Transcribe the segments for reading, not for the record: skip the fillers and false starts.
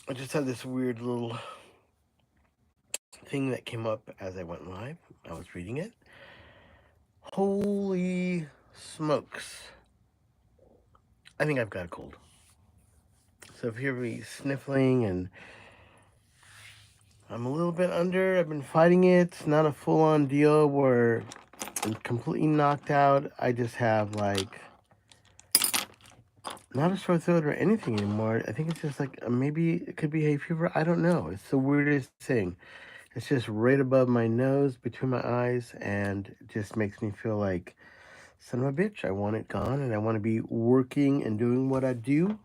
I just had this weird little thing that came up as I went live. I was reading it. Holy smokes. I think I've got a cold. So if you hear me sniffling and I'm a little bit under, I've been fighting it. It's not a full on deal where I'm completely knocked out. I just have like not a sore throat or anything anymore. I think it's just like maybe it could be hay fever. I don't know. It's the weirdest thing. It's just right above my nose, between my eyes, and it just makes me feel like son of a bitch. I want it gone and I want to be working and doing what I do.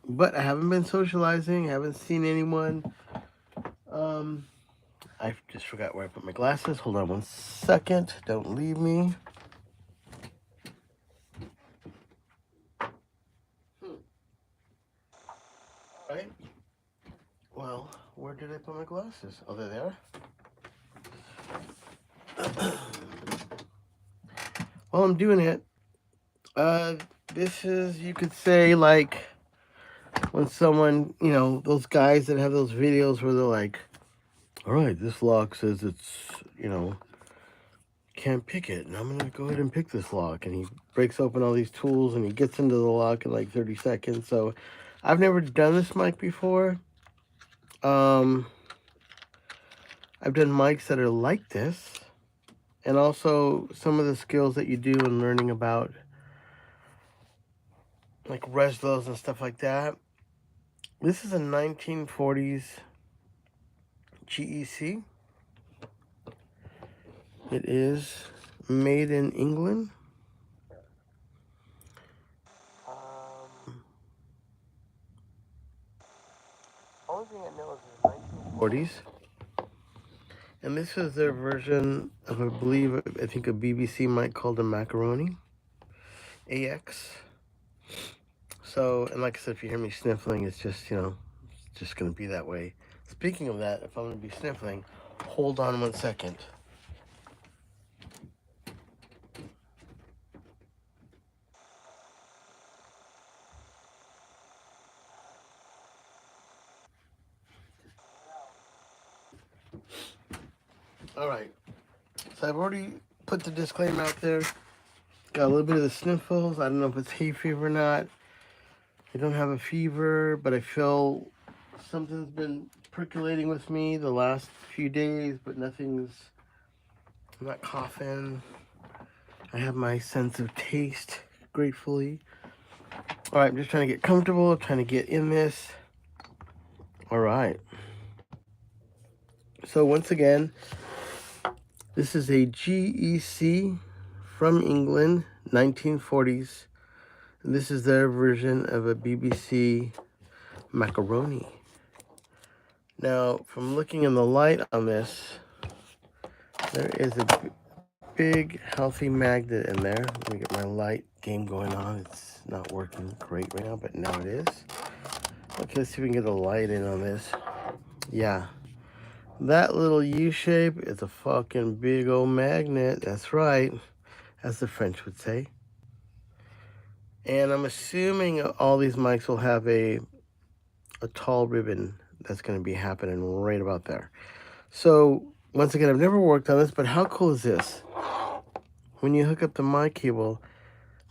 But I haven't been socializing, I haven't seen anyone. Um, I just forgot where I put my glasses. Hold on one second. Don't leave me. Right? Well, where did I put my glasses? Oh, there they are. While I'm doing it, uh, this is, you could say, like when someone, those guys that have those videos where they're like, all right, this lock says it's, can't pick it, and I'm gonna go ahead and pick this lock. And he breaks open all these tools and he gets into the lock in like 30 seconds. So I've never done this mic before. Um, I've done mics that are like this, and also some of the skills that you do in learning about like reslos and stuff like that. This is a 1940s GEC. It is made in England. Only thing I know is the 1940s. And this is their version of, I believe, I think a BBC mic called a Macaroni AX. So, and like I said, if you hear me sniffling, it's just, it's just going to be that way. Speaking of that, if I'm going to be sniffling, hold on one second. All right. So I've already put the disclaimer out there. Got a little bit of the sniffles. I don't know if it's hay fever or not. I don't have a fever, but I feel something's been percolating with me the last few days, but I'm not coughing. I have my sense of taste, gratefully. All right, I'm just trying to get comfortable, trying to get in this. All right. So once again, this is a GEC from England, 1940s. And this is their version of a BBC Macaroni. Now, from looking in the light on this, there is a big, healthy magnet in there. Let me get my light game going on. It's not working great right now, but now it is. Okay, let's see if we can get a light in on this. Yeah. That little U shape is a fucking big old magnet. That's right, as the French would say. And I'm assuming all these mics will have a tall ribbon that's going to be happening right about there. So, once again, I've never worked on this, but how cool is this? When you hook up the mic cable,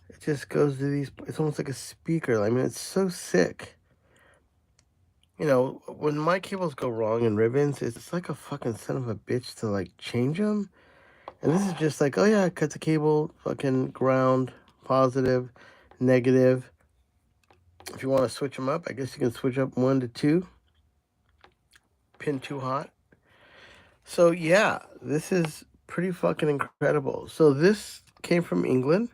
it just goes to these, it's almost like a speaker. I mean, it's so sick. When mic cables go wrong in ribbons, it's like a fucking son of a bitch to like change them. And this is just like, oh yeah, cut the cable, fucking ground, positive, negative. If you want to switch them up, I guess you can switch up 1 to 2. Pin 2 hot. So yeah, this is pretty fucking incredible. So this came from England.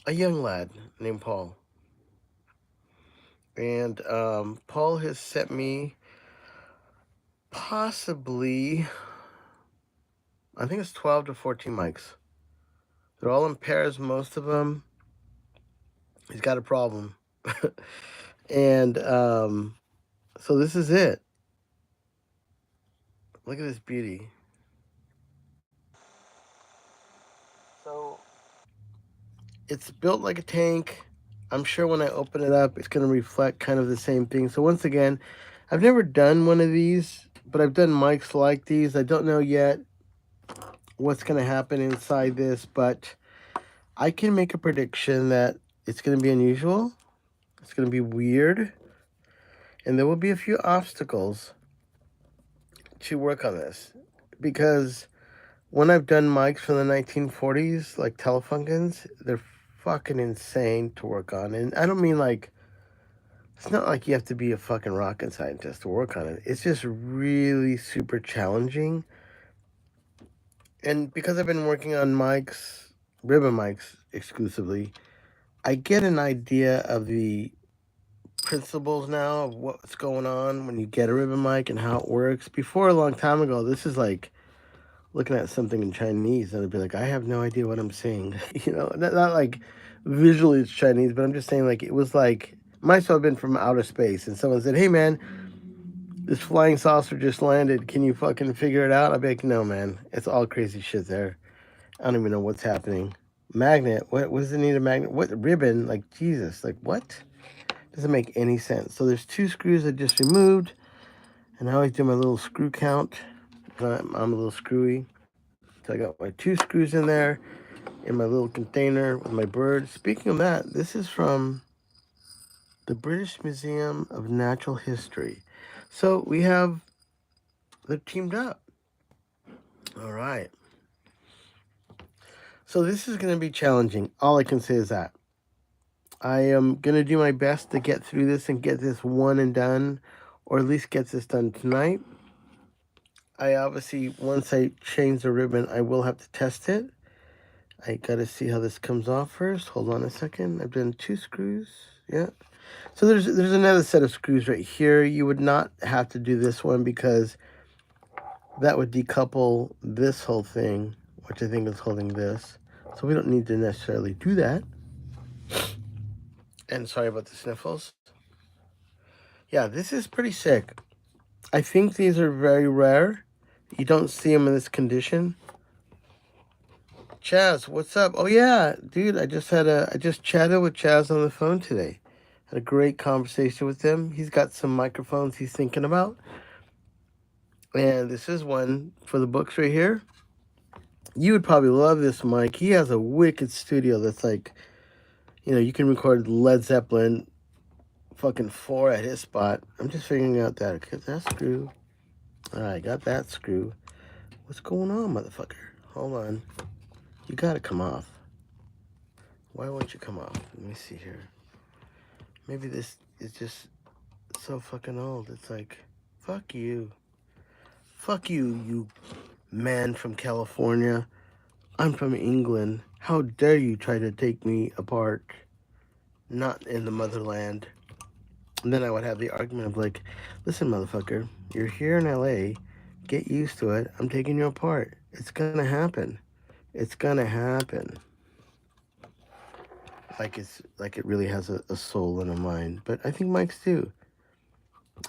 A young lad named Paul. And Paul has sent me possibly, I think it's 12 to 14 mics. They're all in pairs, most of them. He's got a problem. And so this is it. Look at this beauty. So it's built like a tank. I'm sure when I open it up, it's going to reflect kind of the same thing. So once again, I've never done one of these, but I've done mics like these. I don't know yet what's going to happen inside this, but I can make a prediction that it's going to be unusual. It's going to be weird. And there will be a few obstacles to work on this. Because when I've done mics from the 1940s, like Telefunkens, they're fucking insane to work on. And I don't mean like, it's not like you have to be a fucking rocket scientist to work on it. It's just really super challenging. And because I've been working on mics, ribbon mics exclusively, I get an idea of the principles now of what's going on when you get a ribbon mic and how it works. Before, a long time ago, this is like looking at something in Chinese and I'd be like, I have no idea what I'm saying. You know, not like visually it's Chinese, but I'm just saying like it was like, might as well have been from outer space and someone said, hey man, this flying saucer just landed, can you fucking figure it out? I'd be like, no man, it's all crazy shit there. I don't even know what's happening. Magnet, what does it need a magnet? What ribbon? Like Jesus, like what? Doesn't make any sense. So there's 2 screws I just removed, and I always do my little screw count. I'm a little screwy. So I got my 2 screws in there in my little container with my bird. Speaking of that, this is from the British Museum of Natural History. So they're teamed up. All right. So this is going to be challenging. All I can say is that. I am going to do my best to get through this and get this one and done, or at least get this done tonight. I obviously, once I change the ribbon, I will have to test it. I got to see how this comes off first. Hold on a second. I've done 2 screws. Yeah. So there's another set of screws right here. You would not have to do this one because that would decouple this whole thing, which I think is holding this. So we don't need to necessarily do that. And sorry about the sniffles. Yeah, this is pretty sick. I think these are very rare. You don't see them in this condition. Chaz, what's up? Oh yeah, dude, I just chatted with Chaz on the phone today. Had a great conversation with him. He's got some microphones he's thinking about. And this is one for the books right here. You would probably love this mic. He has a wicked studio that's like, you know, you can record Led Zeppelin fucking 4 at his spot. I'm just figuring out that. Get that screw. Alright, got that screw. What's going on, motherfucker? Hold on. You gotta come off. Why won't you come off? Let me see here. Maybe this is just so fucking old. It's like, fuck you. Fuck you, you man from California. I'm from England. How dare you try to take me apart? Not in the motherland. And then I would have the argument of like, listen, motherfucker, you're here in LA. Get used to it. I'm taking you apart. It's gonna happen. It's gonna happen. Like it really has a soul and a mind. But I think mics do.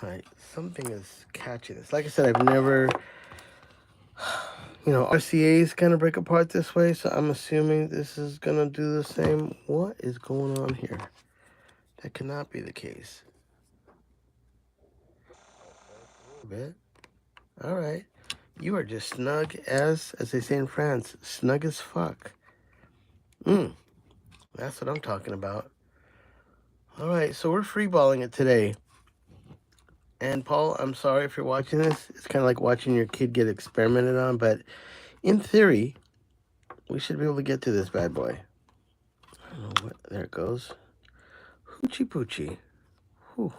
Alright, something is catching this. Like I said, I've never, you know, RCAs kind of break apart this way, so I'm assuming this is gonna do the same. What is going on here? That cannot be the case. A little bit. Alright. You are just snug as they say in France, snug as fuck. That's what I'm talking about. Alright, so we're freeballing it today. And Paul, I'm sorry if you're watching this. It's kind of like watching your kid get experimented on, but in theory, we should be able to get to this bad boy. I don't know what, there it goes. Hoochie poochie. Whew.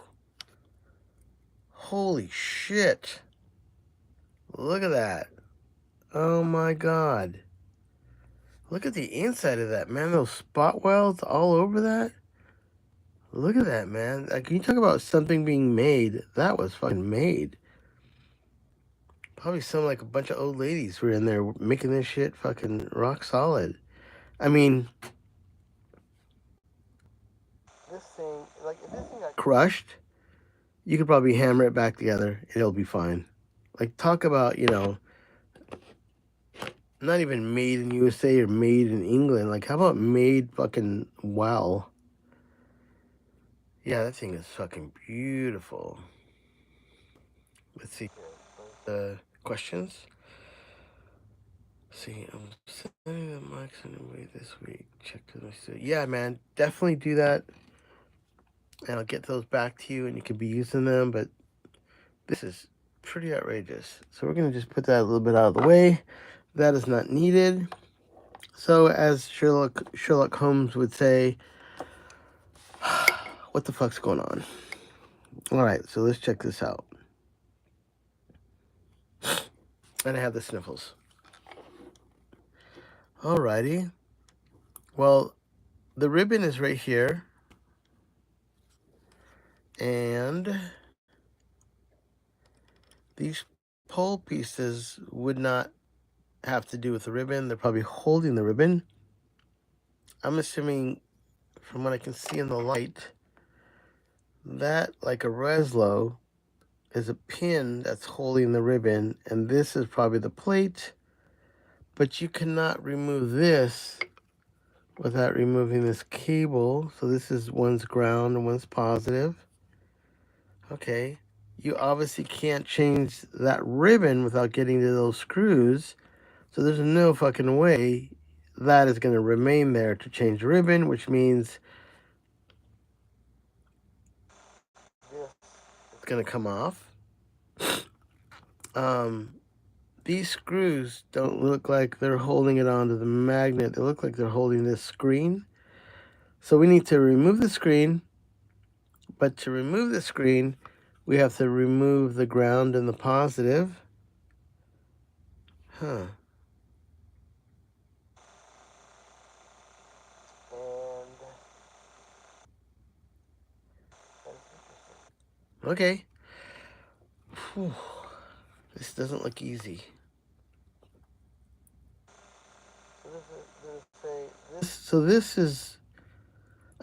Holy shit. Look at that. Oh my god. Look at the inside of that, man. Those spot welds all over that. Look at that, man. Like, can you talk about something being made? That was fucking made. Probably some, like, a bunch of old ladies were in there making this shit fucking rock solid. I mean, this thing, like, if this thing got crushed, you could probably hammer it back together and it'll be fine. Like, talk about, you know, not even made in USA or made in England. Like, how about made fucking well? Yeah, that thing is fucking beautiful. Let's see. Questions? See, I'm sending the mics anyway this week. Check to yeah, man, definitely do that, and I'll get those back to you, and you can be using them. But this is pretty outrageous. So we're gonna just put that a little bit out of the way. That is not needed. So as Sherlock Holmes would say, what the fuck's going on? All right, so let's check this out. And I have the sniffles. Alrighty. Well, the ribbon is right here. And these pole pieces would not have to do with the ribbon. They're probably holding the ribbon. I'm assuming, from what I can see in the light, that, like a Reslo, is a pin that's holding the ribbon. And this is probably the plate. But you cannot remove this without removing this cable. So this is one's ground and one's positive. Okay. You obviously can't change that ribbon without getting to those screws. So there's no fucking way that is going to remain there to change the ribbon, which means it's going to come off. These screws don't look like they're holding it onto the magnet. They look like they're holding this screen. So we need to remove the screen. But to remove the screen, we have to remove the ground and the positive. Huh. Okay. Whew. This doesn't look easy. So this is,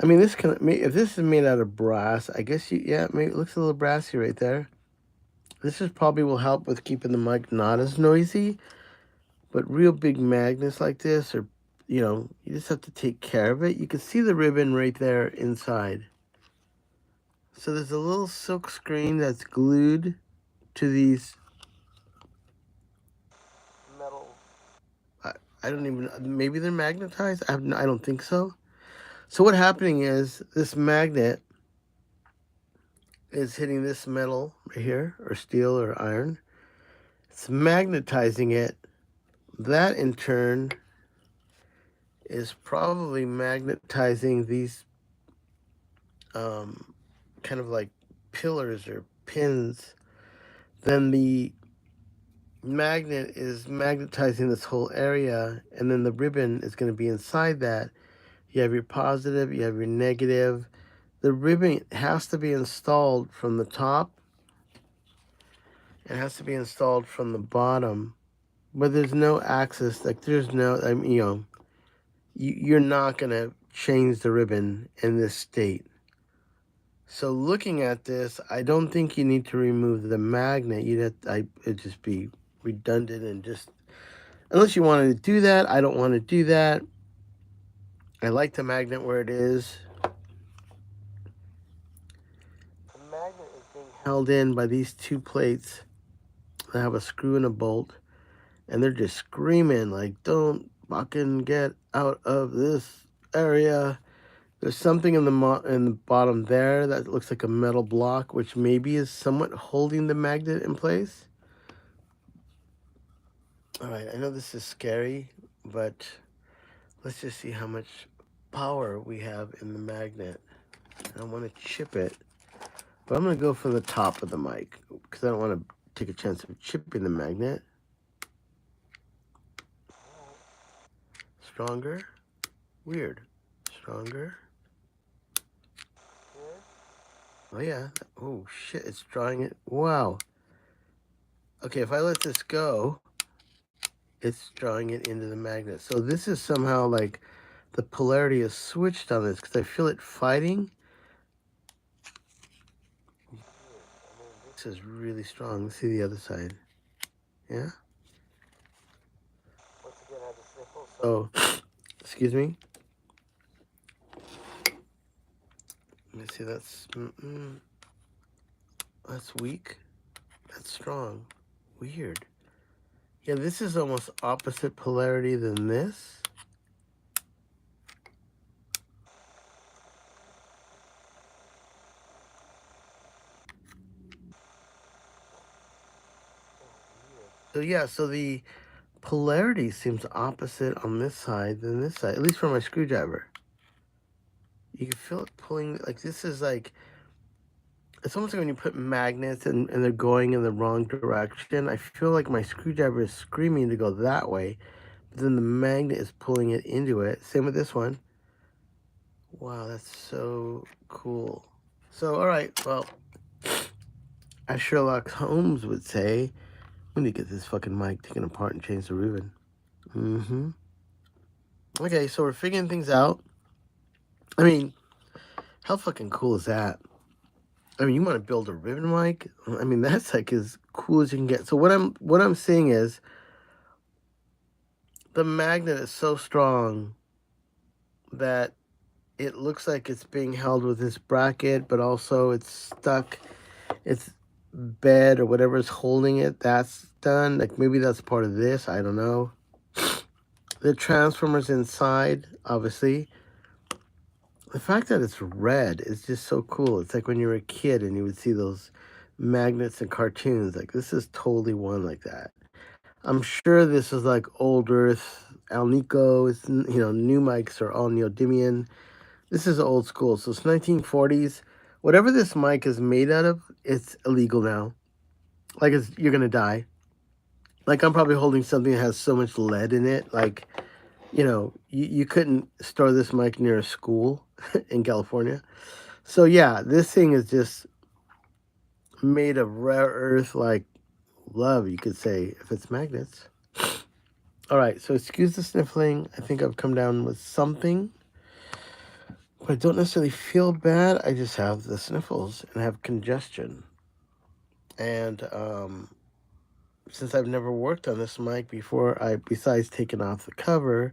I mean, this can, if this is made out of brass, I guess yeah, maybe it looks a little brassy right there. This is probably will help with keeping the mic not as noisy, but real big magnets like this are, you just have to take care of it. You can see the ribbon right there inside. So there's a little silk screen that's glued to these metal. I don't even, maybe they're magnetized. I don't think so. So what's happening is this magnet is hitting this metal right here, or steel or iron. It's magnetizing it. That in turn is probably magnetizing these kind of like pillars or pins. Then the magnet is magnetizing this whole area, and then the ribbon is going to be inside that. You have your positive, you have your negative. The ribbon has to be installed from the top. It has to be installed from the bottom. But there's no access, like there's no, I mean, you're not going to change the ribbon in this state. So looking at this, I don't think you need to remove the magnet. It'd just be redundant and just, unless you wanted to do that. I don't want to do that. I like the magnet where it is. The magnet is being held in by these two plates that have a screw and a bolt, and they're just screaming like, don't fucking get out of this area. There's something in the bottom there that looks like a metal block, which maybe is somewhat holding the magnet in place. All right, I know this is scary, but let's just see how much power we have in the magnet. I want to chip it, but I'm going to go for the top of the mic because I don't want to take a chance of chipping the magnet. Stronger. Weird. Stronger. Oh, yeah. Oh, shit. It's drawing it. Wow. Okay, if I let this go, it's drawing it into the magnet. So this is somehow like the polarity is switched on this because I feel it fighting. This is really strong. Let's see the other side. Yeah? Once again, I have the sniffle. So, excuse me. Let me see, that's weak. That's strong. Weird. Yeah, this is almost opposite polarity than this. So yeah, so the polarity seems opposite on this side than this side, at least for my screwdriver. You can feel it pulling, like this is like, it's almost like when you put magnets and they're going in the wrong direction. I feel like my screwdriver is screaming to go that way, but then the magnet is pulling it into it. Same with this one. Wow, that's so cool. So, all right, well, as Sherlock Holmes would say, we need to get this fucking mic taken apart and change the ribbon. Okay, so we're figuring things out. I mean, how fucking cool is that? I mean, you want to build a ribbon mic? I mean, that's like as cool as you can get. So what I'm seeing is the magnet is so strong that it looks like it's being held with this bracket, but also it's stuck. It's bed or whatever is holding it. That's done. Like maybe that's part of this. I don't know. The transformer's inside, obviously. The fact that it's red is just so cool. It's like when you were a kid and you would see those magnets in cartoons. Like this is totally one like that. I'm sure this is like old Earth, Alnico. It's, you know, new mics are all neodymium. This is old school. So it's 1940s. Whatever this mic is made out of, it's illegal now. Like you're gonna die. Like I'm probably holding something that has so much lead in it. Like, you know, you couldn't store this mic near a school in California. So yeah, this thing is just made of rare earth, like love, you could say, if it's magnets. All right, so excuse the sniffling. I think I've come down with something, but I don't necessarily feel bad. I just have the sniffles and I have congestion. And since I've never worked on this mic before, besides taking off the cover,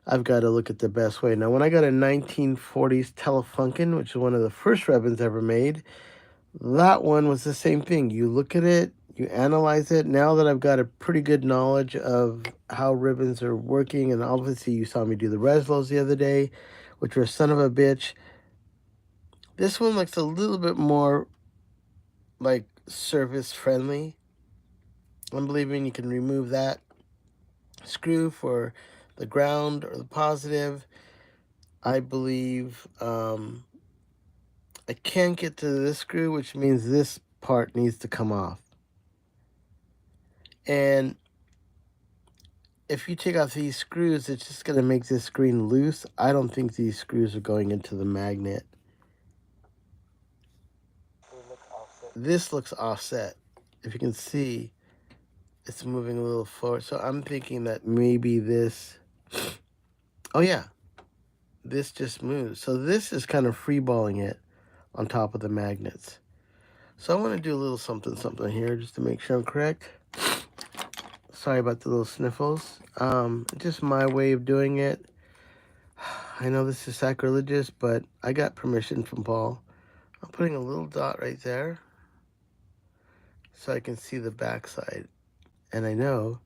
I've got to look at the best way. Now, when I got a 1940s Telefunken, which is one of the first ribbons ever made, that one was the same thing. You look at it, you analyze it. Now that I've got a pretty good knowledge of how ribbons are working, and obviously you saw me do the Reslos the other day, which were a son of a bitch. This one looks a little bit more like service friendly. I'm believing you can remove that screw for the ground or the positive. I believe I can't get to this screw, which means this part needs to come off. And if you take off these screws, it's just going to make this screen loose. I don't think these screws are going into the magnet. This looks offset. If you can see, it's moving a little forward. So I'm thinking that maybe this... Oh, yeah. This just moves. So this is kind of freeballing it on top of the magnets. So I want to do a little something here just to make sure I'm correct. Sorry about the little sniffles. Just my way of doing it. I know this is sacrilegious, but I got permission from Paul. I'm putting a little dot right there so I can see the backside. And I know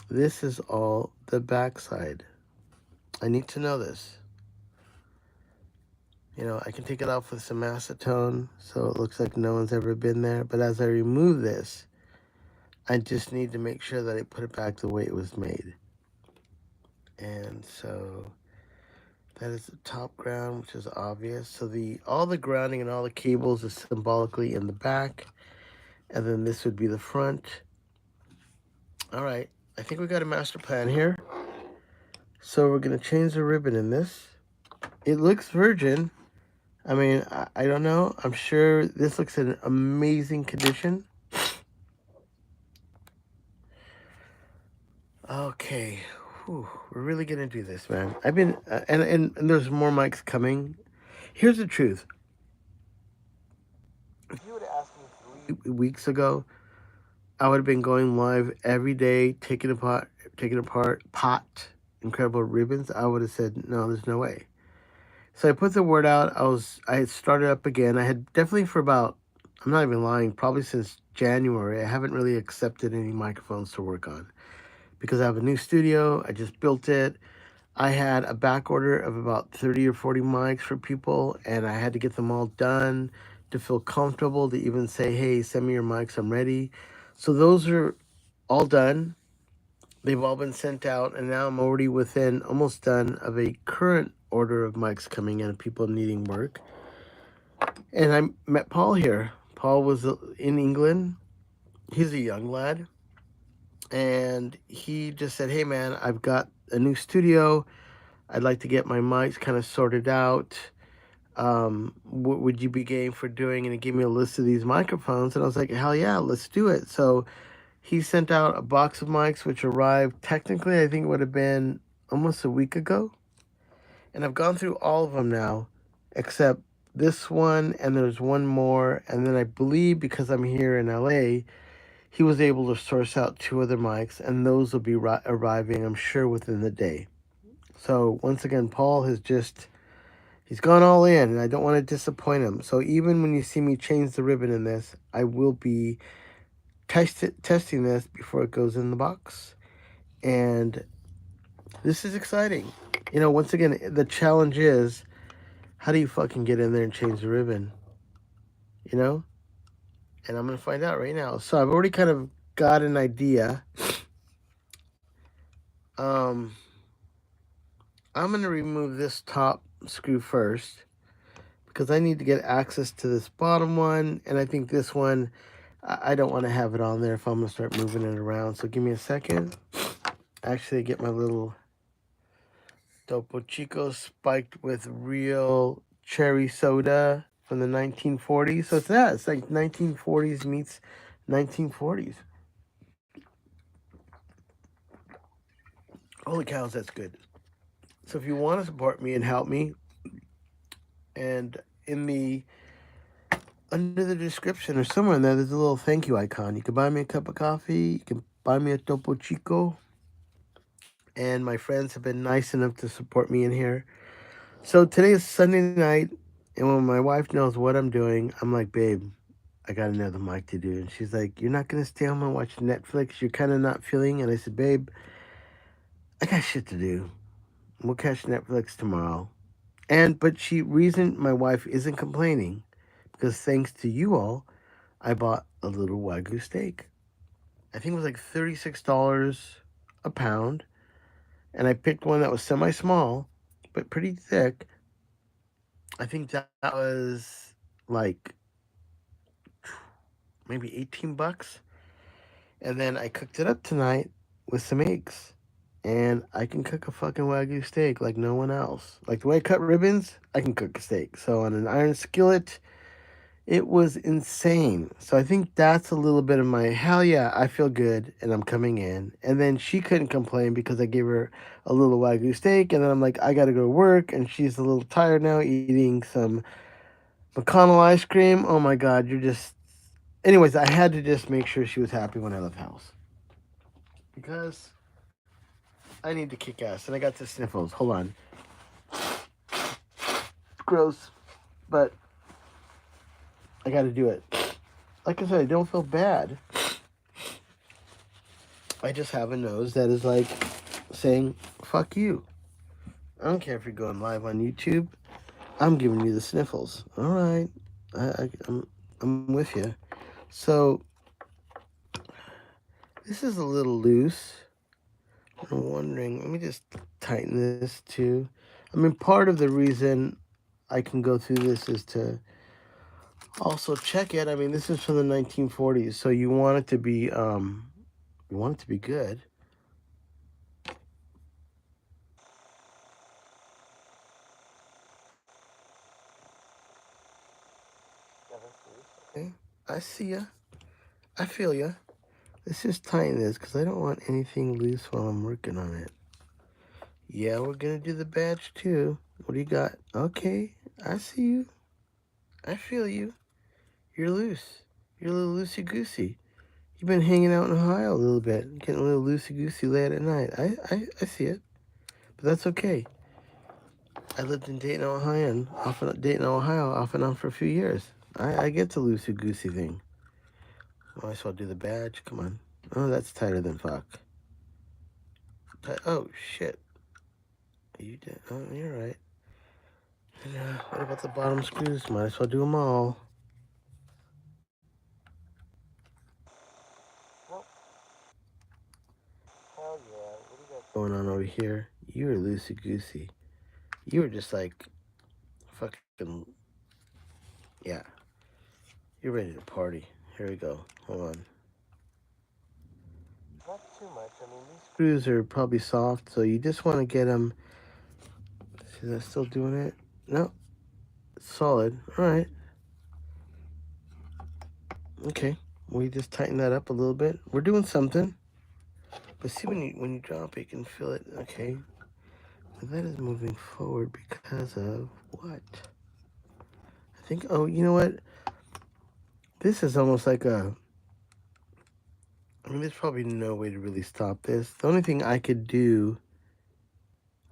this is all the backside. I need to know this. You know, I can take it off with some acetone so it looks like no one's ever been there. But as I remove this, I just need to make sure that I put it back the way it was made. And so that is the top ground, which is obvious. So all the grounding and all the cables is symbolically in the back. And then this would be the front. All right, I think we got a master plan here. So we're gonna change the ribbon in this. It looks virgin. I mean, I don't know. I'm sure this looks in amazing condition. Okay, whew, we're really gonna do this, man. I've been, and there's more mics coming. Here's the truth. If you would have asked me 3 weeks ago, I would have been going live every day, taking apart incredible ribbons. I would have said, no, there's no way. So I put the word out. I had started up again. I had definitely for about, I'm not even lying, probably since January, I haven't really accepted any microphones to work on because I have a new studio. I just built it. I had a back order of about 30 or 40 mics for people, and I had to get them all done to feel comfortable to even say, hey, send me your mics, I'm ready. So those are all done. They've all been sent out, and now I'm already within, almost done, of a current order of mics coming in of people needing work. And I met Paul here. Paul was in England. He's a young lad. And he just said, hey, man, I've got a new studio. I'd like to get my mics kind of sorted out. What would you be game for doing? And he gave me a list of these microphones. And I was like, hell yeah, let's do it. So he sent out a box of mics, which arrived technically, I think it would have been almost a week ago. And I've gone through all of them now, except this one, and there's one more. And then I believe because I'm here in LA, he was able to source out 2 other mics, and those will be arriving, I'm sure, within the day. So once again, Paul has he's gone all in, and I don't want to disappoint him. So even when you see me change the ribbon in this, I will be testing this before it goes in the box. And this is exciting. You know, once again, the challenge is, how do you fucking get in there and change the ribbon? You know? And I'm going to find out right now. So I've already kind of got an idea. I'm going to remove this top screw first because I need to get access to this bottom one. And I think this one, I don't want to have it on there if I'm going to start moving it around. So give me a second. Actually, get my little Topo Chico spiked with real cherry soda from the 1940s. So it's that. It's like 1940s meets 1940s. Holy cows, that's good. So if you want to support me and help me, and in the under the description or somewhere in there's a little thank you icon. You can buy me a cup of coffee. You can buy me a Topo Chico. And my friends have been nice enough to support me in here. So today is Sunday night, and when my wife knows what I'm doing, I'm like, babe, I got another mic to do. And she's like, you're not going to stay home and watch Netflix? You're kind of not feeling? And I said, babe, I got shit to do. We'll catch Netflix tomorrow. But reason my wife isn't complaining, because thanks to you all, I bought a little Wagyu steak. I think it was like $36 a pound. And I picked one that was semi-small, but pretty thick. I think that was like maybe 18 bucks. And then I cooked it up tonight with some eggs. And I can cook a fucking Wagyu steak like no one else. Like the way I cut ribbons, I can cook a steak. So on an iron skillet, it was insane. So I think that's a little bit of my, hell yeah, I feel good and I'm coming in. And then she couldn't complain because I gave her a little Wagyu steak. And then I'm like, I got to go to work. And she's a little tired now eating some McConnell ice cream. Oh my God, you're just... Anyways, I had to just make sure she was happy when I left the house. Because I need to kick ass. And I got the sniffles. Hold on. It's gross. But I got to do it. Like I said, I don't feel bad. I just have a nose that is like saying, fuck you. I don't care if you're going live on YouTube. I'm giving you the sniffles. All right. I'm with you. So, this is a little loose. I'm wondering, let me just tighten this too. I mean, part of the reason I can go through this is to also check it. I mean, this is from the 1940s, so you want it to be, good. Okay, I see ya. I feel ya. Let's just tighten this because I don't want anything loose while I'm working on it. Yeah, we're gonna do the badge too. What do you got? Okay, I see you. I feel you. You're loose. You're a little loosey-goosey. You've been hanging out in Ohio a little bit, getting a little loosey-goosey late at night. I see it. But that's okay. I lived in Dayton, Ohio, off and on for a few years. I get the loosey goosey thing. Might as well do the badge. Come on. Oh, that's tighter than fuck. Oh shit. You did. Oh, you're right. And, what about the bottom screws? Might as well do them all. Nope. Hell yeah. What do you got going on over here? You were loosey goosey. You were just like fucking. Yeah. You're ready to party. Here we go. Hold on. Not too much. I mean, these screws are probably soft, so you just want to get them. Is that still doing it? No. Solid. All right. Okay. We just tighten that up a little bit. We're doing something. But see, when you drop it, you can feel it. Okay. And that is moving forward because of what? I think. Oh, you know what? This is almost like a. I mean, there's probably no way to really stop this. The only thing I could do.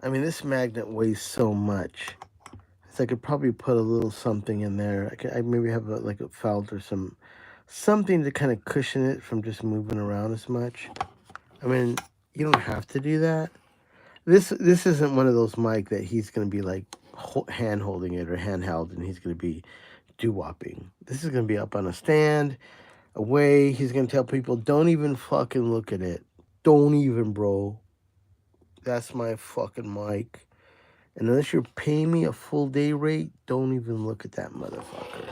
I mean, this magnet weighs so much. So I could probably put a little something in there. I maybe have like a felt or something to kind of cushion it from just moving around as much. I mean, you don't have to do that. This isn't one of those mic that he's going to be like hand holding it or handheld and he's going to be doo-wopping. This is going to be up on a stand, away. He's going to tell people, don't even fucking look at it. Don't even, bro. That's my fucking mic. And unless you're paying me a full day rate, don't even look at that motherfucker.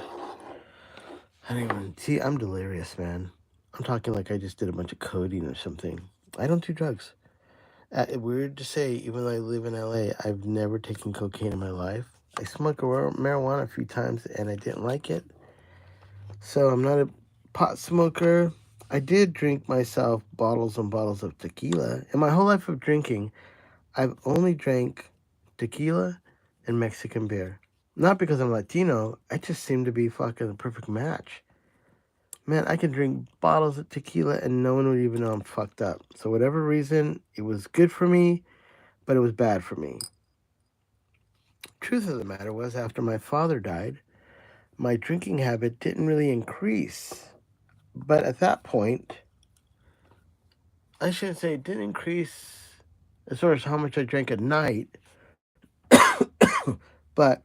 I don't even see. I'm delirious, man. I'm talking like I just did a bunch of coding or something. I don't do drugs. Weird to say, even though I live in LA, I've never taken cocaine in my life. I smoked marijuana a few times and I didn't like it. So I'm not a pot smoker. I did drink myself bottles and bottles of tequila. In my whole life of drinking, I've only drank tequila and Mexican beer. Not because I'm Latino, I just seem to be fucking a perfect match. Man, I can drink bottles of tequila and no one would even know I'm fucked up. So whatever reason, it was good for me, but it was bad for me. Truth of the matter was, after my father died, my drinking habit didn't really increase. But at that point, I shouldn't say it didn't increase as far as how much I drank at night, but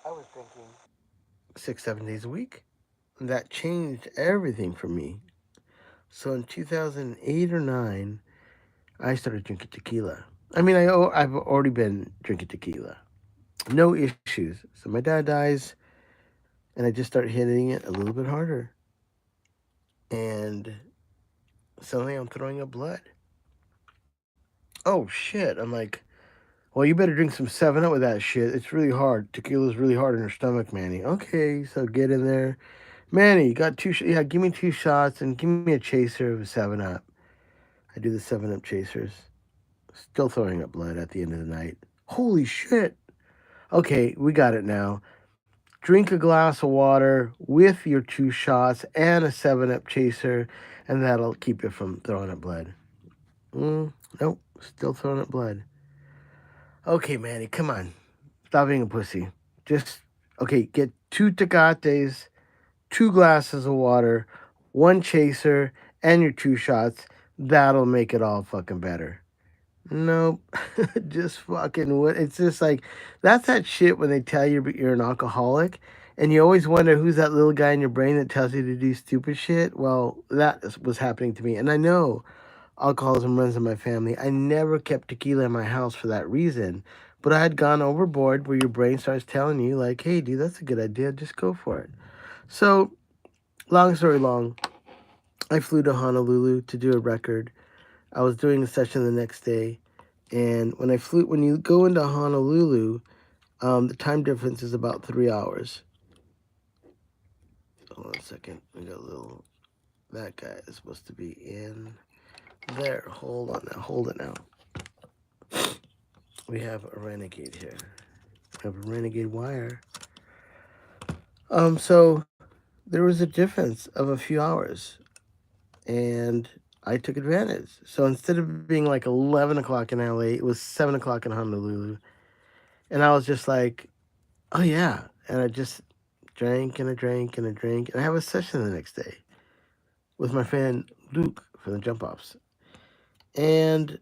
I was drinking 6, 7 days a week. That changed everything for me. So in 2008 or 9, I started drinking tequila. I mean, I've already been drinking tequila. No issues. So my dad dies, and I just start hitting it a little bit harder. And suddenly I'm throwing up blood. Oh, shit. I'm like, well, you better drink some 7-Up with that shit. It's really hard. Tequila's really hard in your stomach, Manny. Okay, so get in there. Manny, you got yeah, give me 2 shots and give me a chaser of a 7-Up. I do the 7-Up chasers. Still throwing up blood at the end of the night. Holy shit. Okay, we got it now. Drink a glass of water with your 2 shots and a 7-Up chaser, and that'll keep you from throwing up blood. Nope, still throwing up blood. Okay, Manny, come on. Stop being a pussy. Just, okay, get 2 Tecates, 2 glasses of water, 1 chaser, and your 2 shots. That'll make it all fucking better. Nope. Just fucking what? It's just like, that's that shit when they tell you you're an alcoholic and you always wonder who's that little guy in your brain that tells you to do stupid shit. Well, that was happening to me. And I know alcoholism runs in my family. I never kept tequila in my house for that reason. But I had gone overboard where your brain starts telling you, like, hey, dude, that's a good idea. Just go for it. So, long story long, I flew to Honolulu to do a record. I was doing a session the next day. And when you go into Honolulu, the time difference is about 3 hours. Hold on a second. We got a little, that guy is supposed to be in there. Hold on now. Hold it now. We have a renegade here. We have a renegade wire. So there was a difference of a few hours. And I took advantage. So instead of being like 11 o'clock in LA, it was 7 o'clock in Honolulu. And I was just like, oh yeah. And I just drank and I drank and I drank. And I have a session the next day with my friend Luke from the Jump Offs. And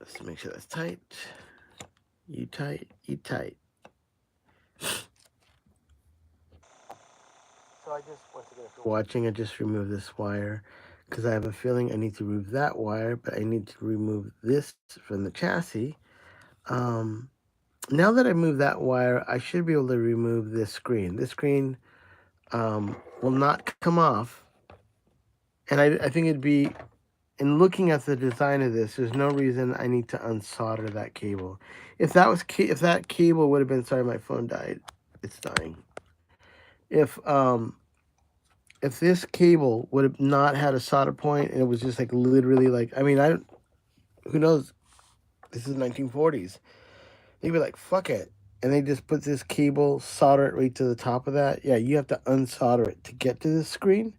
let's make sure that's tight. You tight, you tight. So I just, once again, if you're watching, I just removed this wire because I have a feeling I need to remove that wire, but I need to remove this from the chassis. Now that I moved that wire, I should be able to remove this screen. This screen will not come off. And I think it'd be, in looking at the design of this, there's no reason I need to unsolder that cable. If that cable would have been, sorry, my phone died. It's dying. If this cable would have not had a solder point and it was just like literally like, I mean, who knows? This is 1940s. They'd be like, fuck it. And they just put this cable, solder it right to the top of that. Yeah, you have to unsolder it to get to this screen.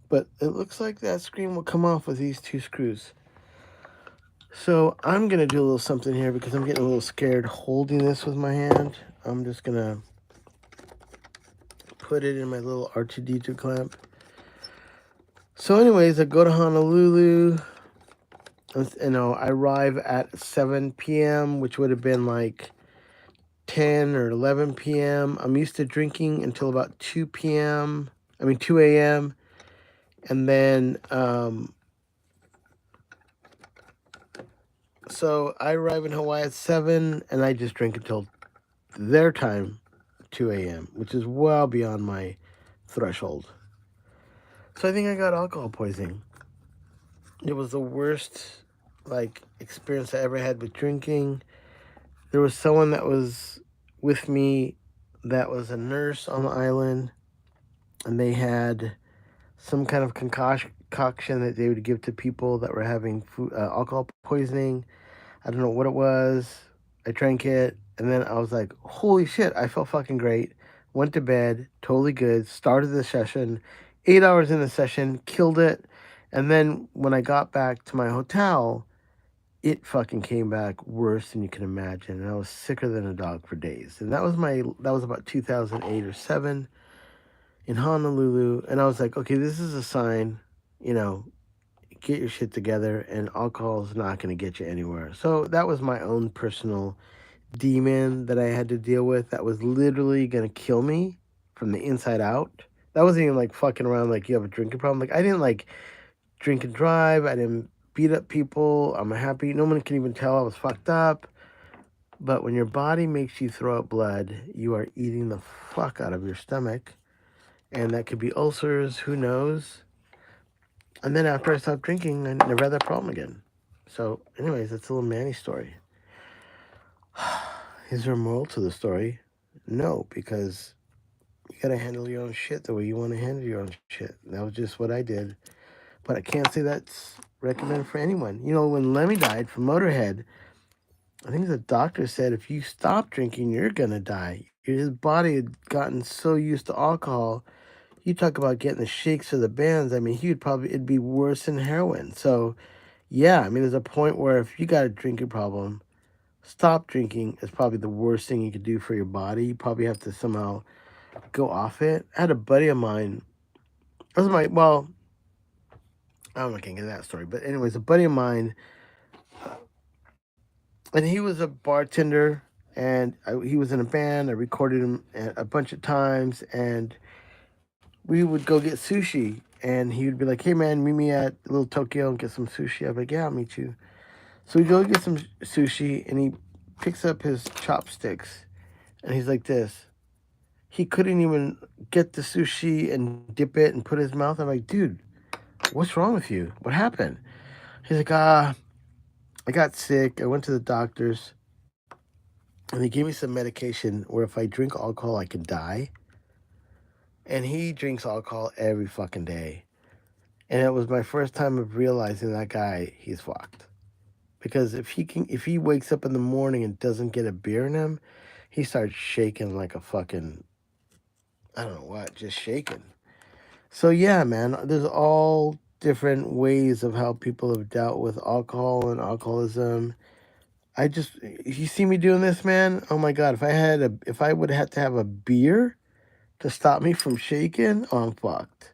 But it looks like that screen will come off with these two screws. So I'm going to do a little something here because I'm getting a little scared holding this with my hand. I'm just going to put it in my little R2D2 clamp. So anyways, I go to Honolulu. I arrive at 7 p.m., which would have been like 10 or 11 p.m. I'm used to drinking until about 2 a.m. And then, so I arrive in Hawaii at 7, and I just drink until their time, 2 a.m., which is well beyond my threshold. So I think I got alcohol poisoning. It was the worst, experience I ever had with drinking. There was someone that was with me that was a nurse on the island, and they had some kind of concoction that they would give to people that were having alcohol poisoning. I don't know what it was. I drank it, and then I was like, holy shit, I felt fucking great. Went to bed, totally good. Started the session. 8 hours in the session, killed it. And then when I got back to my hotel, it fucking came back worse than you can imagine. And I was sicker than a dog for days. And that was about 2008 or 7 in Honolulu. And I was like, okay, this is a sign, get your shit together, and alcohol is not going to get you anywhere. So that was my own personal demon that I had to deal with that was literally going to kill me from the inside out. That wasn't even like fucking around like you have a drinking problem. Like I didn't like drink and drive. I didn't beat up people. I'm happy. No one can even tell I was fucked up. But when your body makes you throw up blood, you are eating the fuck out of your stomach. And that could be ulcers, who knows? And then after I stopped drinking, I never had that problem again. So, anyways, that's a little Manny story. Is there a moral to the story? No, because you gotta handle your own shit the way you want to handle your own shit. That was just what I did. But I can't say that's recommended for anyone. When Lemmy died from Motorhead, I think the doctor said if you stop drinking, you're gonna die. His body had gotten so used to alcohol. You talk about getting the shakes or the bands. I mean, it'd be worse than heroin. So, yeah, I mean, there's a point where if you got a drinking problem, stop drinking is probably the worst thing you could do for your body. You probably have to somehow go off it. I had a buddy of mine. I don't know if I can get that story. But anyways, a buddy of mine, and he was a bartender, and he was in a band. I recorded him a bunch of times, and we would go get sushi, and he would be like, hey man, meet me at Little Tokyo and get some sushi. I'd be like, yeah, I'll meet you. So we go get some sushi, and he picks up his chopsticks, and he's like this. He couldn't even get the sushi and dip it and put it in his mouth. I'm like, dude, what's wrong with you? What happened? He's like, I got sick. I went to the doctors, and they gave me some medication where if I drink alcohol, I could die. And he drinks alcohol every fucking day. And it was my first time of realizing that guy, he's fucked. Because if he wakes up in the morning and doesn't get a beer in him, he starts shaking like a fucking, I don't know what, just shaking. So yeah, man, there's all different ways of how people have dealt with alcohol and alcoholism. You see me doing this, man? Oh my God, if I would have to have a beer to stop me from shaking, oh, I'm fucked.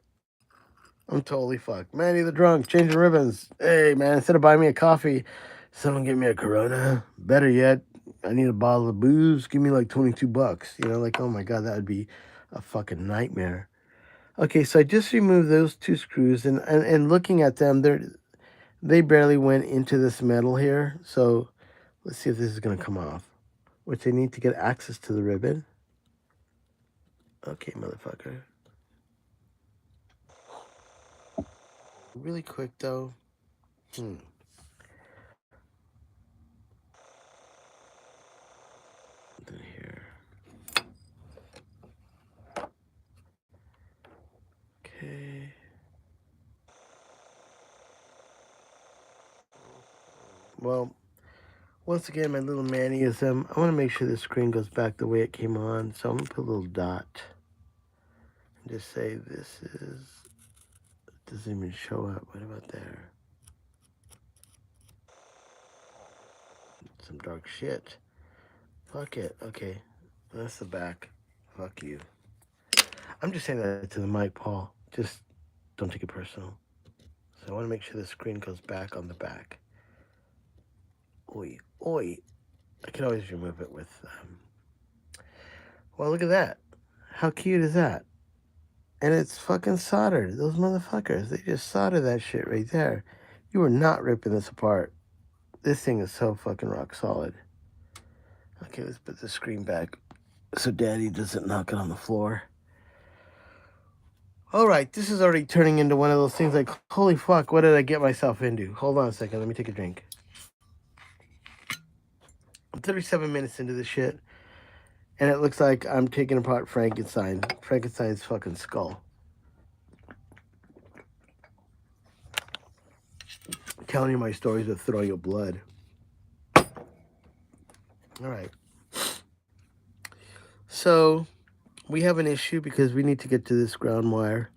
I'm totally fucked. Manny the drunk, changing ribbons. Hey, man, instead of buying me a coffee, someone give me a Corona. Better yet, I need a bottle of booze. Give me like $22. You know, like, oh my God, that would be a fucking nightmare. Okay, so I just removed those two screws, and looking at them, they barely went into this metal here. So let's see if this is going to come off, which I need to get access to the ribbon. Okay, motherfucker. Really quick, though. Here. Okay. Well, once again, my little Manny is, I want to make sure the screen goes back the way it came on. So I'm going to put a little dot and just say doesn't even show up. What about there? Some dark shit. Fuck it. Okay. That's the back. Fuck you. I'm just saying that to the mic, Paul. Just don't take it personal. So I want to make sure the screen goes back on the back. Oi, oi. I can always remove it with, well, look at that. How cute is that? And it's fucking soldered. Those motherfuckers, they just soldered that shit right there. You are not ripping this apart. This thing is so fucking rock solid. Okay, let's put the screen back so Daddy doesn't knock it on the floor. All right, this is already turning into one of those things like, holy fuck, what did I get myself into? Hold on a second, let me take a drink. I'm 37 minutes into this shit, and it looks like I'm taking apart Frankenstein's fucking skull. I'm telling you my stories of throwing your blood. All right. So we have an issue because we need to get to this ground wire.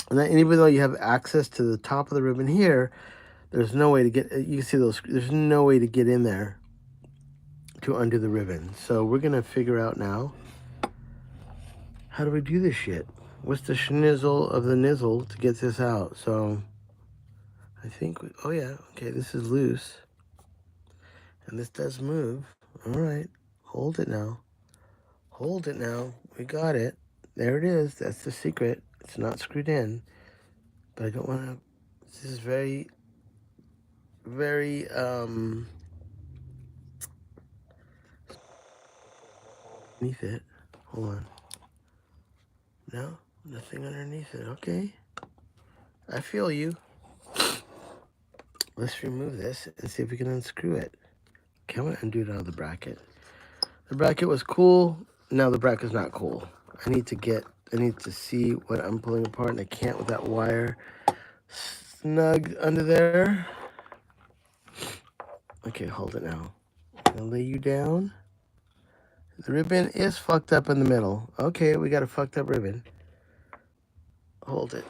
And even though you have access to the top of the ribbon here, there's no way to get, you can see those, there's no way to get in there to undo the ribbon. So we're going to figure out now, how do we do this shit? What's the schnizzle of the nizzle to get this out? So I think, oh yeah, okay, this is loose. And this does move. All right, hold it now. Hold it now. We got it. There it is. That's the secret. It's not screwed in. But I don't want to... This is very... Underneath it. Hold on. No? Nothing underneath it. Okay. I feel you. Let's remove this and see if we can unscrew it. Okay, I'm going to undo it out of the bracket. The bracket was cool. Now the bracket's not cool. I need to see what I'm pulling apart, and I can't with that wire snug under there. Okay, hold it now. I'm gonna lay you down. The ribbon is fucked up in the middle. Okay, we got a fucked up ribbon. Hold it.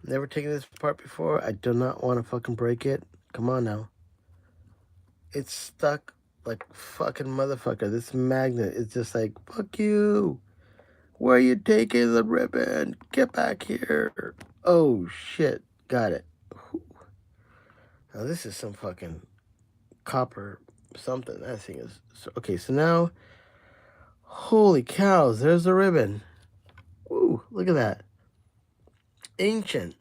Never taken this apart before. I do not want to fucking break it. Come on now. It's stuck like fucking motherfucker. This magnet is just like, fuck you. Where are you taking the ribbon? Get back here. Oh, shit. Got it. Now, this is some fucking copper something. That thing is... Okay, so now... Holy cows, there's the ribbon. Woo, look at that. Ancient.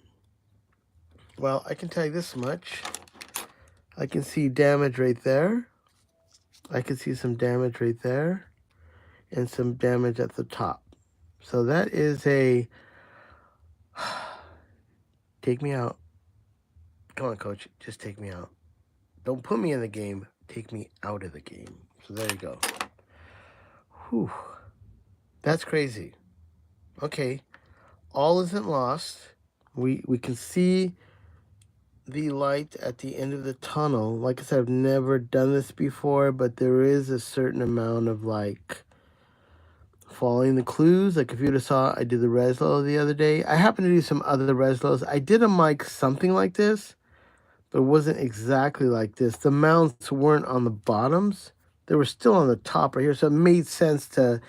Well, I can tell you this much. I can see damage right there. I can see some damage right there. And some damage at the top. So that is a... Take me out. Come on, coach. Just take me out. Don't put me in the game. Take me out of the game. So there you go. Whew. That's crazy. Okay. All isn't lost. We can see the light at the end of the tunnel. Like I said, I've never done this before, but there is a certain amount of like following the clues. Like if you would have saw, I did the Reslow the other day. I happened to do some other Reslows. I did a mic something like this, but it wasn't exactly like this. The mounts weren't on the bottoms. They were still on the top right here. So it made sense to,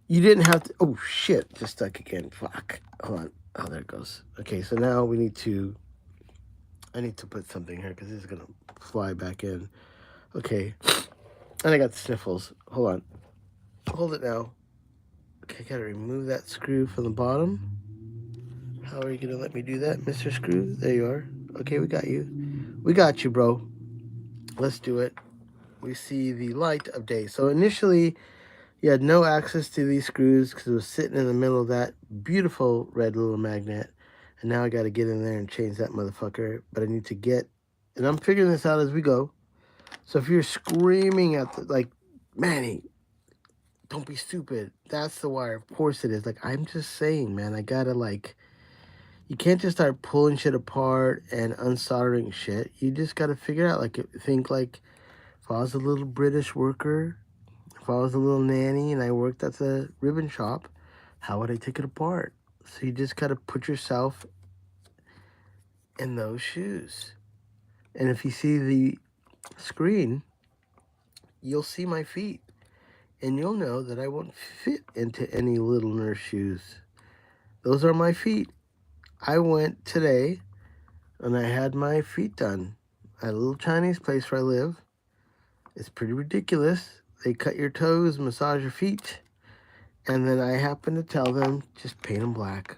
you didn't have to, oh shit, just stuck again. Fuck. Hold on. Oh, there it goes. Okay, so now we need to, I need to put something here because this is going to fly back in. Okay. And I got the sniffles. Hold on. Hold it now. Okay, I gotta remove that screw from the bottom. How are you gonna let me do that, Mr. Screw? There you are. Okay, we got you. We got you, bro. Let's do it. We see the light of day. So initially, you had no access to these screws because it was sitting in the middle of that beautiful red little magnet. And now I gotta get in there and change that motherfucker. But I need to get, and I'm figuring this out as we go. So if you're screaming at the, like, Manny, don't be stupid. That's the wire. Of course it is. Like, I'm just saying, man, I gotta, like, you can't just start pulling shit apart and unsoldering shit. You just gotta figure out, like, think, like, if I was a little British worker, if I was a little nanny and I worked at the ribbon shop, how would I take it apart? So you just gotta put yourself in those shoes. And if you see the screen, you'll see my feet. And you'll know that I won't fit into any little nurse shoes. Those are my feet. I went today and I had my feet done at a little Chinese place where I live. It's pretty ridiculous. They cut your toes, massage your feet, and then I happen to tell them, just paint them black.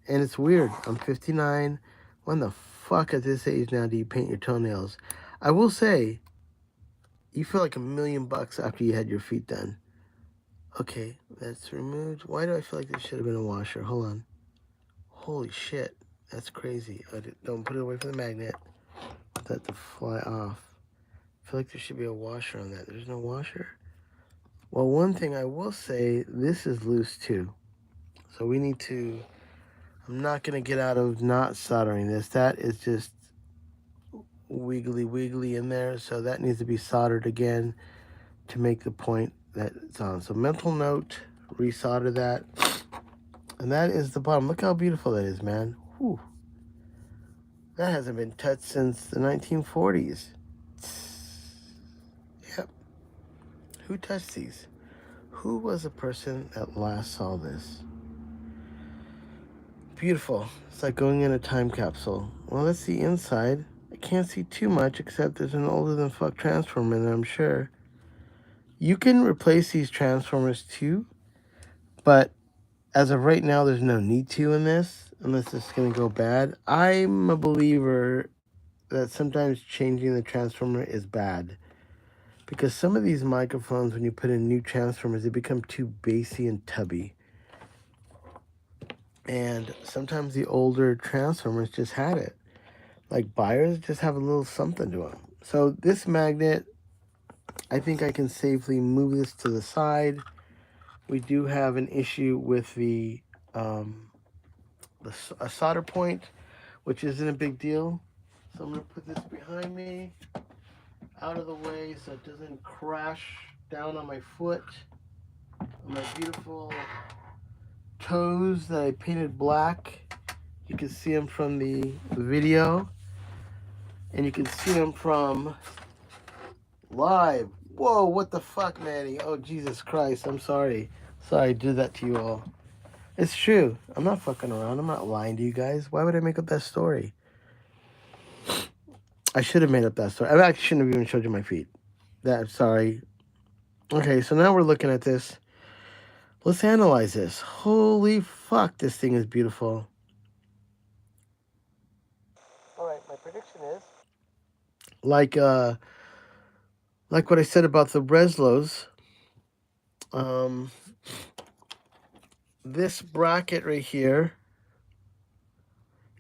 And it's weird. I'm 59. When the fuck at this age now do you paint your toenails? I will say, you feel like $1,000,000 after you had your feet done. Okay, that's removed. Why do I feel like this should have been a washer? Hold on. Holy shit. That's crazy. Don't put it away from the magnet. Want that to fly off. I feel like there should be a washer on that. There's no washer? Well, one thing I will say, this is loose too. So we need to, I'm not going to get out of not soldering this. That is just wiggly in there. So that needs to be soldered again to make the point that it's on. So mental note, resolder that. And that is the bottom. Look how beautiful that is, man. Whew. That hasn't been touched since the 1940s. Yep. Who touched these? Who was the person that last saw this? Beautiful. It's like going in a time capsule. Well, let's see inside. I can't see too much except there's an older than fuck transformer in there, I'm sure. You can replace these transformers too, but as of right now, there's no need to in this, unless it's going to go bad. I'm a believer that sometimes changing the transformer is bad. Because some of these microphones, when you put in new transformers, they become too bassy and tubby. And sometimes the older transformers just had it. Like buyers just have a little something to them. So this magnet, I think I can safely move this to the side. We do have an issue with a solder point, which isn't a big deal. So I'm going to put this behind me, out of the way so it doesn't crash down on my foot. My beautiful toes that I painted black. You can see them from the video. And you can see them from live. Whoa, what the fuck, Manny? Oh, Jesus Christ, I'm sorry. Sorry I did that to you all. It's true. I'm not fucking around. I'm not lying to you guys. Why would I make up that story? I should have made up that story. I actually shouldn't have even showed you my feet. Sorry. Okay, so now we're looking at this. Let's analyze this. Holy fuck, this thing is beautiful. Alright, my prediction is like what I said about the Reslows. This bracket right here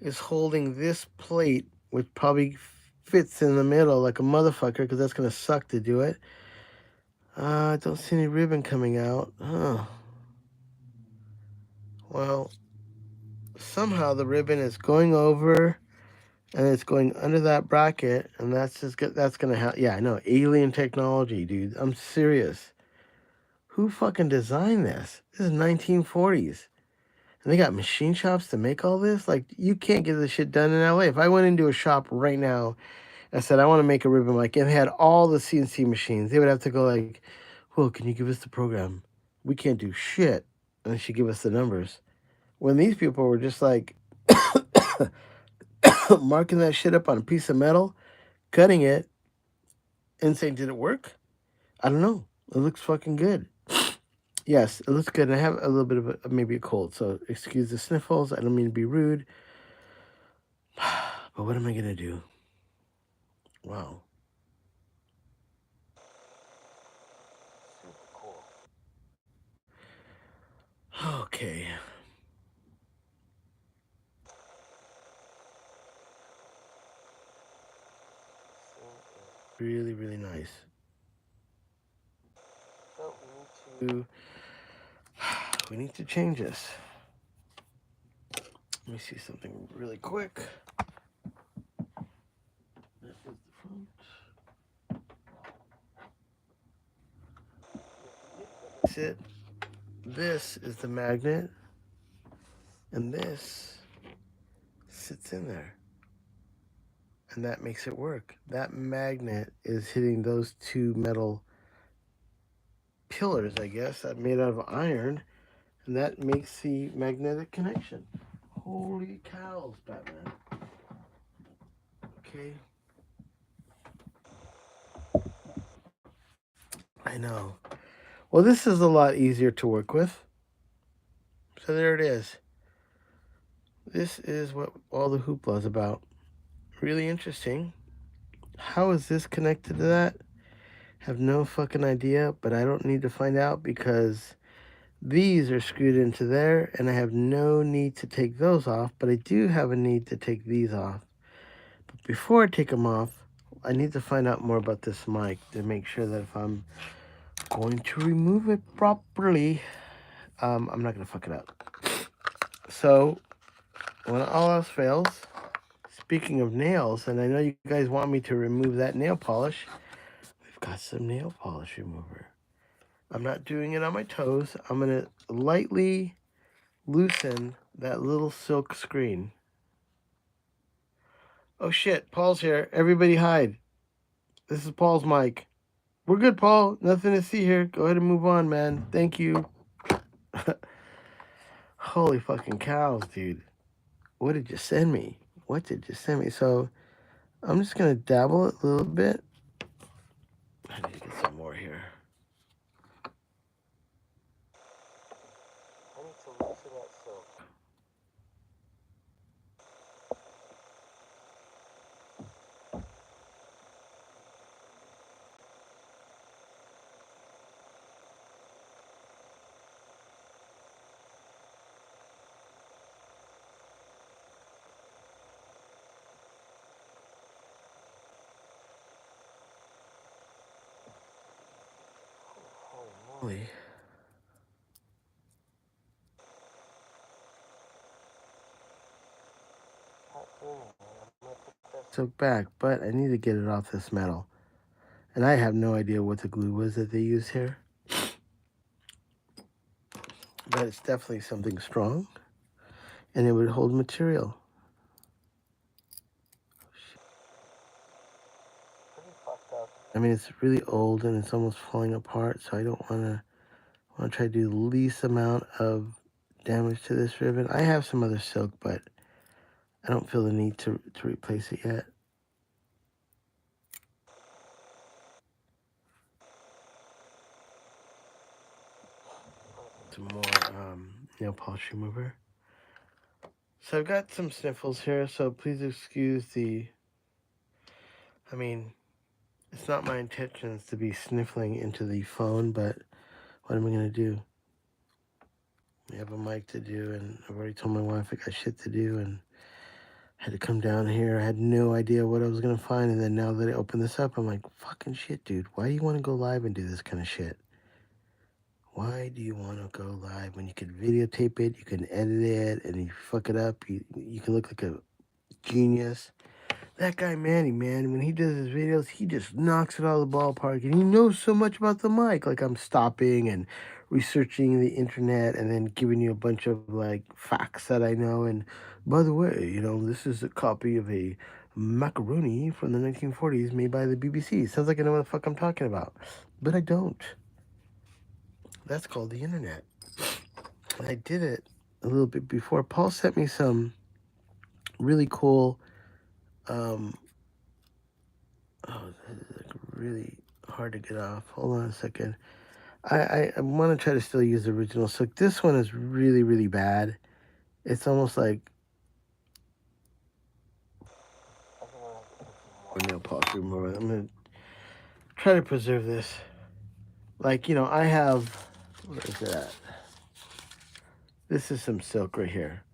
is holding this plate, which probably fits in the middle like a motherfucker, because that's going to suck to do it. I don't see any ribbon coming out. Oh. Well, somehow the ribbon is going over and it's going under that bracket, and that's going to happen. Yeah, I know. Alien technology, dude. I'm serious. Who fucking designed this? This is 1940s. And they got machine shops to make all this? Like, you can't get this shit done in LA. If I went into a shop right now and said, I want to make a ribbon mic, and they had all the CNC machines, they would have to go like, well, can you give us the program? We can't do shit unless she give us the numbers. When these people were just like marking that shit up on a piece of metal, cutting it, and saying, did it work? I don't know. It looks fucking good. Yes, it looks good. And I have a little bit of maybe a cold, so excuse the sniffles. I don't mean to be rude. But what am I going to do? Wow. Super cool. Okay. Really, really nice. So we need to change this. Let me see something really quick. This is the front. That's it. This is the magnet, and this sits in there, and that makes it work. That magnet is hitting those two metal pillars, I guess, that made out of iron, and that makes the magnetic connection. Holy cows, Batman. Okay. I know. Well, this is a lot easier to work with. So there it is. This is what all the hoopla is about. Really interesting. How is this connected to that? Have no fucking idea, but I don't need to find out because these are screwed into there and I have no need to take those off, but I do have a need to take these off. But before I take them off, I need to find out more about this mic to make sure that if I'm going to remove it properly, I'm not going to fuck it up. So, when all else fails, speaking of nails, and I know you guys want me to remove that nail polish, we've got some nail polish remover. I'm not doing it on my toes. I'm going to lightly loosen that little silk screen. Oh shit, Paul's here. Everybody hide. This is Paul's mic. We're good, Paul. Nothing to see here. Go ahead and move on, man. Thank you. Holy fucking cows, dude. What did you send me? What did you send me? So, I'm just going to dabble it a little bit. I need to get some more here. I need to loosen that silk. Holy moly. Silk back, but I need to get it off this metal. And I have no idea what the glue was that they used here. But it's definitely something strong. And it would hold material. I mean, it's really old and it's almost falling apart, so I don't want to try to do the least amount of damage to this ribbon. I have some other silk, but I don't feel the need to replace it yet. Some more nail polish remover. So I've got some sniffles here, so please excuse the... I mean, it's not my intentions to be sniffling into the phone, but what am I going to do? I have a mic to do, and I've already told my wife I got shit to do, and I had to come down here. I had no idea what I was going to find, and then now that I open this up, I'm like, fucking shit, dude. Why do you want to go live and do this kind of shit? Why do you want to go live when you can videotape it, you can edit it, and you fuck it up, you can look like a genius. That guy Manny, man, when he does his videos, he just knocks it out of the ballpark, and he knows so much about the mic. Like, I'm stopping and researching the internet, and then giving you a bunch of like facts that I know. And by the way, this is a copy of a macaroni from the 1940s made by the BBC. Sounds like I know what the fuck I'm talking about, but I don't. That's called the internet. And I did it a little bit before. Paul sent me some really cool. Oh, this is like really hard to get off. Hold on a second. I want to try to still use the original silk. This one is really, really bad. It's almost like nail polish remover. I'm gonna try to preserve this. Like, I have, where is it at? This is some silk right here.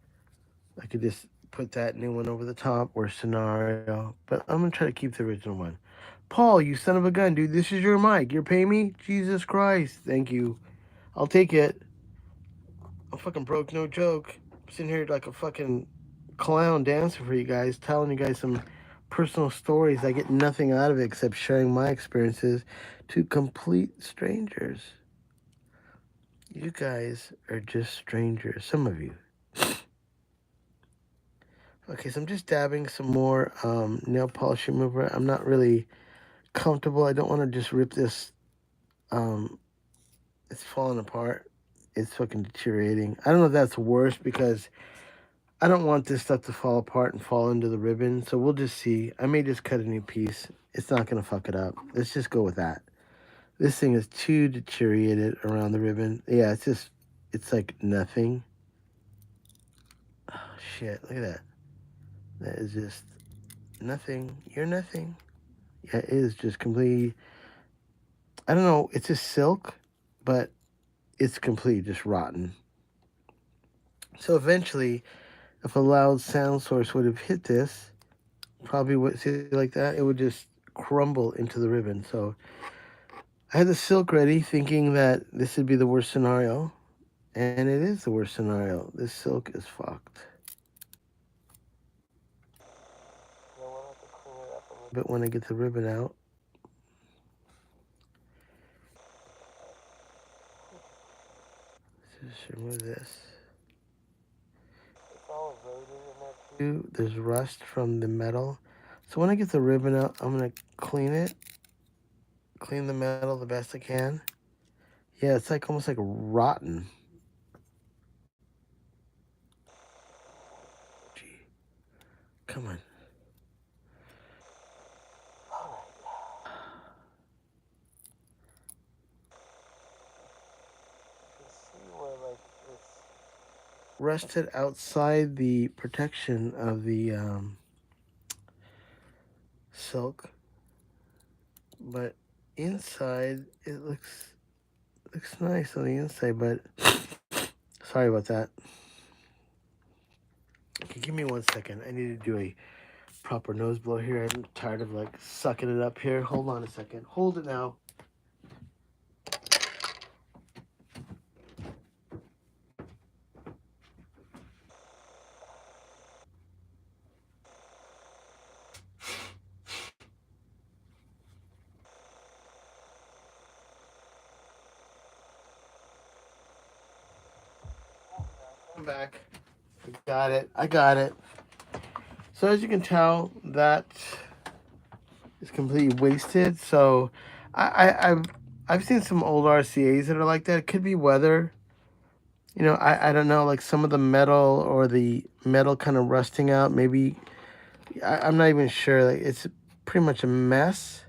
I could just put that new one over the top, or scenario, but I'm gonna try to keep the original one. Paul, you son of a gun, dude, this is your mic. You're paying me? Jesus Christ. Thank you. I'll take it. I'm fucking broke, no joke. I'm sitting here like a fucking clown dancing for you guys, telling you guys some personal stories. I get nothing out of it except sharing my experiences to complete strangers. You guys are just strangers, some of you. Okay, so I'm just dabbing some more nail polish remover. I'm not really comfortable. I don't want to just rip this. It's falling apart. It's fucking deteriorating. I don't know if that's worse, because I don't want this stuff to fall apart and fall into the ribbon. So we'll just see. I may just cut a new piece. It's not going to fuck it up. Let's just go with that. This thing is too deteriorated around the ribbon. Yeah, it's like nothing. Oh, shit. Look at that. That is just nothing. You're nothing. Yeah, it is just completely, I don't know, it's just silk, but it's completely just rotten. So eventually, if a loud sound source would have hit this, probably would see it like that, it would just crumble into the ribbon. So I had the silk ready, thinking that this would be the worst scenario, and it is the worst scenario. This silk is fucked. But when I get the ribbon out, just remove this. There's rust from the metal. So when I get the ribbon out, I'm going to clean it. Clean the metal the best I can. Yeah, it's like almost like rotten. Gee. Come on. Rusted outside the protection of the silk, but inside it looks nice on the inside. But sorry about that. Okay, give me 1 second. I need to do a proper nose blow here. I'm tired of like sucking it up here. Hold on a second. Hold it now. I'm back. I got it. So as you can tell, that is completely wasted. So I've seen some old RCAs that are like that. It could be weather. I don't know, like some of the metal, or the metal kind of rusting out. Maybe, I'm not even sure. Like, it's pretty much a mess.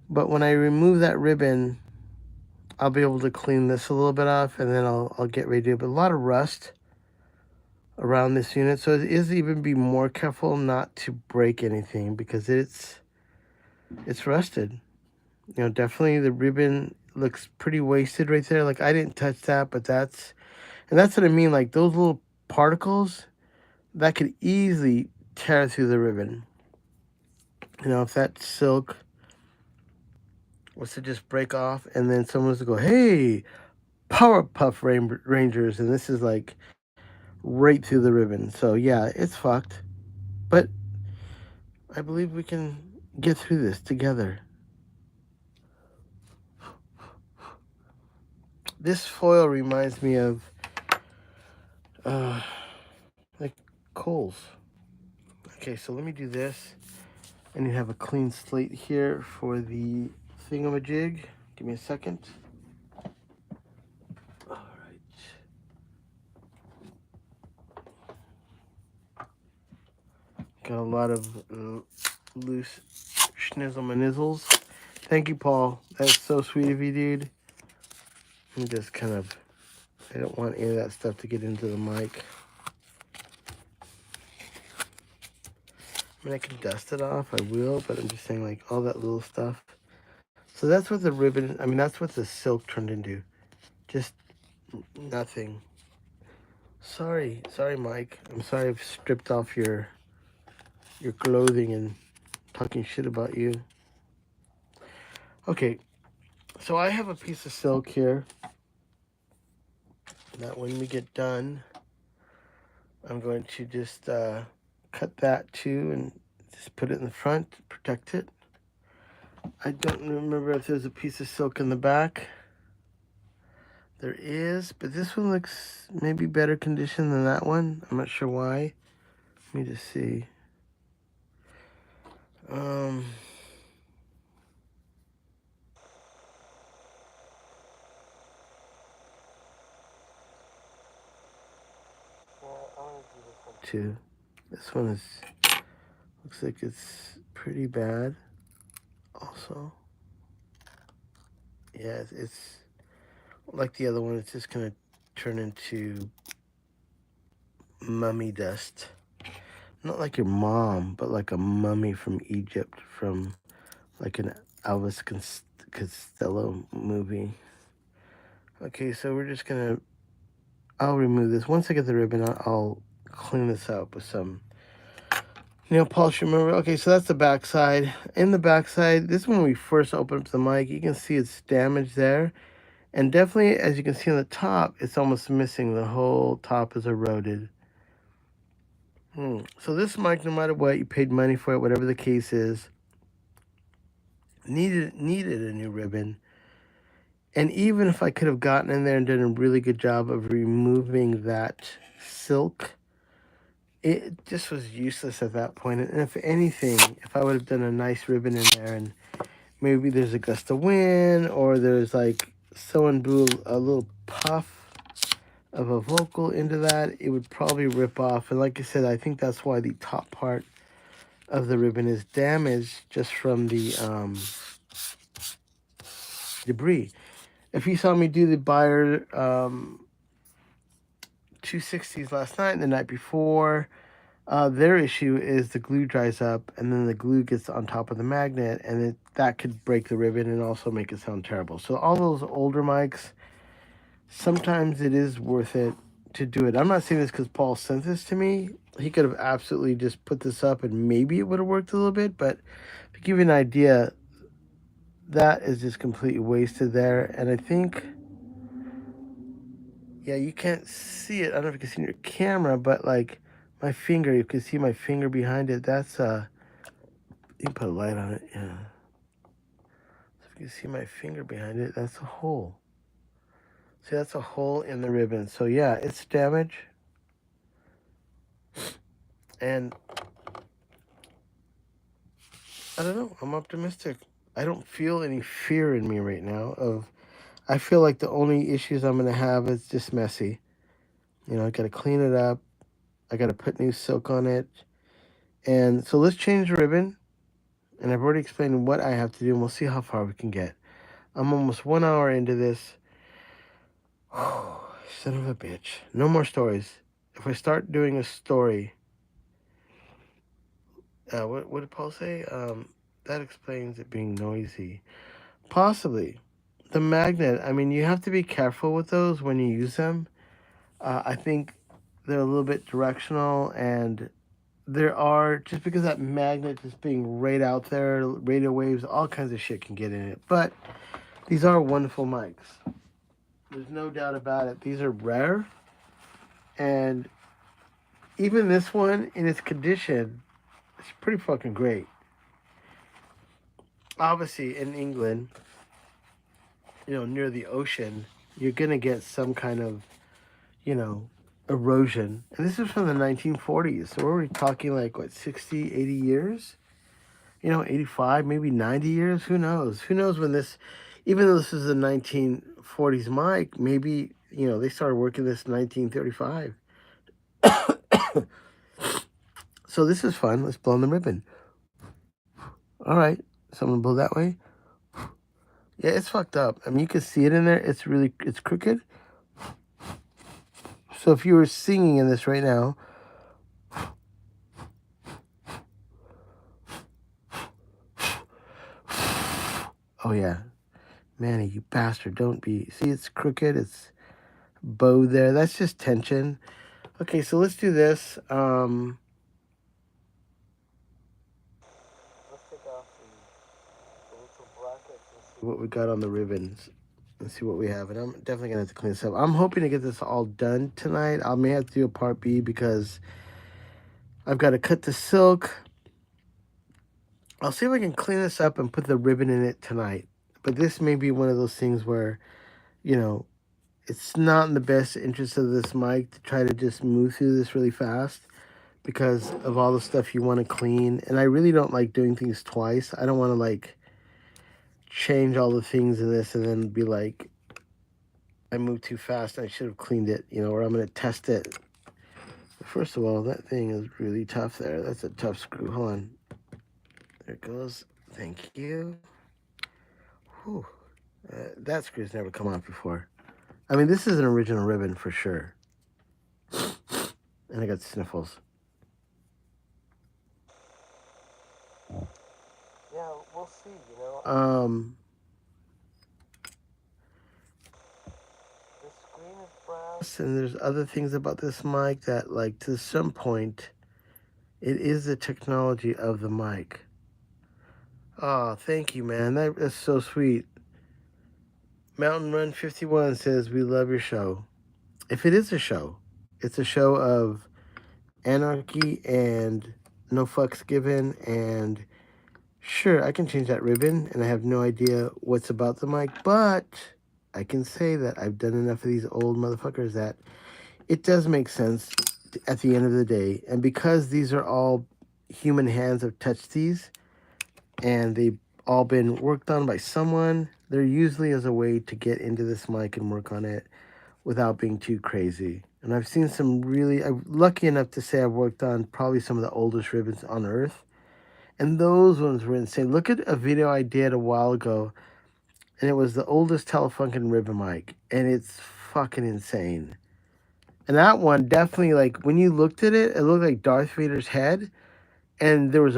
But when I remove that ribbon, I'll be able to clean this a little bit off, and then I'll get ready to do it. But a lot of rust around this unit, so it is even be more careful not to break anything, because it's rusted. Definitely the ribbon looks pretty wasted right there. Like, I didn't touch that, but that's what I mean. Like, those little particles that could easily tear through the ribbon. If that silk was to just break off, and then someone was to go, hey, Powerpuff Rangers, and this is like right through the ribbon. So yeah, it's fucked. But I believe we can get through this together. This foil reminds me of like coals. Okay, so let me do this. And you have a clean slate here for the thingamajig. Give me a second. All right. Got a lot of loose schnizzle-manizzles. Thank you, Paul. That's so sweet of you, dude. I'm just kind of, I don't want any of that stuff to get into the mic. I mean, I can dust it off, I will, but I'm just saying, like, all that little stuff. So that's what the ribbon, I mean, that's what the silk turned into. Just nothing. Sorry, Mike. I'm sorry I've stripped off your clothing and talking shit about you. Okay, so I have a piece of silk here that when we get done, I'm going to just cut that too and just put it in the front, protect it. I don't remember if there's a piece of silk in the back. There is, but this one looks maybe better condition than that one. I'm not sure why. Let me just see. Too. This one is looks like it's pretty bad. Also, yeah, it's like the other one. It's just gonna turn into mummy dust. Not like your mom, but like a mummy from Egypt, from like an Elvis Costello movie. Okay, so we're just gonna. I'll remove this once I get the ribbon. I'll clean this up with some nail polish remover. Okay, so that's the back side. In the back side, this is when we first open up the mic. You can see it's damaged there. And definitely, as you can see on the top, it's almost missing. The whole top is eroded. So this mic, no matter what, you paid money for it, whatever the case is, needed a new ribbon. And even if I could have gotten in there and done a really good job of removing that silk, it just was useless at that point. And if anything, if I would have done a nice ribbon in there and maybe there's a gust of wind or there's like someone blew a little puff of a vocal into that, it would probably rip off. And like I said, I think that's why the top part of the ribbon is damaged just from the debris. If you saw me do the Bayer 260s last night and the night before, their issue is the glue dries up and then the glue gets on top of the magnet and that could break the ribbon and also make it sound terrible. So all those older mics, sometimes it is worth it to do it. I'm not saying this because Paul sent this to me. He could have absolutely just put this up and maybe it would have worked a little bit, but to give you an idea, that is just completely wasted there. And I think, yeah, you can't see it. I don't know if you can see in your camera, but like my finger, you can see my finger behind it. That's you can put a light on it, yeah. So if you can see my finger behind it, that's a hole. See, that's a hole in the ribbon. So yeah, it's damaged. And I don't know, I'm optimistic. I don't feel any fear in me right now I feel like the only issues I'm going to have is just messy. You know, I got to clean it up. I got to put new silk on it. And so let's change the ribbon. And I've already explained what I have to do, and we'll see how far we can get. I'm almost 1 hour into this. Oh, son of a bitch. No more stories. If I start doing a story, what did Paul say? That explains it being noisy. Possibly. The magnet, I mean, you have to be careful with those when you use them. I think they're a little bit directional, and there are, just because that magnet is being right out there, radio waves, all kinds of shit can get in it. But these are wonderful mics. There's no doubt about it. These are rare. And even this one, in its condition, It's pretty fucking great. Obviously, in England, near the ocean, you're gonna get some kind of, you know, erosion. And this is from the 1940s. So we're already talking like, what, 60, 80 years? 85, maybe 90 years? Who knows? Who knows when this, even though this is a 1940s mic, maybe, they started working this in 1935. So this is fun. Let's blow on the ribbon. All right. Someone blow that way. Yeah, it's fucked up. I mean, you can see it in there. It's crooked. So if you were singing in this right now, oh yeah, Manny, you bastard, don't be. See, it's crooked. It's bowed there. That's just tension. Okay, so let's do this. Let's take off the little brackets and see what we got on the ribbons. Let's see what we have. And I'm definitely going to have to clean this up. I'm hoping to get this all done tonight. I may have to do a part B because I've got to cut the silk. I'll see if I can clean this up and put the ribbon in it tonight. But this may be one of those things where, it's not in the best interest of this mic to try to just move through this really fast because of all the stuff you want to clean. And I really don't like doing things twice. I don't want to like change all the things in this and then be like, I moved too fast. I should have cleaned it, or I'm going to test it. First of all, that thing is really tough there. That's a tough screw. Hold on. There it goes. Thank you. Whew. That screw's never come off before. I mean, this is an original ribbon for sure. And I got sniffles. Yeah, we'll see, The screen is brass, and there's other things about this mic that, like, to some point, it is the technology of the mic. Oh, thank you, man. That is so sweet. Mountain Run 51 says, we love your show. If it is a show, it's a show of anarchy and no fucks given. And sure, I can change that ribbon, and I have no idea what's about the mic, but I can say that I've done enough of these old motherfuckers that it does make sense at the end of the day. And because these are all human hands have touched these, and they've all been worked on by someone, there usually is a way to get into this mic and work on it without being too crazy. And I've seen some I'm lucky enough to say I've worked on probably some of the oldest ribbons on earth. And those ones were insane. Look at a video I did a while ago, and it was the oldest Telefunken ribbon mic, and it's fucking insane. And that one definitely, like, when you looked at it, it looked like Darth Vader's head, and there was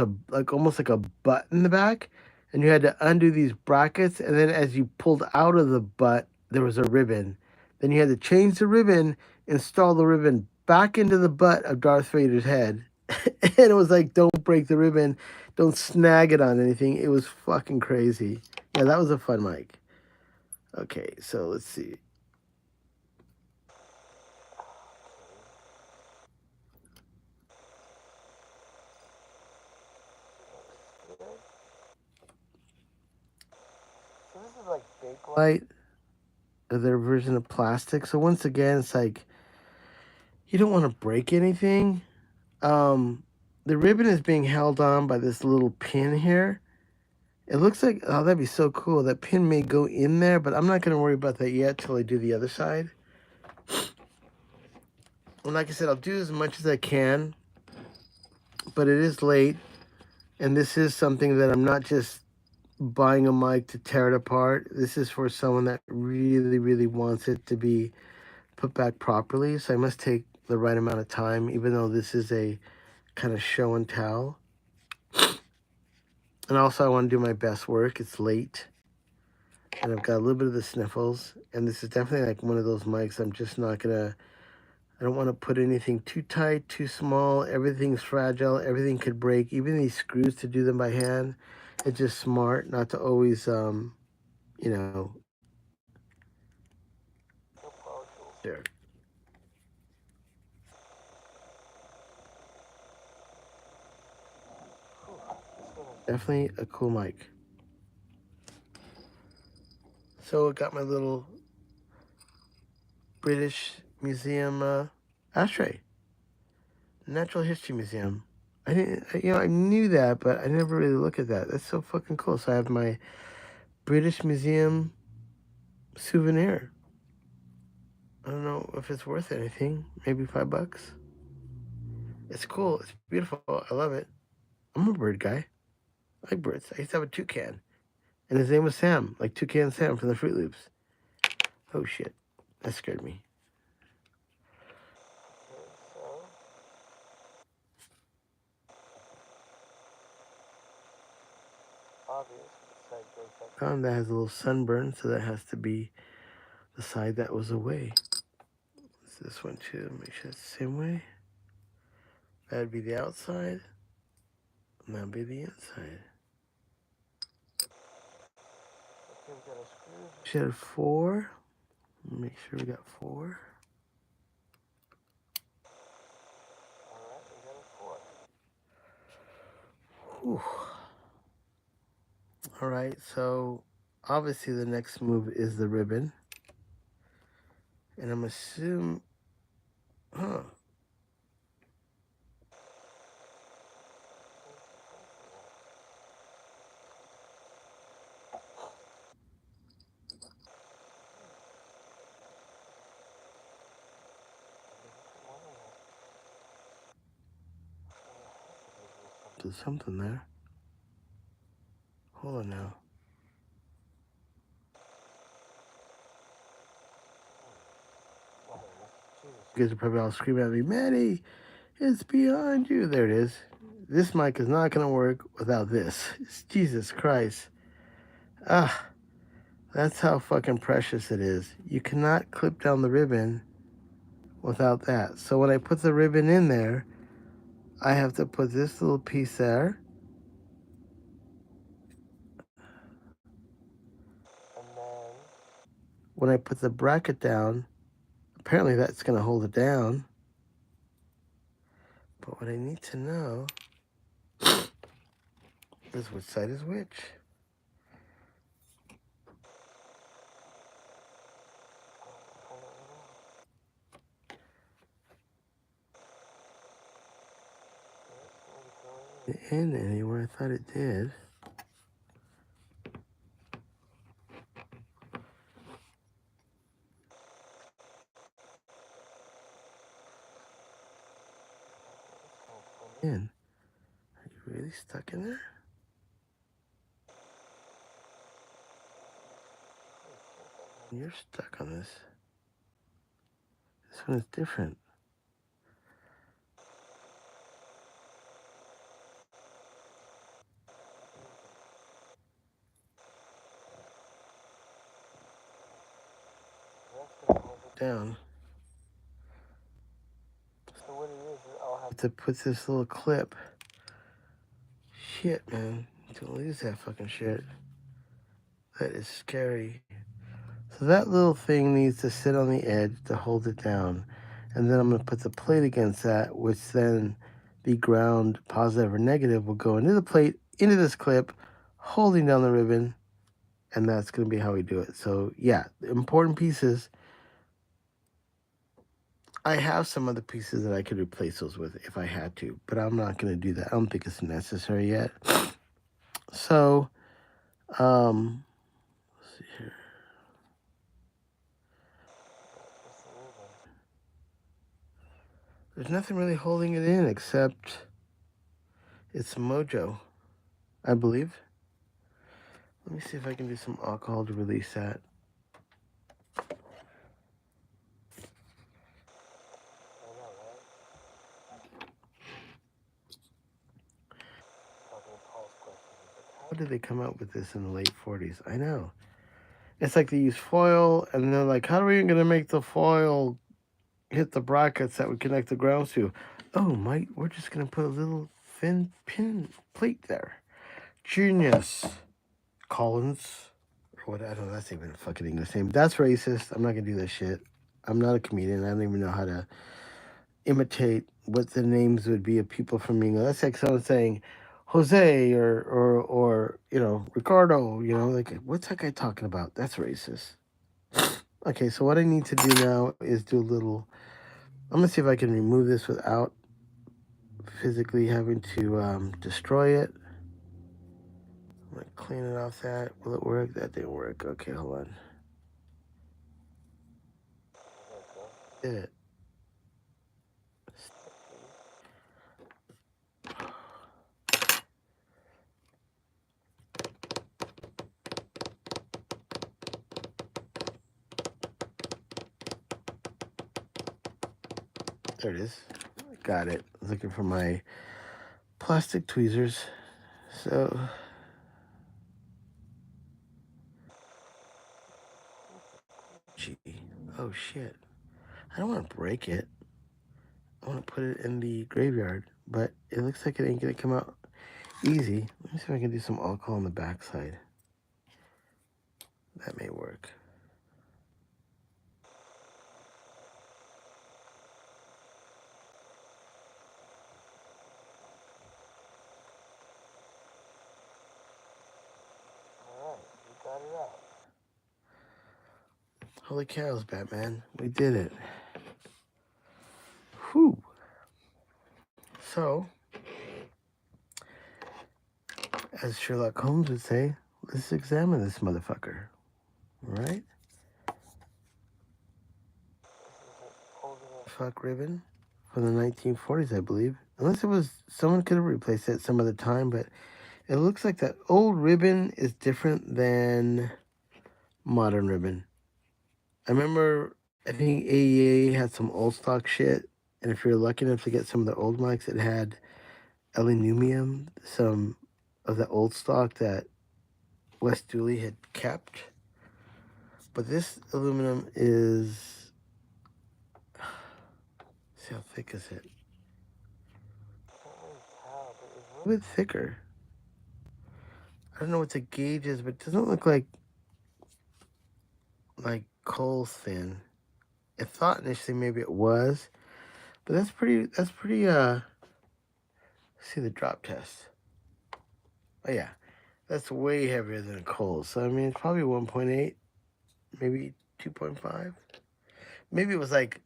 almost like a butt in the back, and you had to undo these brackets, and then as you pulled out of the butt, there was a ribbon. Then you had to change the ribbon, install the ribbon back into the butt of Darth Vader's head. And it was like, don't break the ribbon, don't snag it on anything. It was fucking crazy. Yeah, that was a fun mic. Okay, so let's see. So this is like Bakelite, their version of plastic. So once again, it's like, you don't want to break anything. The ribbon is being held on by this little pin here. It looks like, oh, that'd be so cool. That pin may go in there, but I'm not going to worry about that yet till I do the other side. And like I said, I'll do as much as I can, but it is late, and this is something that I'm not just buying a mic to tear it apart. This is for someone that really, really wants it to be put back properly, so I must take the right amount of time, even though this is a kind of show and tell. And also, I want to do my best work. It's late, and I've got a little bit of the sniffles, and this is definitely like one of those mics I'm just not gonna, I don't want to put anything too tight, too small. Everything's fragile. Everything could break. Even these screws, to do them by hand, it's just smart not to always, there. Definitely a cool mic. So I got my little British Museum ashtray, Natural History Museum. I didn't, I knew that, but I never really looked at that. That's so fucking cool. So I have my British Museum souvenir. I don't know if it's worth anything. Maybe $5. It's cool. It's beautiful. I love it. I'm a bird guy. I like birds. I used to have a toucan, and his name was Sam, like Toucan Sam from the Fruit Loops. Oh shit, that scared me. That has a little sunburn, so that has to be the side that was away. So this one too. Make sure it's the same way. That'd be the outside, and that'd be the inside. Should have 4. Make sure we got 4. Whew. All right, so obviously the next move is the ribbon, and I'm assuming, huh? There's something there. Hold on now. You guys are probably all screaming at me, Manny, it's behind you. There it is. This mic is not going to work without this. It's Jesus Christ. Ah, that's how fucking precious it is. You cannot clip down the ribbon without that. So when I put the ribbon in there, I have to put this little piece there. And then when I put the bracket down, apparently that's going to hold it down. But what I need to know is which side is which. It didn't end anywhere. I thought it did. In. Are you really stuck in there? You're stuck on this. This one is different. Down. So what it is I'll have to put this little clip. Shit, man. Don't lose that fucking shit. That is scary. So that little thing needs to sit on the edge to hold it down. And then I'm going to put the plate against that, which then the ground, positive or negative, will go into the plate, into this clip, holding down the ribbon. And that's going to be how we do it. So, yeah, the important pieces. I have some other pieces that I could replace those with if I had to, but I'm not going to do that. I don't think it's necessary yet. So, let's see here. There's nothing really holding it in except it's mojo, I believe. Let me see if I can do some alcohol to release that. How did they come up with this in the late 40s? I know. It's like they use foil, and they're like, how are we going to make the foil hit the brackets that would connect the grounds to? Oh, we're just going to put a little thin pin plate there. Genius. Collins. Or what? I don't know. That's even a fucking English name. That's racist. I'm not going to do this shit. I'm not a comedian. I don't even know how to imitate what the names would be of people from England. That's like someone saying, Jose or you know, Ricardo, you know, like what's that guy talking about? That's racist. Okay, so what I need to do now is do a little. I'm gonna see if I can remove this without physically having to destroy it. I'm gonna clean it off that. Will it work? That didn't work. Okay, hold on. Did it? There it is. Got it. I was looking for my plastic tweezers. So, gee. Oh shit. I don't want to break it. I want to put it in the graveyard, but it looks like it ain't gonna come out easy. Let me see if I can do some alcohol on the backside. That may work. Alright, we got it out. Holy cows, Batman. We did it. Whew. So, as Sherlock Holmes would say, let's examine this motherfucker. Right? Fuck ribbon from the 1940s, I believe. Unless it was, someone could have replaced it some other time, but it looks like that old ribbon is different than modern ribbon. I remember, I think AEA had some old stock shit, and if you're lucky enough to get some of the old mics, it had aluminum, some of the old stock that Wes Dooley had kept. But this aluminum is, see how thick is it? A little bit thicker. I don't know what the gauge is, but it doesn't look like coal thin. I thought initially maybe it was, but that's pretty see the drop test. Oh yeah, that's way heavier than a coal. So I mean it's probably 1.8, maybe 2.5. Maybe it was like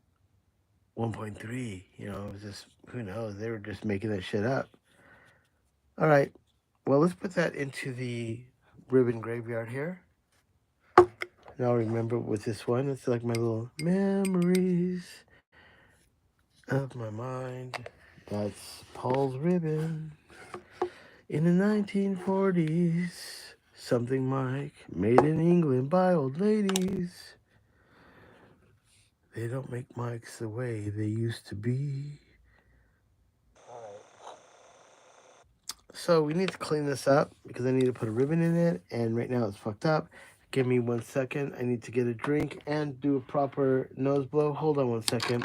1.3, you know, it was just, who knows, they were just making that shit up. All right, well, let's put that into the ribbon graveyard here. And I'll remember with this one, it's like my little memories of my mind. That's Paul's ribbon. In the 1940s, something Mike made in England by old ladies. They don't make mics the way they used to be. So we need to clean this up because I need to put a ribbon in it, and right now it's fucked up. Give me 1 second. I need to get a drink and do a proper nose blow. Hold on 1 second.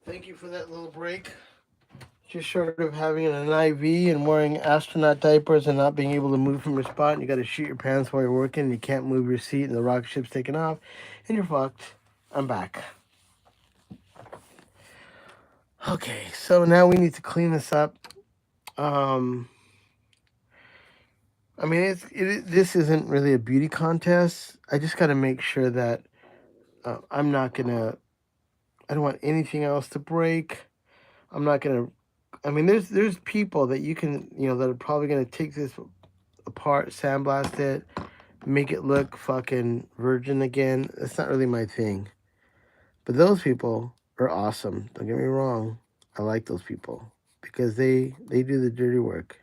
Thank you for that little break. Just short of having an IV and wearing astronaut diapers and not being able to move from your spot, and you got to shoot your pants while you're working, and you can't move your seat, and the rocket ship's taking off, and you're fucked. I'm back. Okay, so now we need to clean this up. I mean, this isn't really a beauty contest. I just got to make sure that I'm not gonna. I don't want anything else to break. I'm not gonna. I mean, there's people that you can, you know, that are probably gonna take this apart, sandblast it, make it look fucking virgin again. That's not really my thing. But those people are awesome. Don't get me wrong. I like those people because they do the dirty work.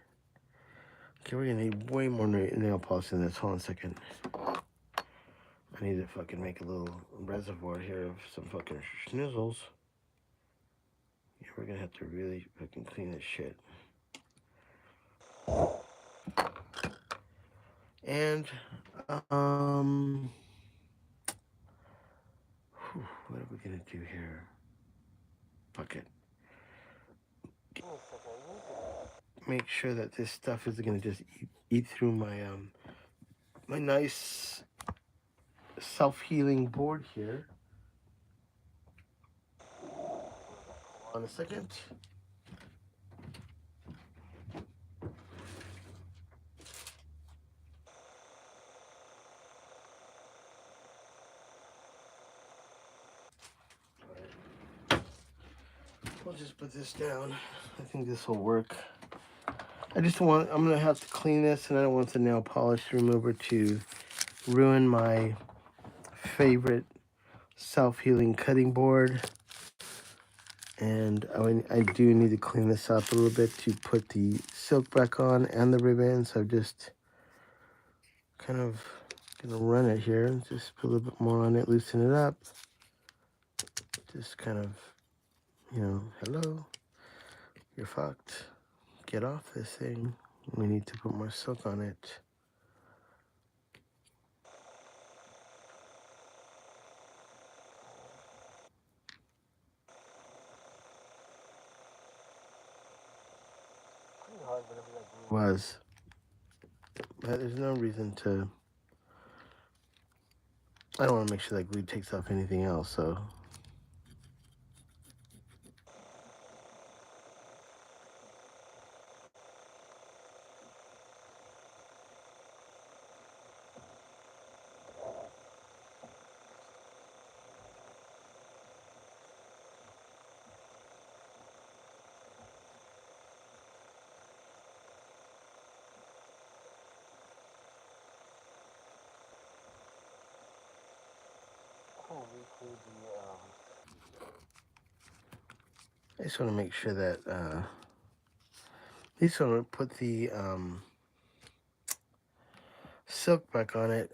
Okay, we're gonna need way more nail polish than this. Hold on a second. I need to fucking make a little reservoir here of some fucking schnizzles. Yeah, we're gonna have to really fucking clean this shit. And What are we gonna do here? Fuck it. Make sure that this stuff isn't gonna just eat through my nice self-healing board here. Hold on a second. We'll just put this down. I think this will work. I'm gonna have to clean this, and I don't want the nail polish remover to ruin my favorite self-healing cutting board. And I do need to clean this up a little bit to put the silk back on and the ribbon. So I'm just kind of gonna run it here. Just put a little bit more on it, loosen it up. Just kind of, hello, you're fucked. Get off this thing. We need to put more silk on it. Was. But there's no reason to. I don't want to make sure that glue takes off anything else, so. I just want to make sure that at least when we put the silk back on it,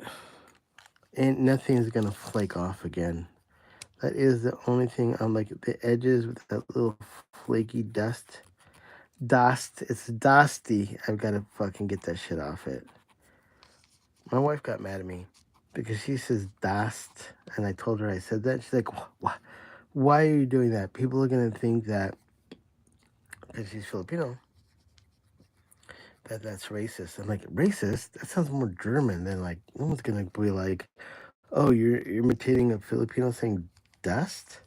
and nothing's gonna flake off again. That is the only thing on like the edges with that little flaky dust. It's dusty. I've got to fucking get that shit off it. My wife got mad at me because she says dust, and I told her I said that. She's like, why are you doing that? People are gonna think that because she's Filipino, that's racist. I'm like, racist? That sounds more German than like, no one's gonna be like, oh, you're imitating a Filipino saying dust?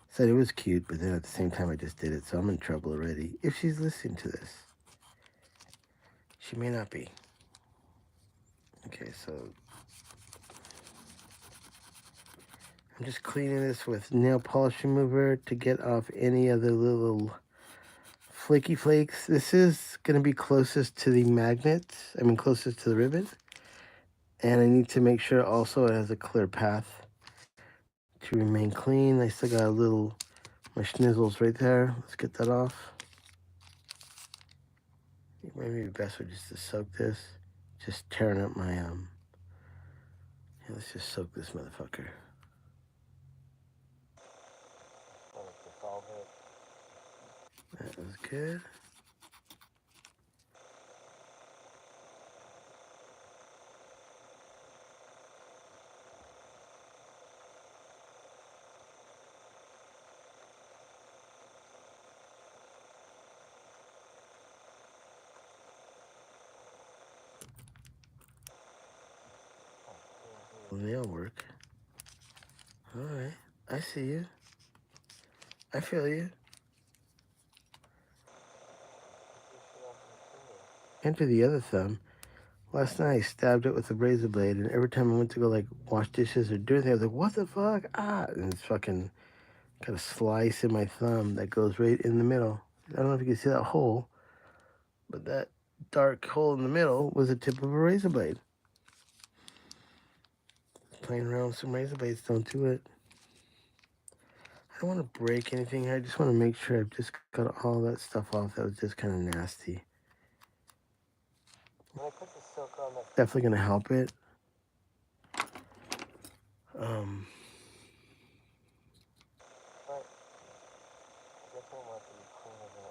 Said it was cute, but then at the same time I just did it, so I'm in trouble already. If she's listening to this. She may not be. Okay, so I'm just cleaning this with nail polish remover to get off any of the little flaky flakes. This is going to be closest to the magnet, closest to the ribbon. And I need to make sure also it has a clear path to remain clean. I still got a little, my schnizzles right there. Let's get that off. Maybe the best way just to soak this. Just tearing up my, let's just soak this motherfucker. That was good. Nail work. All right, I see you. I feel you. Enter the other thumb. Last night I stabbed it with a razor blade, and every time I went to go like wash dishes or do anything, I was like, "What the fuck?" And it's fucking got a slice in my thumb that goes right in the middle. I don't know if you can see that hole, but that dark hole in the middle was the tip of a razor blade. Playing around with some razor blades don't do it. I don't want to break anything here. I just want to make sure I've just got all that stuff off that was just kind of nasty. When I put the silk on, that's definitely going to help it.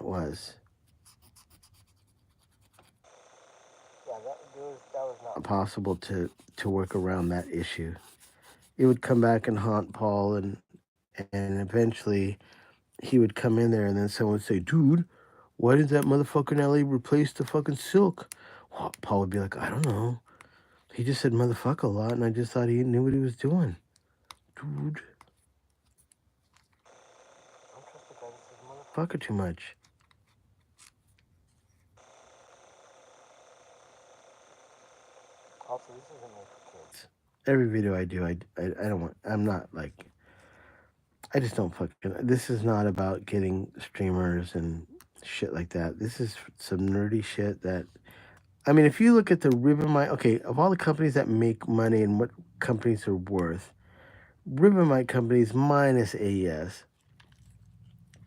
It was. Yeah, not possible to work around that issue. It would come back and haunt Paul, and eventually he would come in there, and then someone would say, "Dude, why did that motherfucker in LA replace the fucking silk?" Well, Paul would be like, "I don't know. He just said motherfucker a lot, and I just thought he knew what he was doing." Dude, don't trust the guy that says motherfucker too much. Also, this isn't made for kids. Every video I do, I don't want, I'm not like, I just don't fucking, this is not about getting streamers and shit like that. This is some nerdy shit that, I mean, if you look at the Ribbon Mite, okay, of all the companies that make money and what companies are worth, Ribbon Mite companies minus AES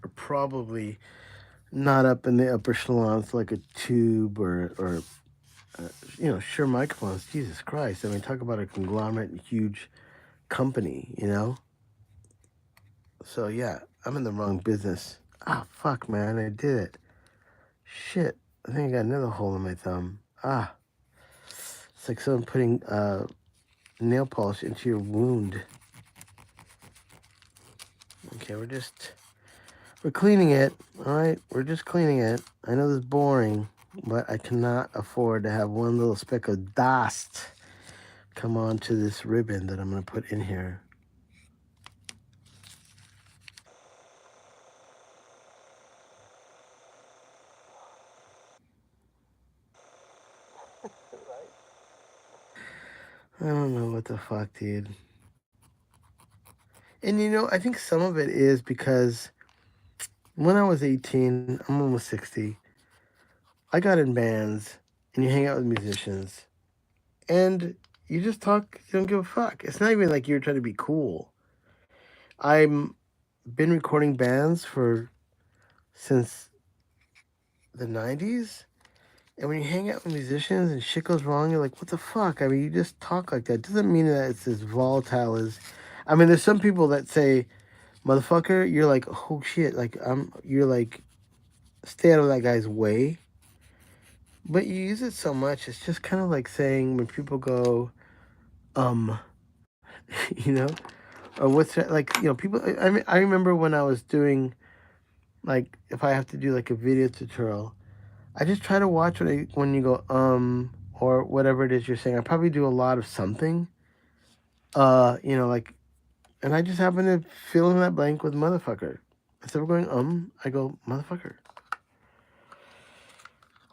are probably not up in the upper echelons like a Tube or sure, microphones. Jesus Christ! I mean, talk about a conglomerate, huge company. So yeah, I'm in the wrong business. Ah, fuck, man, I did it. Shit, I think I got another hole in my thumb. Ah, it's like someone putting nail polish into your wound. Okay, we're cleaning it. All right, we're just cleaning it. I know this is boring, but I cannot afford to have one little speck of dust come onto this ribbon that I'm gonna put in here. I don't know what the fuck, dude. And I think some of it is because when I was 18, I'm almost 60, I got in bands and you hang out with musicians and you just talk, you don't give a fuck. It's not even like you're trying to be cool. I'm been recording bands since the 90s. And when you hang out with musicians and shit goes wrong, you're like, what the fuck? I mean, you just talk like that. Doesn't mean that it's as volatile as... I mean, there's some people that say, motherfucker, you're like, oh shit, like, you're like, stay out of that guy's way. But you use it so much, it's just kind of like saying when people go, you know, or what's that, like, people, I remember when I was doing, like, if I have to do like a video tutorial, I just try to watch when you go, or whatever it is you're saying. I probably do a lot of something, like, and I just happen to fill in that blank with motherfucker. Instead of going, I go, motherfucker.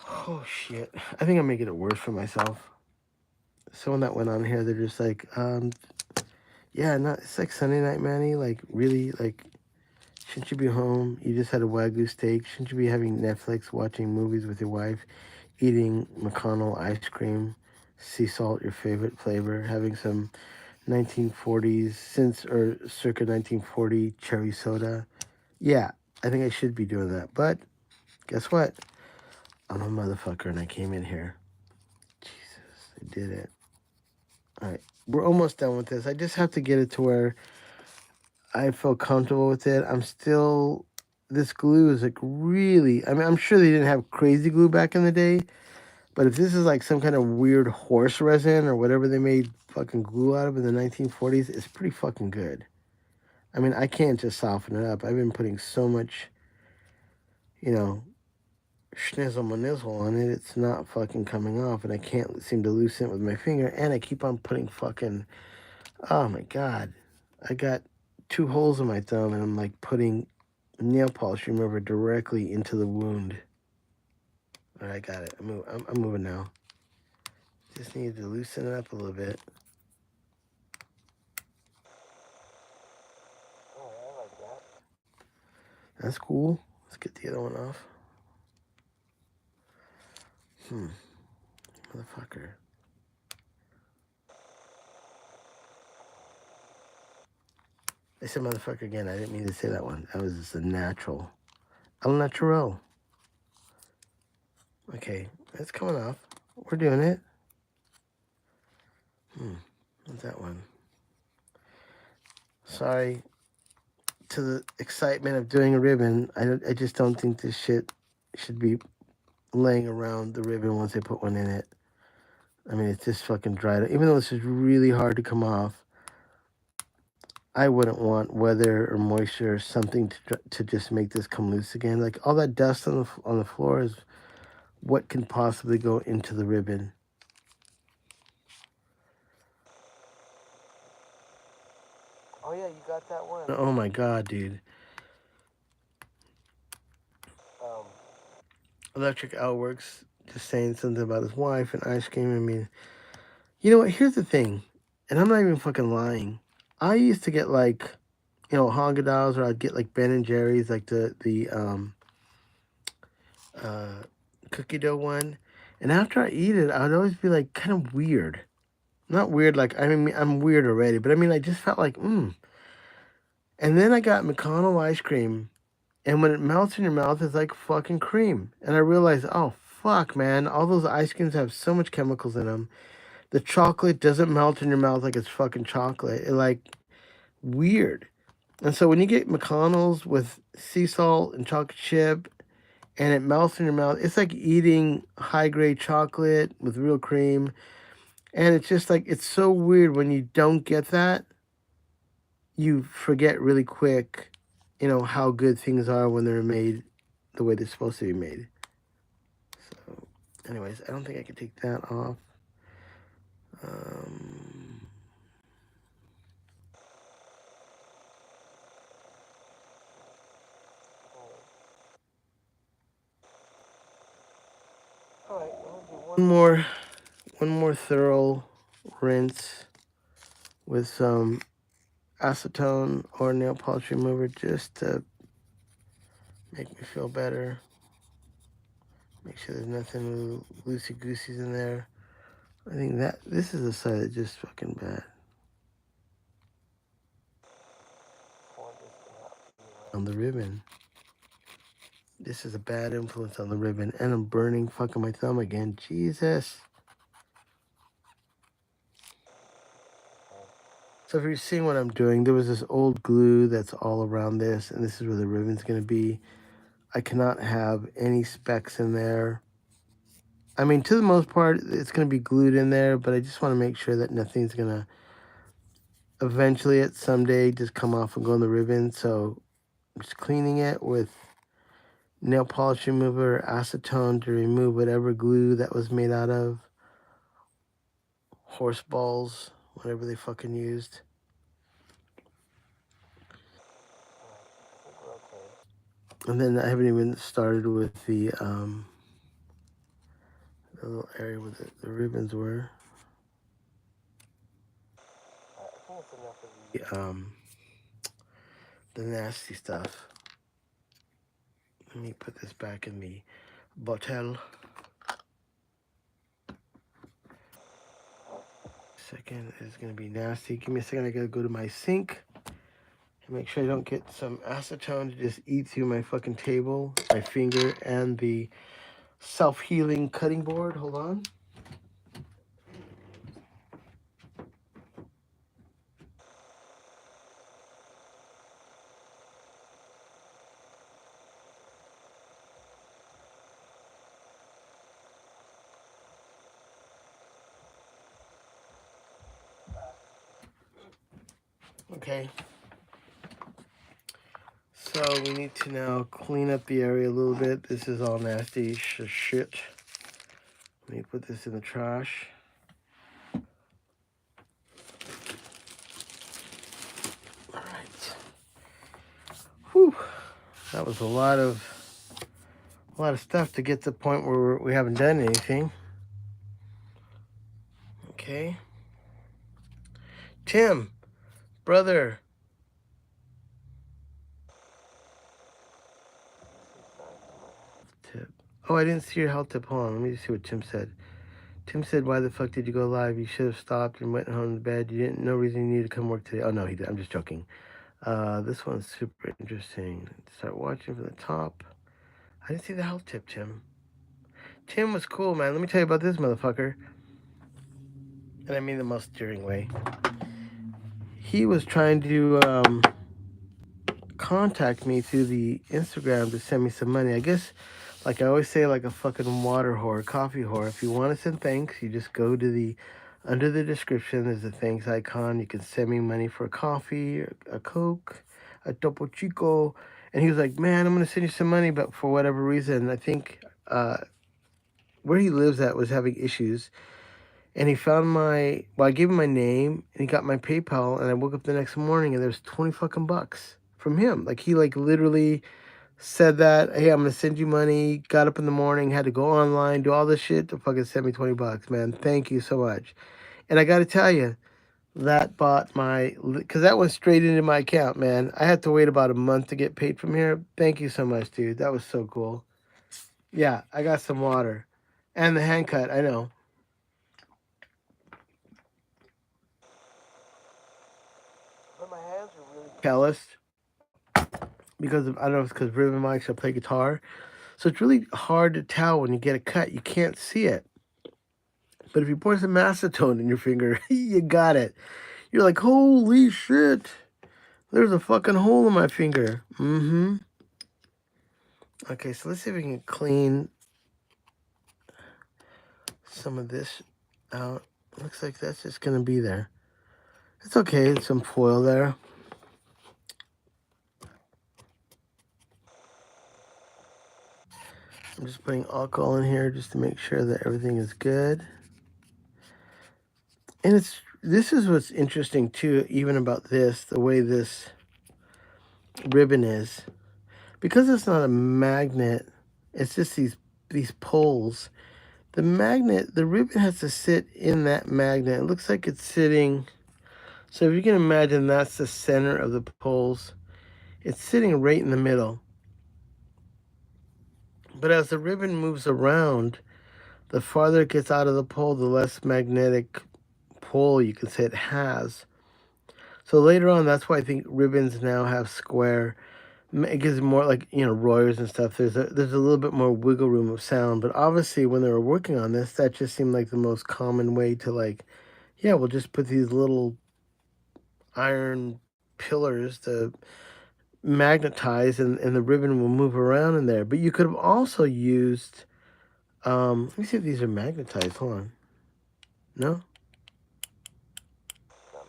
Oh, shit. I think I'm making it worse for myself. Someone that went on here, they're just like, yeah, it's like Sunday night, Manny. Like, really, like, shouldn't you be home? You just had a Wagyu steak. Shouldn't you be having Netflix, watching movies with your wife, eating McConnell ice cream, sea salt, your favorite flavor, having some 1940s, circa 1940 cherry soda? Yeah, I think I should be doing that. But guess what? I'm a motherfucker and I came in here. Jesus, I did it. All right, we're almost done with this. I just have to get it to where I feel comfortable with it. This glue is like really, I mean, I'm sure they didn't have crazy glue back in the day, but if this is like some kind of weird horse resin or whatever they made fucking glue out of in the 1940s, it's pretty fucking good. I mean, I can't just soften it up. I've been putting so much, schnizzle manizzle on it. It's not fucking coming off, and I can't seem to loosen it with my finger, and I keep on putting fucking, oh my God. I got 2 holes in my thumb, and I'm like putting nail polish remover directly into the wound. All right, I got it. I'm moving now. Just need to loosen it up a little bit. Oh, I like that. That's cool. Let's get the other one off. Motherfucker. I said motherfucker again. I didn't mean to say that one. That was just a natural. El natural. Okay, it's coming off. We're doing it. What's that one? Sorry to the excitement of doing a ribbon. I just don't think this shit should be laying around the ribbon once I put one in it. I mean, it's just fucking dried up. Even though this is really hard to come off, I wouldn't want weather or moisture or something to just make this come loose again. Like all that dust on the floor is what can possibly go into the ribbon. Oh yeah, you got that one. Oh my god, dude. Electric Outworks just saying something about his wife and ice cream. I mean, you know what? Here's the thing, and I'm not even fucking lying. I used to get like, you know, Haagen-Dazs, or I'd get like Ben and Jerry's, like the cookie dough one. And after I eat it, I'd always be like kind of weird. Not weird, like I mean I'm weird already, but I mean I just felt like And then I got McConnell ice cream, and when it melts in your mouth, it's like fucking cream. And I realized, oh fuck, man, all those ice creams have so much chemicals in them. The chocolate doesn't melt in your mouth like it's fucking chocolate. It like weird. And so when you get McConnell's with sea salt and chocolate chip and it melts in your mouth, it's like eating high grade chocolate with real cream. And it's just like, it's so weird when you don't get that. You forget really quick, you know, how good things are when they're made the way they're supposed to be made. So, anyways, I don't think I can take that off. All right, we'll do one more thorough rinse with some acetone or nail polish remover just to make me feel better. Make sure there's nothing loosey-gooseys in there. I think that this is the side that's just fucking bad. On the ribbon. This is a bad influence on the ribbon. And I'm burning fucking my thumb again. Jesus. So if you're seeing what I'm doing, there was this old glue that's all around this, and this is where the ribbon's going to be. I cannot have any specks in there. I mean, to the most part, it's going to be glued in there, but I just want to make sure that nothing's going to eventually at someday just come off and go on the ribbon. So I'm just cleaning it with nail polish remover, acetone to remove whatever glue that was made out of. Horse balls, whatever they fucking used. And then I haven't even started with the little area where the ribbons were. The nasty stuff. Let me put this back in the bottle. Second is gonna be nasty. Give me a second, I gotta go to my sink and make sure I don't get some acetone to just eat through my fucking table, my finger, and the self-healing cutting board. Hold on. Okay. So we need to now clean up the area a little bit. This is all nasty shit. Let me put this in the trash. All right. Whew. That was a lot of stuff to get to the point where we haven't done anything. Okay. Tim, brother. Tip. Oh, I didn't see your health tip. Hold on, let me just see what Tim said. Tim said, "Why the fuck did you go live? You should have stopped and went home to bed. You didn't. No reason you needed to come work today." Oh no, he did. I'm just joking. This one's super interesting. Start watching from the top. I didn't see the health tip, Tim. Tim was cool, man. Let me tell you about this motherfucker. And I mean the most endearing way. He was trying to contact me through the Instagram to send me some money. I guess Like I always say, like a fucking water whore, coffee whore. If you want to send thanks, you just go to the under the description. There's a thanks icon. You can send me money for a coffee, a Coke, a Topo Chico. And he was like, "Man, I'm gonna send you some money, but for whatever reason, I think where he lives at was having issues." And he found I gave him my name, and he got my PayPal. And I woke up the next morning, and there's 20 fucking bucks from him. Like he like literally said that, hey, I'm gonna send you money. Got up in the morning, had to go online, do all this shit to fucking send me 20 bucks, man. Thank you so much. And I gotta tell you, that bought because that went straight into my account, man. I had to wait about a month to get paid from here. Thank you so much, dude. That was so cool. Yeah, I got some water. And the hand cut, I know. But my hands are really calloused because of, I don't know if it's because ribbon mics, I play guitar. So it's really hard to tell when you get a cut. You can't see it. But if you pour some acetone in your finger, you got it. You're like, holy shit. There's a fucking hole in my finger. Mm-hmm. Okay, so let's see if we can clean some of this out. Looks like that's just gonna be there. It's okay, there's some foil there. I'm just putting alcohol in here just to make sure that everything is good. And this is what's interesting too, even about this, the way this ribbon is. Because it's not a magnet, it's just these poles. The magnet, the ribbon has to sit in that magnet. It looks like it's sitting, so if you can imagine that's the center of the poles. It's sitting right in the middle. But as the ribbon moves around, the farther it gets out of the pole, the less magnetic pole you can say it has. So later on, that's why I think ribbons now have square. It gives more like, Royers and stuff. There's a little bit more wiggle room of sound. But obviously, when they were working on this, that just seemed like the most common way to like, yeah, we'll just put these little iron pillars to magnetize, and the ribbon will move around in there. But you could have also used. Let me see if these are magnetized. Hold on. No. Not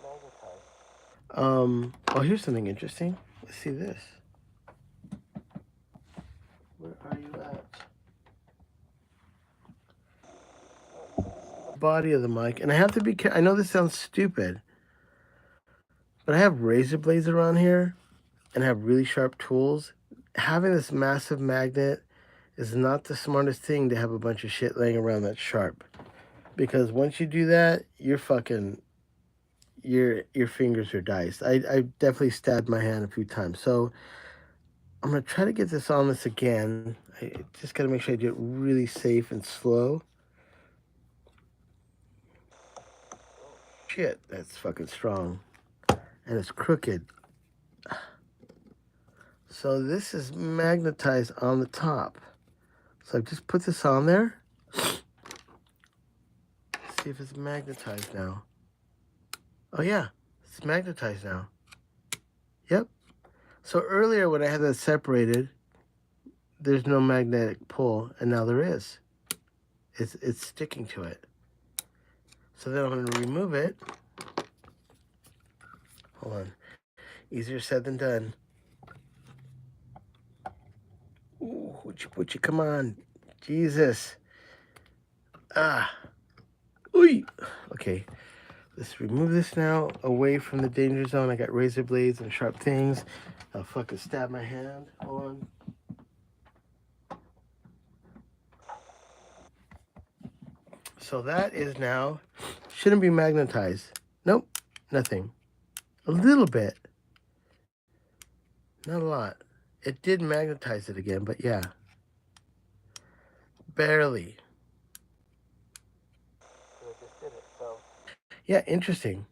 magnetized. Oh, here's something interesting. Let's see this. Where are you at? Body of the mic, and I have to be careful. I know this sounds stupid, but I have razor blades around here, and I have really sharp tools. Having this massive magnet is not the smartest thing to have a bunch of shit laying around that's sharp, because once you do that, you're fucking your fingers are diced. I definitely stabbed my hand a few times, so I'm gonna try to get this on this again. I just gotta make sure I do it really safe and slow. Shit, that's fucking strong. And it's crooked. So this is magnetized on the top. So I just put this on there. Let's see if it's magnetized now. Oh yeah, it's magnetized now. Yep. So earlier when I had that separated, there's no magnetic pull, and now there is. It's sticking to it. So then I'm going to remove it. Hold on. Easier said than done. Ooh, woochie, come on. Jesus. Ah. Ooh. Okay. Let's remove this now away from the danger zone. I got razor blades and sharp things. I'll fucking stab my hand. Hold on. So that is now, shouldn't be magnetized. Nope, nothing. A little bit. Not a lot. It did magnetize it again, but yeah. Barely. Yeah, interesting.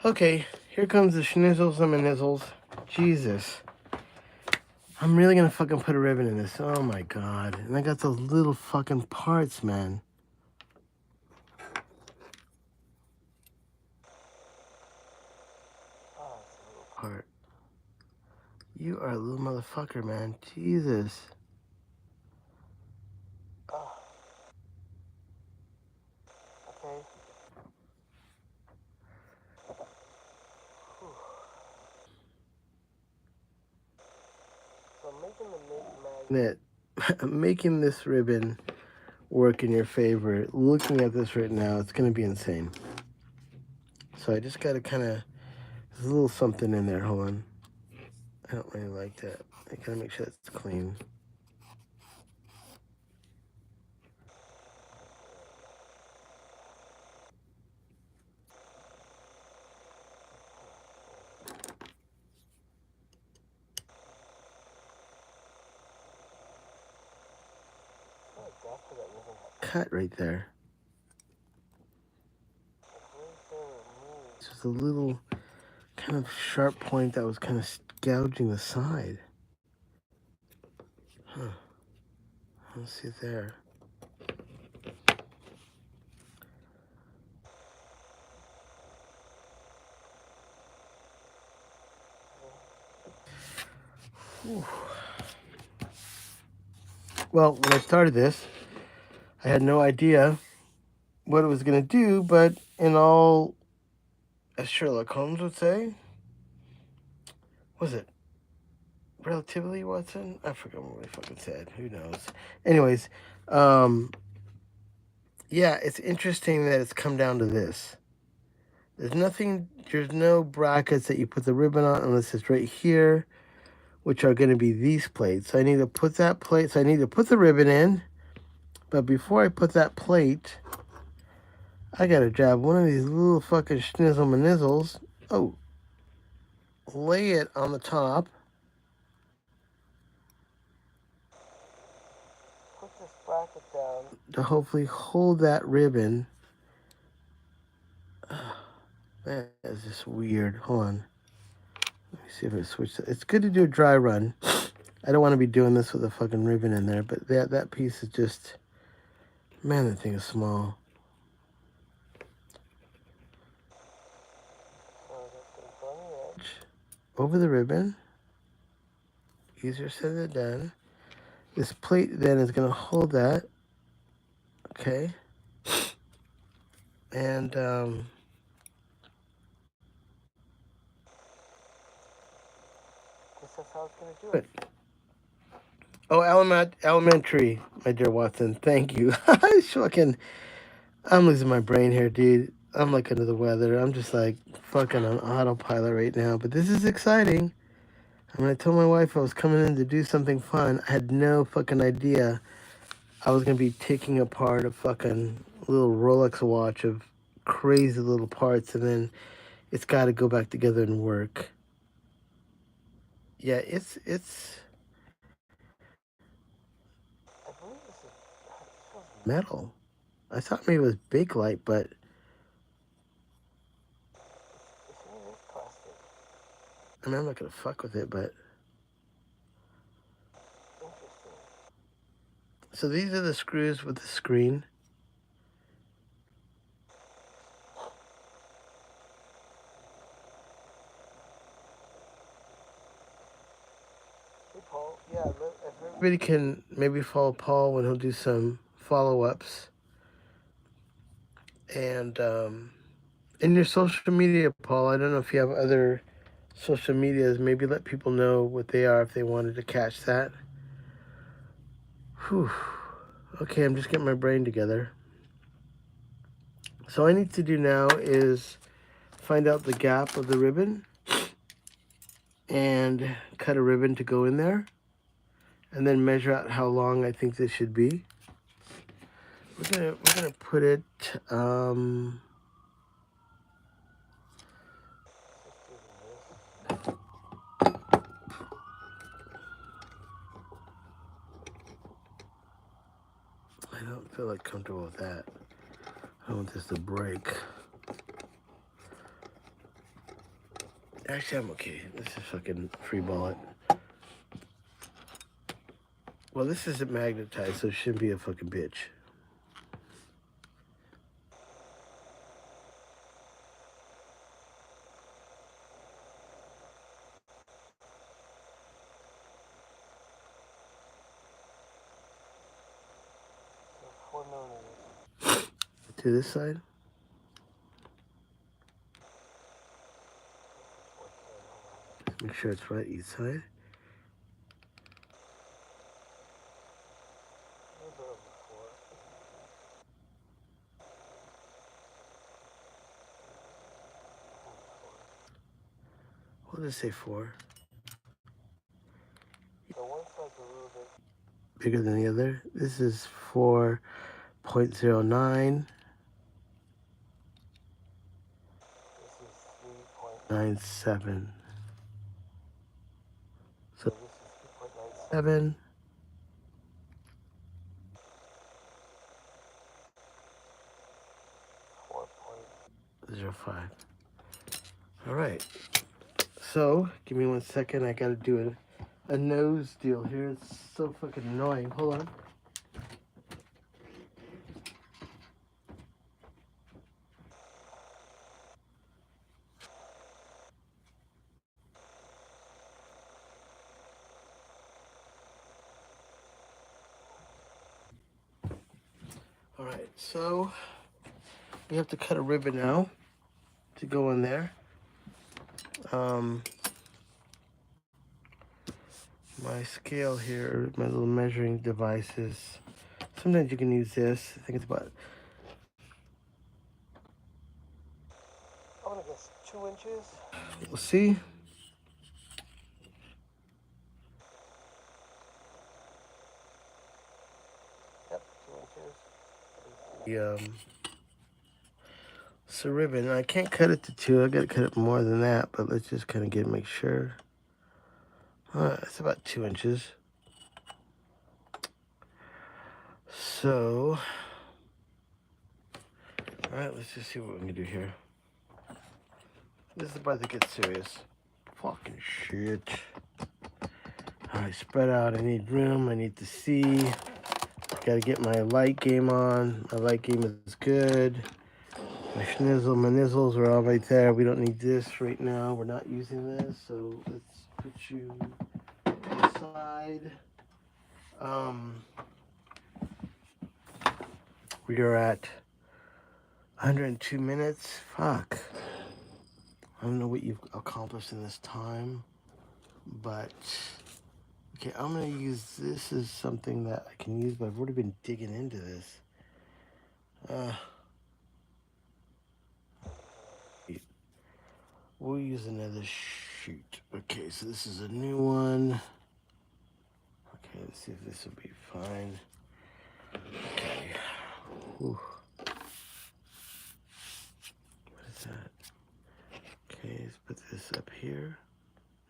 Okay, here comes the schnizzles and manizzles. Jesus. I'm really gonna fucking put a ribbon in this. Oh my god. And I got those little fucking parts, man. Oh, it's a little part. You are a little motherfucker, man. Jesus. that making this ribbon work in your favor, looking at this right now, it's going to be insane. So I just got to kind of, there's a little something in there. Hold on. I don't really like that. I got to make sure it's clean. Cut right there. Just a little kind of sharp point that was kind of gouging the side. Huh. Let's see there. Whew. Well, when I started this, I had no idea what it was going to do, but in all, as Sherlock Holmes would say, was it relatively, Watson? I forgot what he fucking said. Who knows? Anyways, yeah, it's interesting that it's come down to this. There's no brackets that you put the ribbon on unless it's right here, which are going to be these plates. So I need to put that plate, so I need to put the ribbon in, but before I put that plate, I got to grab one of these little fucking schnizzle manizzles. Oh, lay it on the top. Put this bracket down to hopefully hold that ribbon. Man, that's just weird. Hold on. Let me see if I switch. It's good to do a dry run. I don't want to be doing this with a fucking ribbon in there, but that piece is just, man, that thing is small. Over the ribbon. Easier said than done. This plate then is going to hold that. Okay. And, this is how it's going to do it. Oh, elementary, my dear Watson. Thank you. I'm losing my brain here, dude. I'm like under the weather. I'm just like fucking on autopilot right now. But this is exciting. And when I told my wife I was coming in to do something fun, I had no fucking idea I was going to be taking apart a fucking little Rolex watch of crazy little parts, and then it's got to go back together and work. Yeah, it's I believe this is metal. I thought maybe it was Bakelite, but I mean, I'm not gonna fuck with it, but so these are the screws with the screen. Hey, Paul. Yeah, if everybody can maybe follow Paul when he'll do some follow-ups. And in your social media, Paul, I don't know if you have other social medias. Maybe let people know what they are if they wanted to catch that. Whew. Okay, I'm just getting my brain together. So all I need to do now is find out the gap of the ribbon and cut a ribbon to go in there, and then measure out how long I think this should be. We're gonna put it I don't feel like comfortable with that. I want this to break. Actually, I'm okay. Let's just fucking free ball it. Well, this isn't magnetized, so it shouldn't be a fucking bitch. To this side. Make sure it's right each side. What does it say 4? So one side's a little bit Bigger than the other. This is 4.09. This is 3.97. So this is 3.97. 7. 4.05. All right. So, give me 1 second. I gotta do a nose deal here. It's so fucking annoying. Hold on. All right. So, we have to cut a ribbon now to go in there. My scale here, my little measuring devices. Sometimes you can use this. I think it's about. I'm gonna guess 2 inches. We'll see. Yep, 2 inches. It's a ribbon. I can't cut it to 2. I gotta cut it more than that, but let's just kind of make sure. It's about 2 inches. So, all right, let's just see what we can do here. This is about to get serious. Fucking shit. All right, spread out. I need room. I need to see. Gotta get my light game on. My light game is good. My schnizzle, my nizzles are all right there. We don't need this right now. We're not using this, so let's put you aside. We are at 102 minutes. Fuck. I don't know what you've accomplished in this time, but okay, I'm gonna use this as something that I can use, but I've already been digging into this. We'll use another sheet. Okay, so this is a new one. Okay, let's see if this will be fine. Okay. Whew. What is that? Okay, let's put this up here.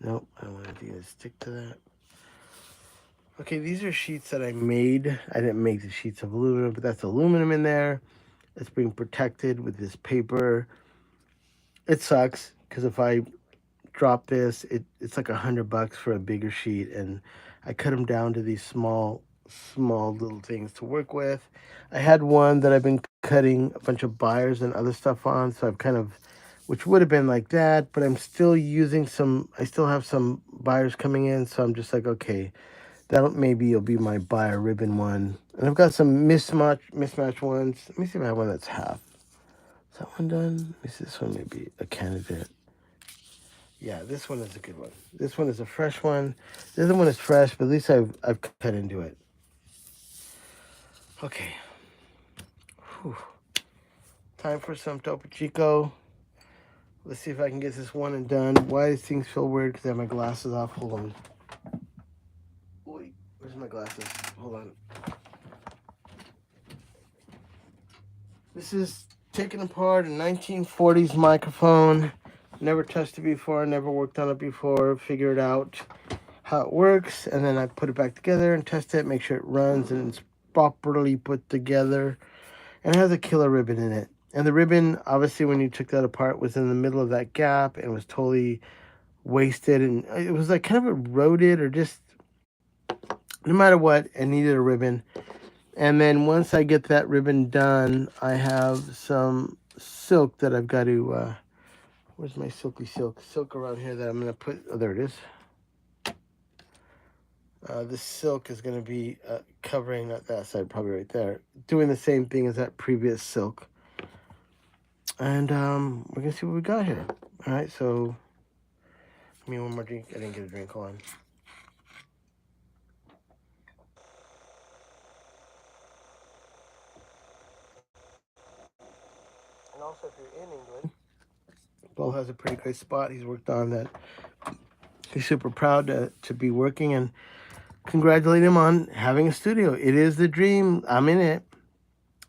Nope, I don't want anything to stick to that. Okay, these are sheets that I made. I didn't make the sheets of aluminum, but that's aluminum in there. It's being protected with this paper. It sucks, because if I drop this, it's like $100 for a bigger sheet, and I cut them down to these small little things to work with. I had one that I've been cutting a bunch of buyers and other stuff on, so I've kind of, which would have been like that, but I'm still using some, I still have some buyers coming in, so I'm just like, okay, that maybe will be my buyer ribbon one. And I've got some mismatch ones. Let me see if I have one that's half. Is that one done? Let me see, this one may be a candidate. Yeah, this one is a good one. This one is a fresh one. The other one is fresh, but at least I've cut into it. Okay. Whew. Time for some Topo Chico. Let's see if I can get this one and done. Why does things feel weird? Because I have my glasses off. Hold on. Wait, where's my glasses? Hold on. This is taken apart a 1940s microphone. Never touched it before. Never worked on it before. Figured out how it works, and then I put it back together and test it, make sure it runs and it's properly put together. And it has a killer ribbon in it. And the ribbon, obviously, when you took that apart, was in the middle of that gap and was totally wasted. And it was like kind of eroded, or just no matter what, it needed a ribbon. And then once I get that ribbon done, I have some silk that I've got to, where's my silky silk? Silk around here that I'm going to put, oh, there it is. This silk is going to be covering that side, probably right there, doing the same thing as that previous silk. And we're going to see what we got here. All right, so give me one more drink. I didn't get a drink. Hold on. And also, if you're in England, Paul has a pretty great spot he's worked on that he's super proud to be working, and congratulate him on having a studio. It is the dream. I'm in it.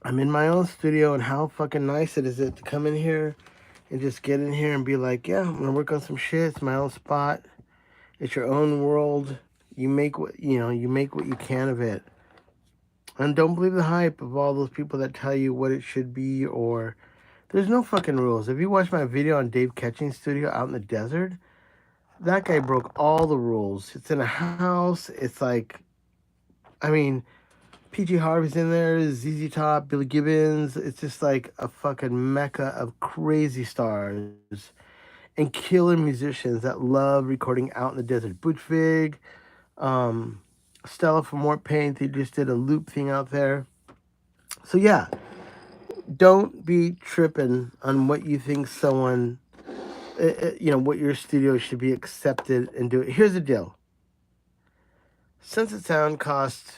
I'm in my own studio, and how fucking nice it is to come in here and just get in here and be like, yeah, I'm gonna work on some shit. It's my own spot. It's your own world. You make what you make what you can of it. And don't believe the hype of all those people that tell you what it should be, or there's no fucking rules. If you watch my video on Dave Ketching's studio out in the desert, that guy broke all the rules. It's in a house. It's like, I mean, PG Harvey's in there, ZZ Top, Billy Gibbons. It's just like a fucking mecca of crazy stars and killer musicians that love recording out in the desert. Butch Vig, Stella from Warp Paint, they just did a loop thing out there. So yeah, don't be tripping on what you think someone, what your studio should be accepted and do it. Here's the deal. Sunset Sound costs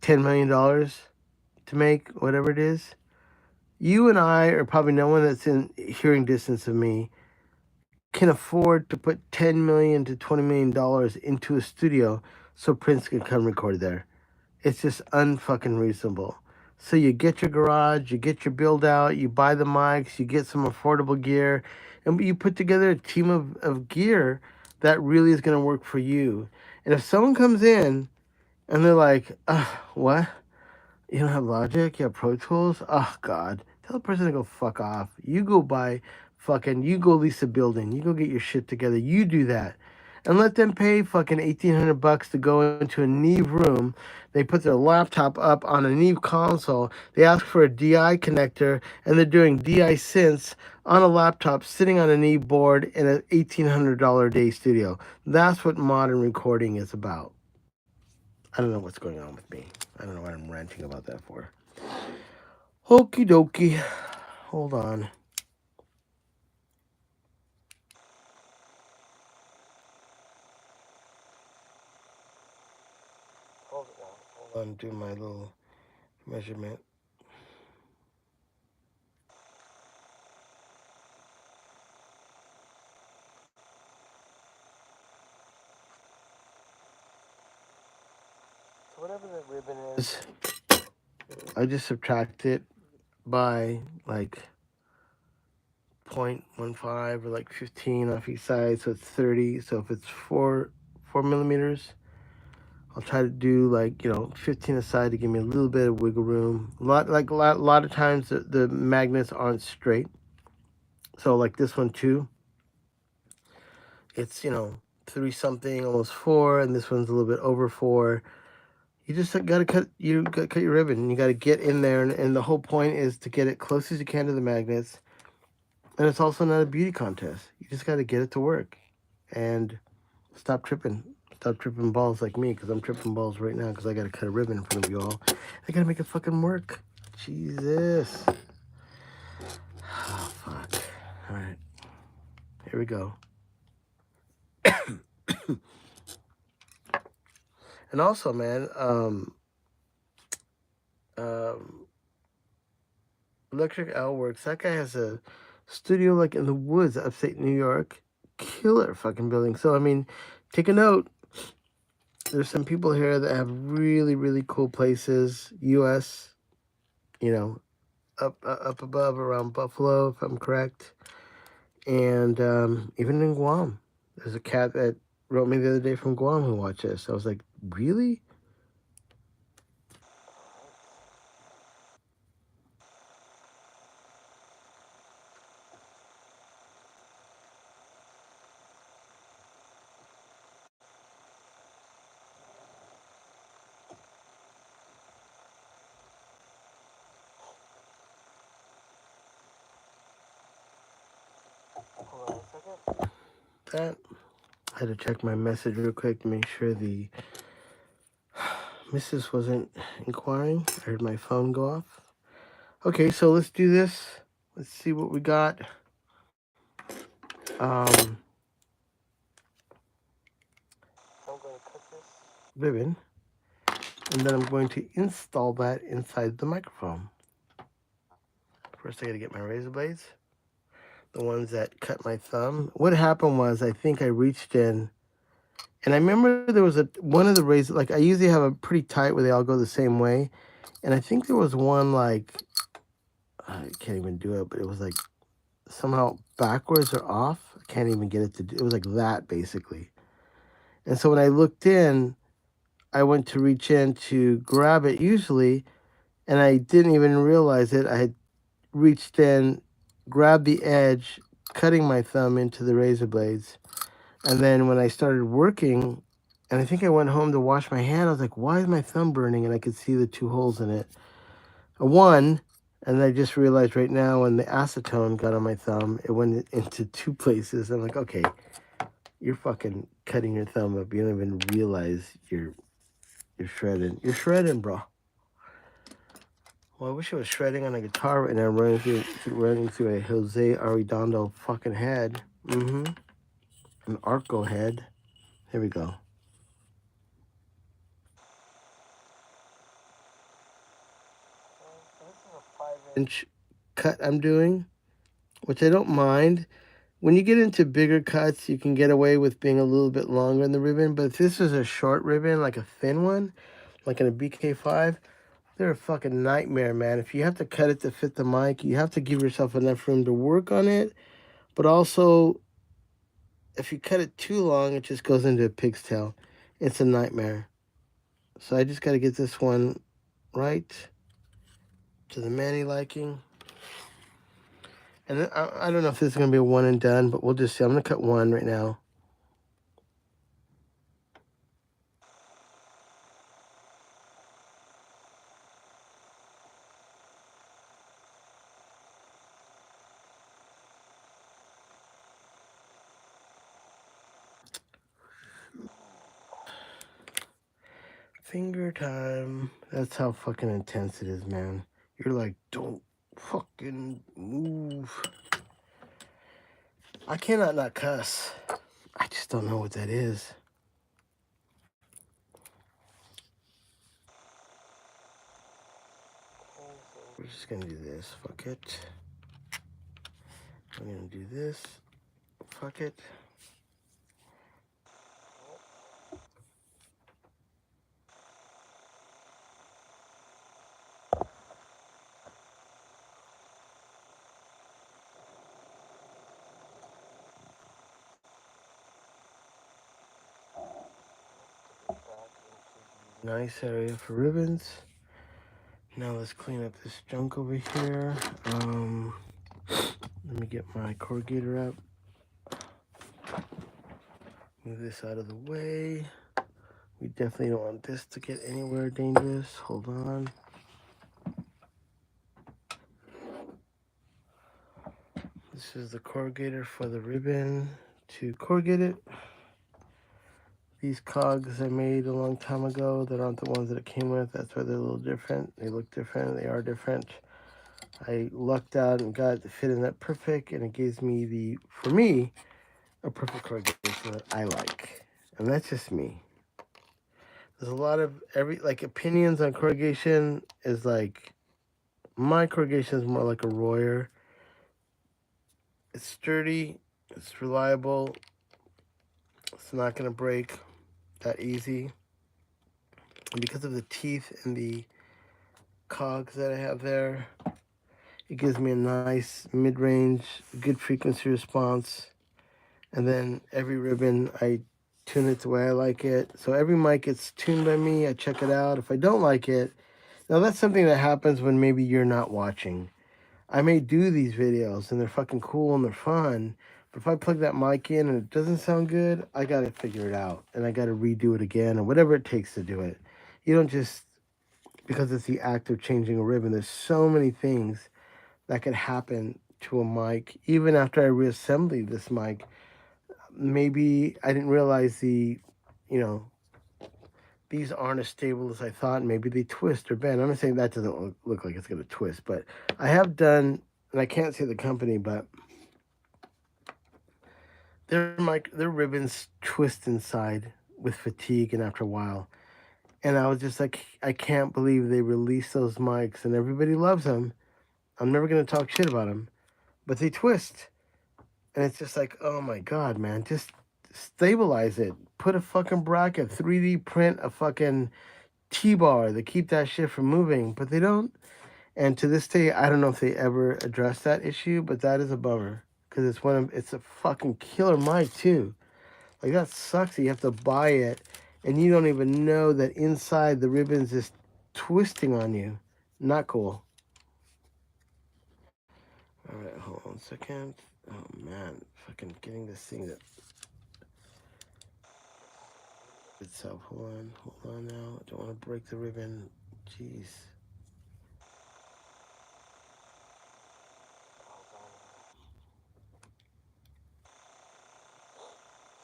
$10 million to make, whatever it is. You and I, or probably no one that's in hearing distance of me, can afford to put $10 million to $20 million into a studio so Prince can come record there. It's just unfucking reasonable. So you get your garage, you get your build out, you buy the mics, you get some affordable gear, and you put together a team of gear that really is going to work for you. And if someone comes in and they're like, what? You don't have Logic? You have Pro Tools? Oh, God. Tell the person to go fuck off. You go you go lease a building. You go get your shit together. You do that. And let them pay fucking $1,800 to go into a Neve room. They put their laptop up on a Neve console. They ask for a DI connector, and they're doing DI synths on a laptop sitting on a Neve board in an $1,800 a day studio. That's what modern recording is about. I don't know what's going on with me. I don't know what I'm ranting about that for. Okie dokie. Hold on. Hold on, do my little measurement. So whatever the ribbon is, I just subtract it by like 0.15 or like 15 off each side, so it's 30. So if it's 4 millimeters, I'll try to do 15 aside to give me a little bit of wiggle room. A lot of times the magnets aren't straight. So like this one too, it's 3 something, almost 4, and this one's a little bit over 4. You just gotta cut your ribbon, and you gotta get in there, and the whole point is to get it close as you can to the magnets. And it's also not a beauty contest. You just gotta get it to work, and stop tripping balls like me, because I'm tripping balls right now because I gotta cut a ribbon in front of you all. I gotta make it fucking work. Jesus. Oh fuck. All right, here we go. And also, man, Electric Owl Works, that guy has a studio like in the woods, upstate New York. Killer fucking building. So, I mean, take a note. There's some people here that have really, really cool places. U.S., up above around Buffalo, if I'm correct. And even in Guam. There's a cat that wrote me the other day from Guam who watched this. I was like, really? Hold on a second. That. I had to check my message real quick to make sure the missus wasn't inquiring. I heard my phone go off. Okay, so let's do this. Let's see what we got. I'm going to cut this ribbon, and then I'm going to install that inside the microphone. First, I gotta get my razor blades. the ones that cut my thumb. What happened was I think I reached in, and I remember there was one of the razors, like I usually have a pretty tight where they all go the same way. And I think there was one like, I can't even do it, but it was like somehow backwards or off. I can't even get it to do, it was like that basically. And so when I looked in, I went to reach in to grab it usually, and I didn't even realize it. I had reached in, grabbed the edge, cutting my thumb into the razor blades. And then when I started working, and I think I went home to wash my hand, I was like, why is my thumb burning? And I could see the 2 holes in it. One, and I just realized right now when the acetone got on my thumb, it went into 2 places. I'm like, okay, you're fucking cutting your thumb up. You don't even realize you're shredding. You're shredding, bro. Well, I wish I was shredding on a guitar right now, running through a Jose Arredondo fucking head. An Arco head. Here we go. This is a 5 Inch cut I'm doing, which I don't mind. When you get into bigger cuts, you can get away with being a little bit longer in the ribbon. But if this is a short ribbon, like a thin one, like in a BK5, they're a fucking nightmare, man. If you have to cut it to fit the mic, you have to give yourself enough room to work on it. But also, if you cut it too long, it just goes into a pig's tail. It's a nightmare. So I just got to get this one right to the Manny liking. And I don't know if this is going to be a one and done, but we'll just see. I'm going to cut one right now. Finger time. That's how fucking intense it is, man. You're like, don't fucking move. I cannot not cuss. I just don't know what that is. We're just gonna do this. Fuck it. I'm gonna do this. Fuck it. Nice area for ribbons. Now let's clean up this junk over here. Let me get my corrugator up. Move this out of the way. We definitely don't want this to get anywhere dangerous. Hold on. This is the corrugator for the ribbon to corrugate it. These cogs I made a long time ago that aren't the ones that it came with. That's why they're a little different. They look different. They are different. I lucked out and got it to fit in that perfect, and it gives me for me, a perfect corrugation that I like. And that's just me. There's a lot of opinions on corrugation is like, my corrugation is more like a Royer. It's sturdy, it's reliable, it's not gonna break that easy. And because of the teeth and the cogs that I have there, it gives me a nice mid-range, good frequency response. And then every ribbon, I tune it the way I like it. So every mic gets tuned by me. I check it out. If I don't like it, now that's something that happens when maybe you're not watching. I may do these videos and they're fucking cool and they're fun, but if I plug that mic in and it doesn't sound good, I gotta figure it out and I gotta redo it again or whatever it takes to do it. You don't just, because it's the act of changing a ribbon, there's so many things that could happen to a mic. Even after I reassembled this mic, maybe I didn't realize these aren't as stable as I thought. Maybe they twist or bend. I'm not saying that doesn't look like it's going to twist, but I have done, and I can't say the company, but their ribbons twist inside with fatigue and after a while. And I was just like, I can't believe they released those mics and everybody loves them. I'm never going to talk shit about them, but they twist. And it's just like, oh my God, man, just stabilize it. Put a fucking bracket, 3D print a fucking T-bar to keep that shit from moving. But they don't. And to this day, I don't know if they ever addressed that issue, but that is a bummer. Because it's a fucking killer mic too. Like that sucks that you have to buy it and you don't even know that inside the ribbon's just twisting on you. Not cool. All right, hold on a second. Oh man, fucking getting this thing that itself. Hold on now. I don't want to break the ribbon. Jeez.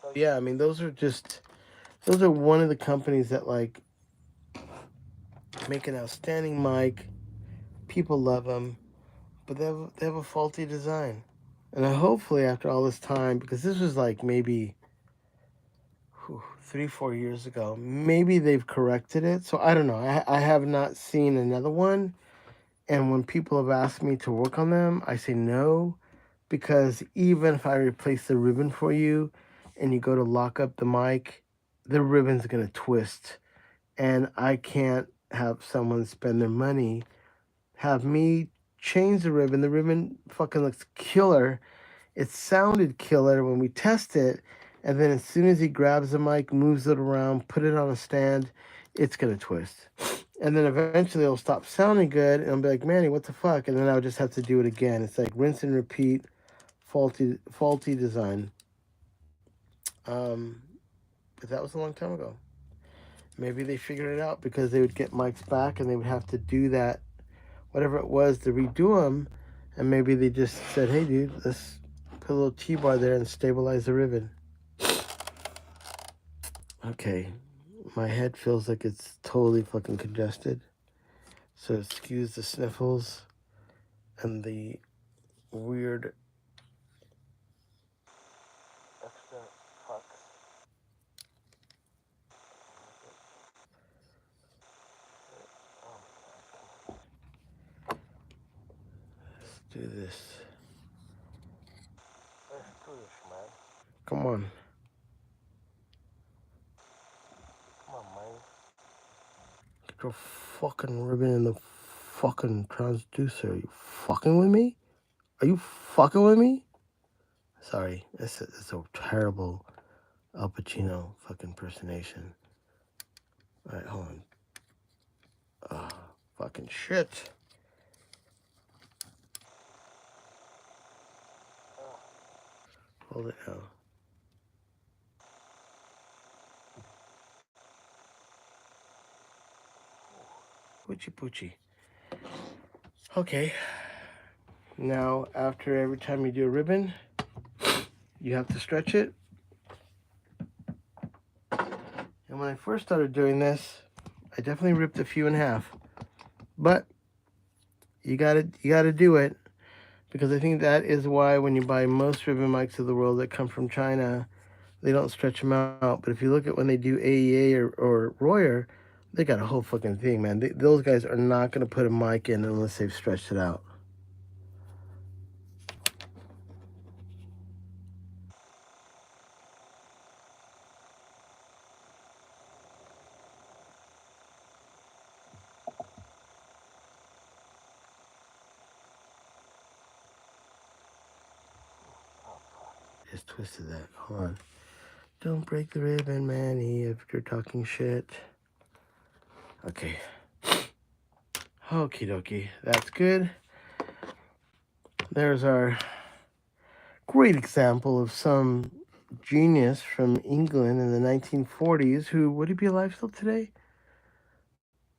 So yeah, I mean those are one of the companies that like make an outstanding mic. People love them, but they have a faulty design. And hopefully after all this time, because this was like maybe 3-4 years ago, maybe they've corrected it. So I don't know. I have not seen another one. And when people have asked me to work on them, I say no, because even if I replace the ribbon for you and you go to lock up the mic, the ribbon's going to twist. And I can't have someone spend their money, have me change the ribbon. The ribbon fucking looks killer. It sounded killer when we test it. And then as soon as he grabs the mic, moves it around, put it on a stand, it's going to twist. And then eventually it'll stop sounding good, and I'll be like, Manny, what the fuck? And then I'll just have to do it again. It's like rinse and repeat, faulty design. Um, but that was a long time ago. Maybe they figured it out because they would get mics back and they would have to do that, whatever it was, to redo them. And maybe they just said, hey, dude, let's put a little T-bar there and stabilize the ribbon. Okay, my head feels like it's totally fucking congested. So excuse the sniffles and the weird extra fucks. Let's do this. Let's do this, man. Come on. Come on, man. Get your fucking ribbon in the fucking transducer. Are you fucking with me? Are you fucking with me? Sorry, it's a terrible Al Pacino fucking impersonation. Alright, hold on. Fucking shit. Hold it now. Poochie poochie. Okay. Now, after every time you do a ribbon, you have to stretch it. And when I first started doing this, I definitely ripped a few in half. But you gotta do it, because I think that is why when you buy most ribbon mics of the world that come from China, they don't stretch them out. But if you look at when they do AEA or Royer, they got a whole fucking thing, man. Those guys are not gonna put a mic in unless they've stretched it out. Just twisted that. Hold on. Don't break the ribbon, Manny, if you're talking shit. Okay. Okie dokie. That's good. There's our great example of some genius from England in the 1940s who, would he be alive still today?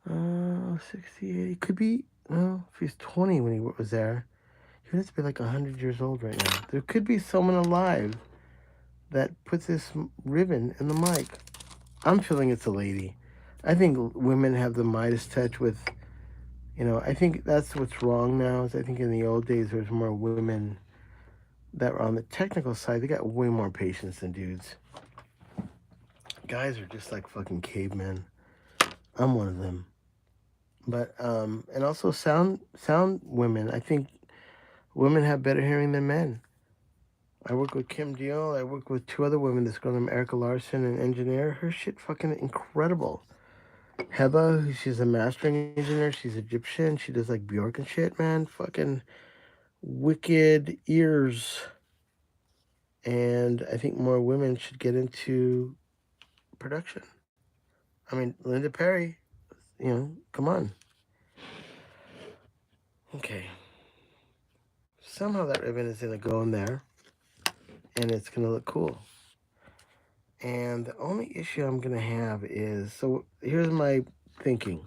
68. Could be, well, if he's 20 when he was there, he would have to be like 100 years old right now. There could be someone alive that puts this ribbon in the mic. I'm feeling it's a lady. I think women have the Midas touch with, I think that's what's wrong now. Is I think in the old days there was more women that were on the technical side. They got way more patience than dudes. Guys are just like fucking cavemen. I'm one of them. But and also sound women. I think women have better hearing than men. I work with Kim Deal. I work with 2 other women. This girl named Erica Larson, an engineer. Her shit fucking incredible. Heba, she's a mastering engineer. She's Egyptian. She does like Bjork and shit, man. Fucking wicked ears. And I think more women should get into production. I mean, Linda Perry, come on. Okay. Somehow that ribbon is going to go in there and it's going to look cool. And the only issue I'm going to have is, so here's my thinking.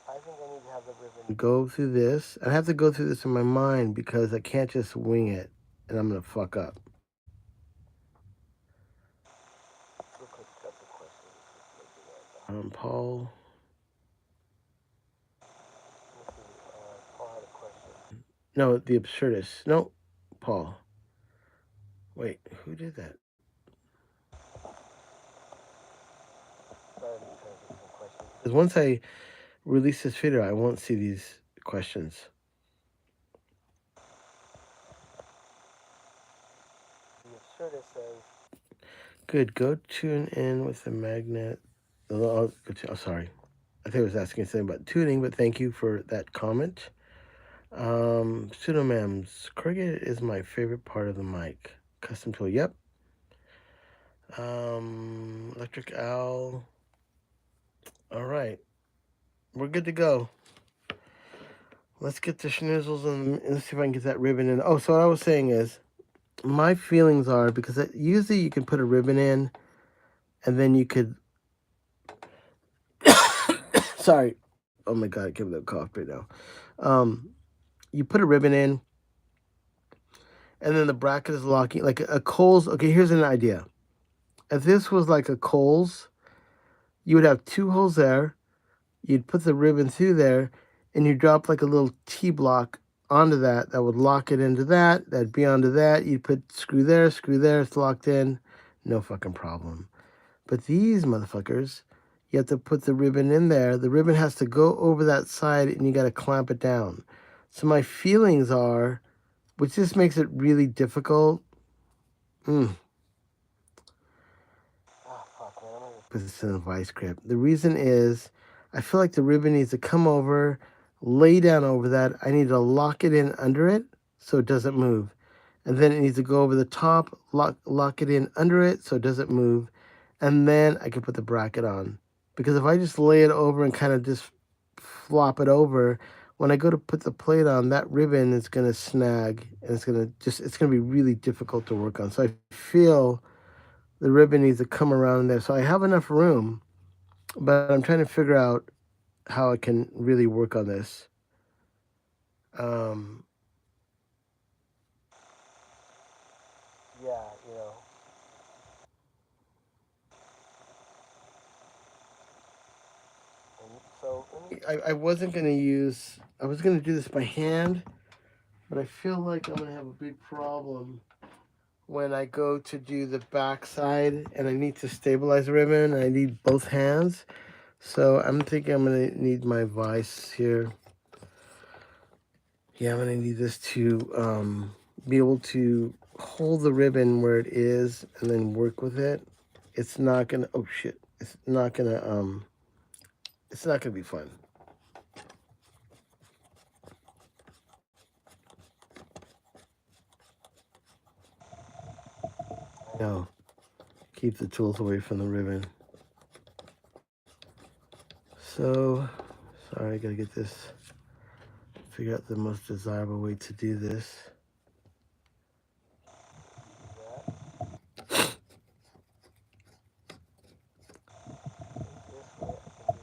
I think I need to have the ribbon. Go through this. I have to go through this in my mind because I can't just wing it and I'm going to fuck up. Real quick, that's a question. Paul. Let me see. Paul had a question. No, the absurdist. No, Paul. Wait, who did that? Sorry, I'm trying to get some questions. Because once I release this video, I won't see these questions. The absurdist says, Good. Go tune in with the magnet. Oh, sorry. I think I was asking something about tuning, but thank you for that comment. Pseudomams. Corrugated is my favorite part of the mic. Custom tool. Yep. Electric Owl. All right. We're good to go. Let's get the schnoozles and let's see if I can get that ribbon in. Oh, so what I was saying is, my feelings are, because usually you can put a ribbon in and then you could sorry, oh my god, I give it a cough right now. You put a ribbon in and then the bracket is locking, like a Kohl's. Okay, here's an idea. If this was like a Kohl's, you would have 2 holes there, you'd put the ribbon through there, and you drop like a little T-block onto that would lock it into that'd be onto that. You'd put screw there, it's locked in, no fucking problem. But these motherfuckers, you have to put the ribbon in there. The ribbon has to go over that side and you got to clamp it down. So my feelings are, which just makes it really difficult. fuck, man. Put this in a vice grip. The reason is, I feel like the ribbon needs to come over, lay down over that. I need to lock it in under it so it doesn't move. And then it needs to go over the top, lock it in under it so it doesn't move. And then I can put the bracket on. Because if I just lay it over and kind of just flop it over, when I go to put the plate on, that ribbon is going to snag. And it's going to be really difficult to work on. So I feel the ribbon needs to come around in there. So I have enough room, but I'm trying to figure out how I can really work on this. Yeah, And so, I wasn't going to use, I was going to do this by hand, but I feel like I'm going to have a big problem when I go to do the back side and I need to stabilize the ribbon and I need both hands. So I'm thinking I'm going to need my vise here. Yeah, I'm going to need this to be able to hold the ribbon where it is and then work with it. It's not going to, oh shit, it's not going to be fun. No, keep the tools away from the ribbon. So, sorry, I gotta get this, figure out the most desirable way to do this.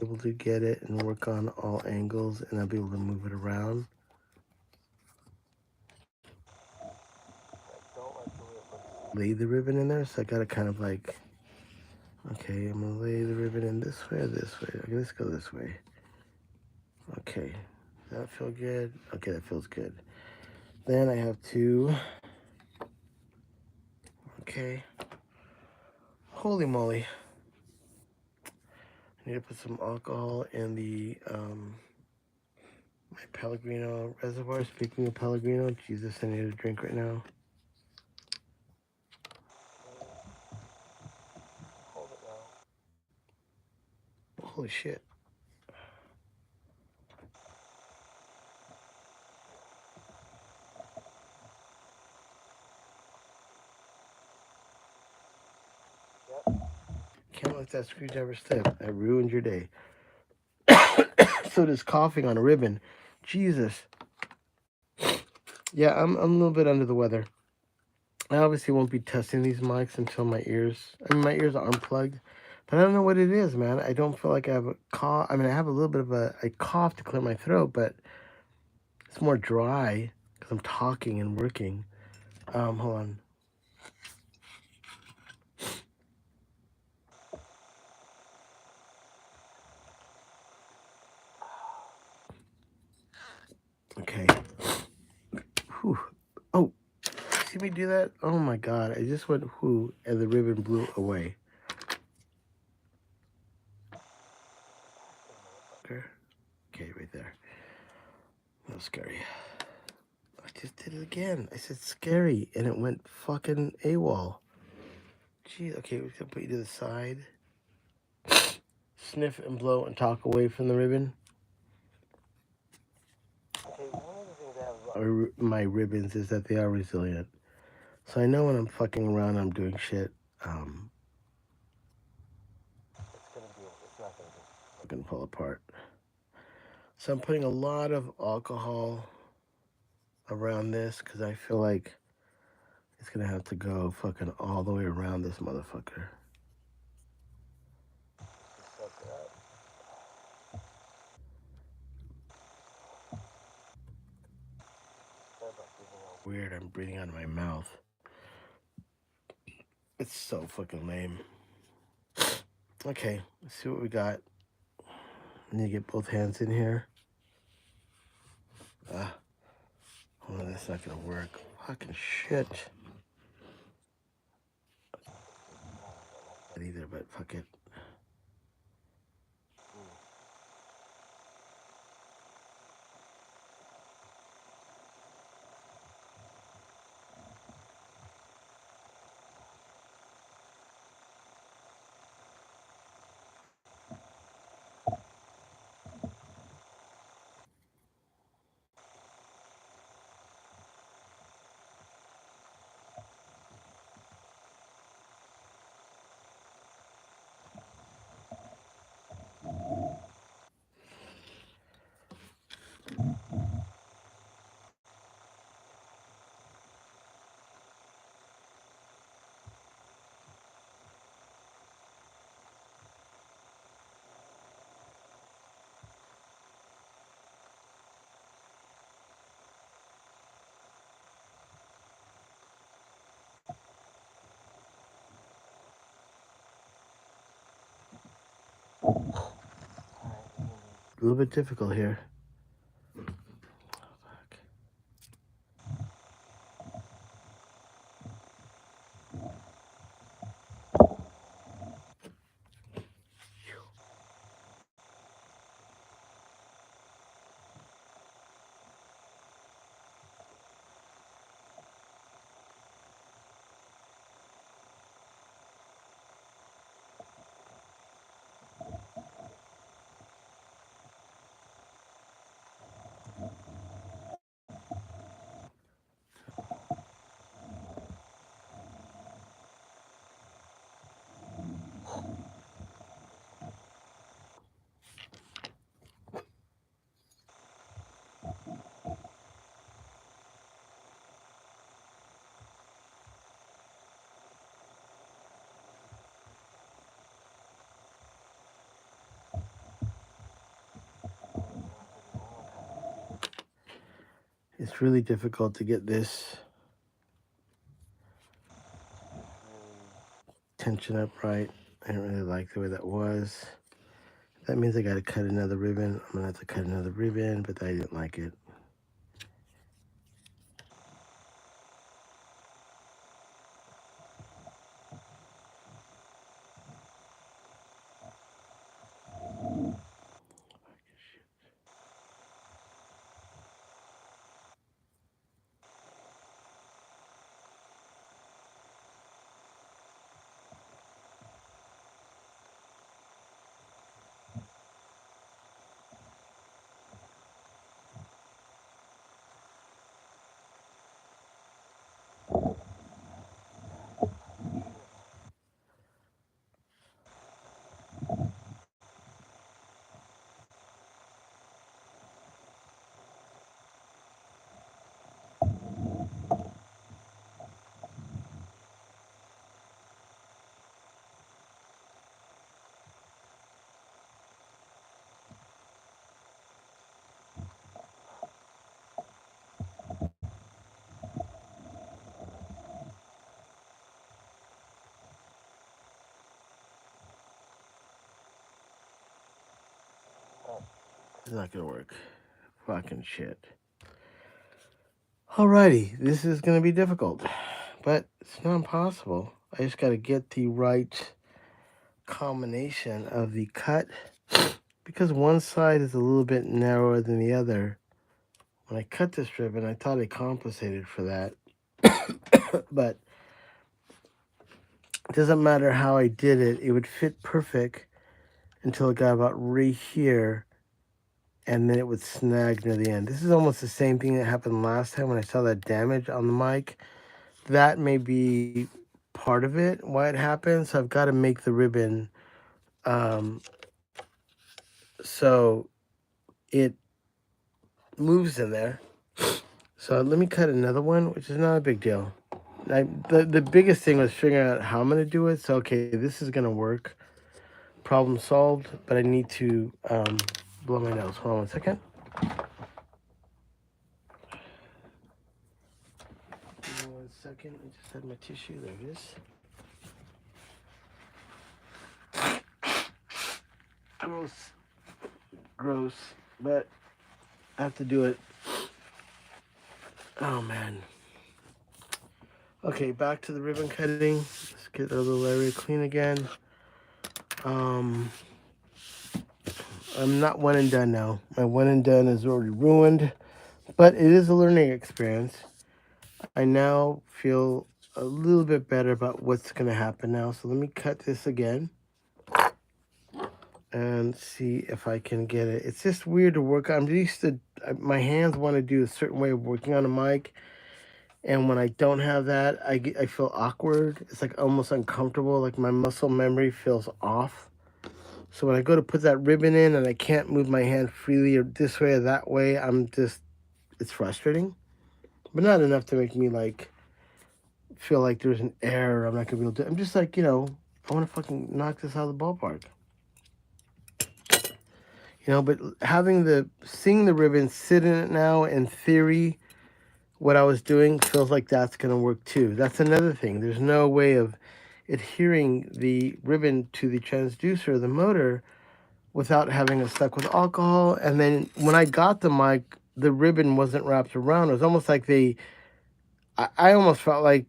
Be able to get it and work on all angles, and I'll be able to move it around. Lay the ribbon in there, so I gotta kind of like, okay, I'm gonna lay the ribbon in this way or this way. Okay, let's go this way. Okay, does that feel good? Okay, that feels good. Then I have to, okay, holy moly. I need to put some alcohol in the My Pellegrino reservoir. Speaking of Pellegrino, Jesus, I need a drink right now. Hold it now. Holy shit. Yep. Can't let that screwdriver slip. I ruined your day. So does coughing on a ribbon. Jesus. Yeah, I'm a little bit under the weather. I obviously won't be testing these mics until my ears. I mean, my ears are unplugged, but I don't know what it is, man. I don't feel like I have a cough. I mean, I have a little bit of a cough to clear my throat, but it's more dry because I'm talking and working. Hold on. Okay. Whew. Oh, see me do that? Oh my God! I just went whoo, and the ribbon blew away. Okay, right there. That was scary. I just did it again. I said scary, and it went fucking AWOL. Gee, okay, we're gonna put you to the side. Sniff and blow and talk away from the ribbon. Okay, one of the things I have about My ribbons is that they are resilient. So I know when I'm fucking around, I'm doing shit. it's not gonna be. Fucking fall apart. So I'm putting a lot of alcohol around this because I feel like it's gonna have to go fucking all the way around this motherfucker. Just soak it up. Sorry about breathing out. Weird, I'm breathing out of my mouth. It's so fucking lame. Okay, let's see what we got. I need to get both hands in here. Hold on, that's not gonna work. Fucking shit. Not either, but fuck it. A little bit difficult here. Fuck. It's really difficult to get this tension up right. I don't really like the way that was. That means I gotta cut another ribbon. I'm gonna have to cut another ribbon, but I didn't like it. is not gonna work. Fucking shit. Alrighty, this is gonna be difficult, but it's not impossible. I just gotta get the right combination of the cut, because one side is a little bit narrower than the other. When I cut this ribbon, I thought I compensated for that, but it doesn't matter how I did it. It would fit perfect until it got about right here, and then it would snag near the end. This is almost the same thing that happened last time when I saw that damage on the mic. That may be part of it, why it happened. So I've got to make the ribbon so it moves in there. So let me cut another one, which is not a big deal. The biggest thing was figuring out how I'm going to do it. So, okay, this is going to work. Problem solved, but I need to blow my nose. Hold on 1 second. Give me 1 second. I just had my tissue. There it is. Gross, but I have to do it. Oh, man. Okay, back to the ribbon cutting. Let's get a little area clean again. I'm not one and done now. My one and done is already ruined, but it is a learning experience. I now feel a little bit better about what's going to happen now. So let me cut this again and see if I can get it. It's just weird to work on. I'm used to, my hands want to do a certain way of working on a mic. And when I don't have that, I feel awkward. It's like almost uncomfortable. Like my muscle memory feels off. So when I go to put that ribbon in and I can't move my hand freely or this way or that way, it's frustrating. But not enough to make me like feel like there's an error. I'm not gonna be able to. I'm just like, I want to fucking knock this out of the ballpark. But seeing the ribbon sit in it now, in theory, what I was doing feels like that's gonna work too. That's another thing. There's no way of adhering the ribbon to the transducer, the motor, without having it stuck with alcohol. And then when I got the mic, the ribbon wasn't wrapped around. It was almost like I almost felt like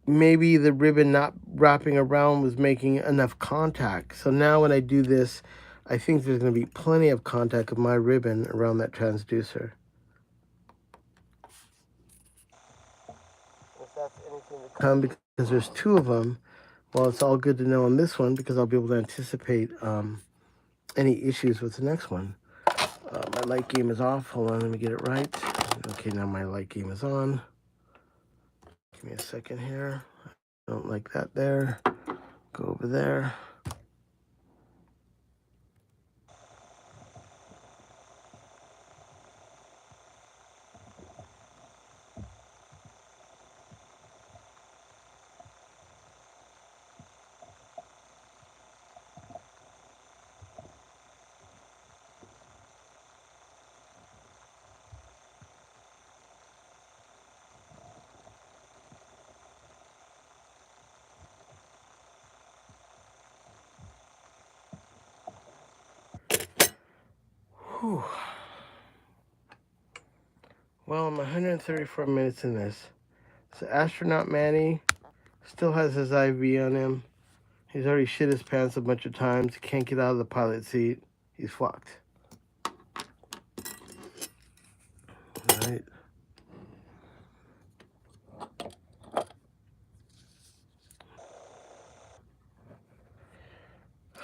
maybe the ribbon not wrapping around was making enough contact. So now when I do this, I think there's going to be plenty of contact of my ribbon around that transducer. If that's anything to come. Because there's two of them, well, it's all good to know on this one because I'll be able to anticipate any issues with the next one. My light game is off. Hold on, let me get it right. Okay, now my light game is on. Give me a second here. I don't like that there. Go over there. Whew. Well, I'm 134 minutes in this. So astronaut Manny still has his IV on him. He's already shit his pants a bunch of times. He can't get out of the pilot seat. He's fucked. All right.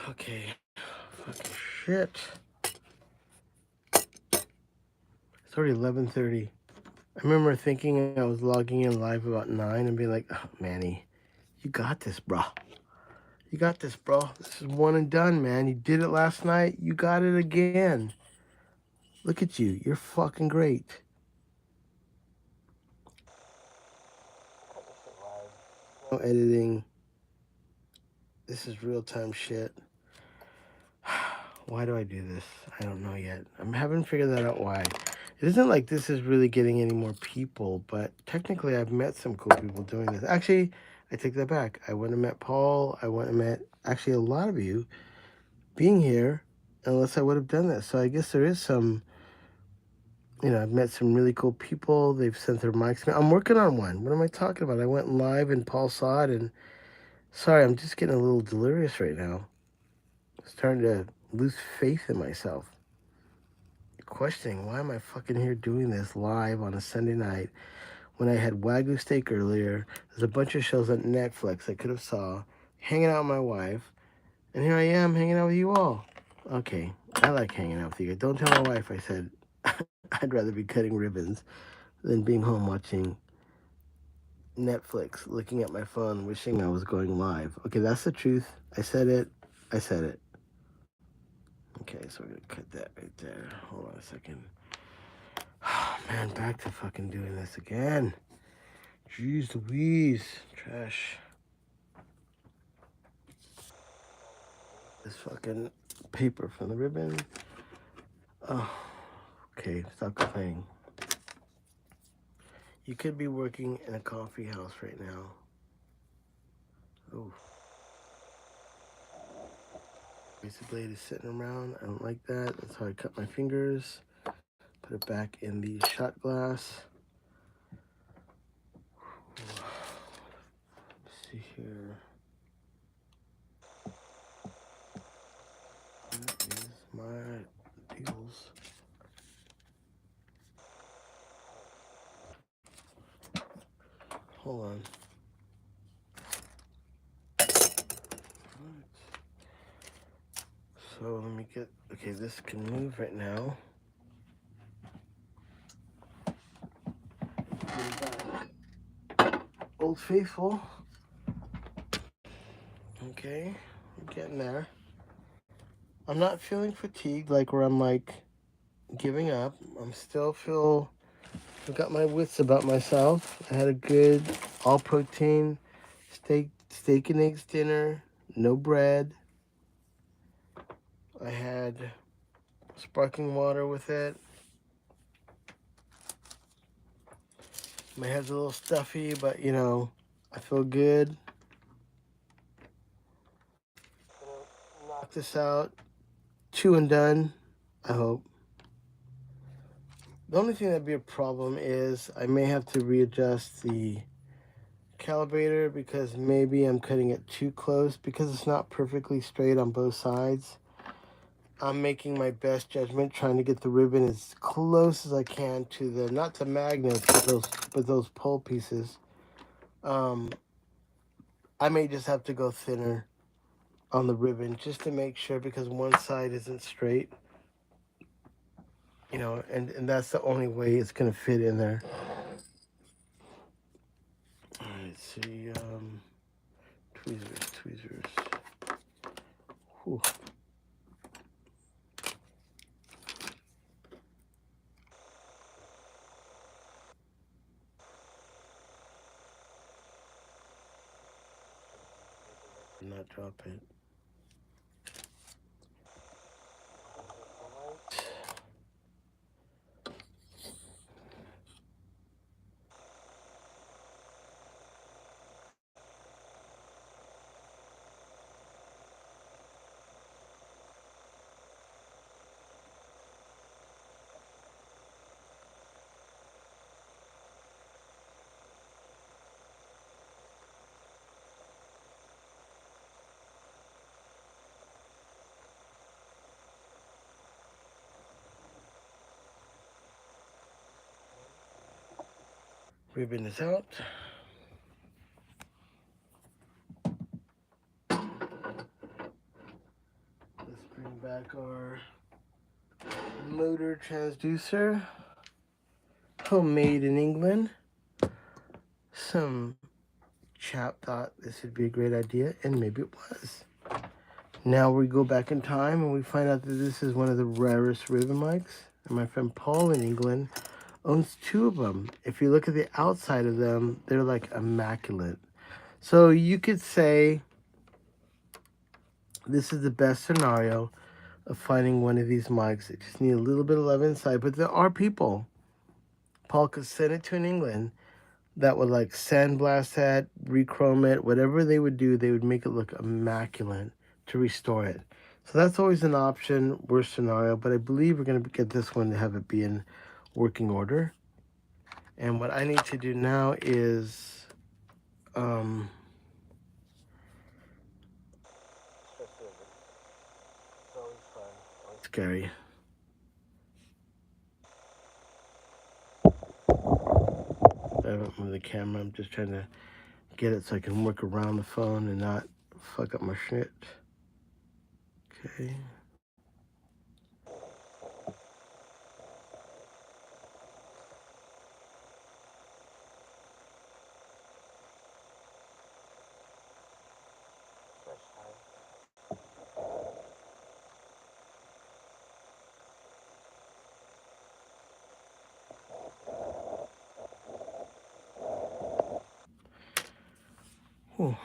Okay. Fucking shit. It's already 11:30. I remember thinking I was logging in live about 9 and being like, oh, Manny, you got this, bro. You got this, bro. This is one and done, man. You did it last night. You got it again. Look at you. You're fucking great. No editing. This is real-time shit. Why do I do this? I don't know yet. I haven't figured that out why. It isn't like this is really getting any more people, but technically I've met some cool people doing this. Actually, I take that back. I went and met Paul. I went and met actually a lot of you being here unless I would have done this. So I guess there is some, I've met some really cool people. They've sent their mics to me. I'm working on one. What am I talking about? I went live and Paul saw it, and sorry, I'm just getting a little delirious right now. Starting to lose faith in myself. Questioning, why am I fucking here doing this live on a Sunday night when I had Wagyu steak earlier? There's a bunch of shows on Netflix I could have saw, hanging out with my wife, and here I am hanging out with you all. Okay, I like hanging out with you. Don't tell my wife I said I'd rather be cutting ribbons than being home watching Netflix, looking at my phone, wishing I was going live. Okay, that's the truth. I said it. I said it. Okay, so we're gonna cut that right there. Hold on a second. Oh, man, back to fucking doing this again. Jeez Louise. Trash. This fucking paper from the ribbon. Oh, okay, stop complaining. You could be working in a coffee house right now. Oh. Razor blade is sitting around. I don't like that. That's how I cut my fingers. Put it back in the shot glass. Let's see here. That is my deals. Hold on. So let me get, okay, this can move right now. Old Faithful. Okay, I'm getting there. I'm not feeling fatigued like where I'm like giving up. I'm still I've got my wits about myself. I had a good all protein steak and eggs dinner, no bread. I had sparkling water with it. My head's a little stuffy, but I feel good. Knock this out. 2 and done, I hope. The only thing that'd be a problem is I may have to readjust the calibrator because maybe I'm cutting it too close because it's not perfectly straight on both sides. I'm making my best judgment trying to get the ribbon as close as I can to the, not the magnets, but those pole pieces. I may just have to go thinner on the ribbon just to make sure because one side isn't straight. And that's the only way it's gonna fit in there. All right, let's see, tweezers. Whew. Not drop it. Ribbon is out. Let's bring back our motor transducer. Homemade in England. Some chap thought this would be a great idea, and maybe it was. Now we go back in time and we find out that this is one of the rarest ribbon mics. And my friend Paul in England owns 2 of them. If you look at the outside of them, they're like immaculate. So you could say this is the best scenario of finding one of these mics. It just need a little bit of love inside, but there are people. Paul could send it to in England that would like sandblast that, rechrome it, whatever they would do, they would make it look immaculate to restore it. So that's always an option, worst scenario, but I believe we're going to get this one to have it be in working order. And what I need to do now is It's always fun. Always scary. I haven't moved the camera. I'm just trying to get it so I can work around the phone and not fuck up my shit. Okay. fresh time. Whew.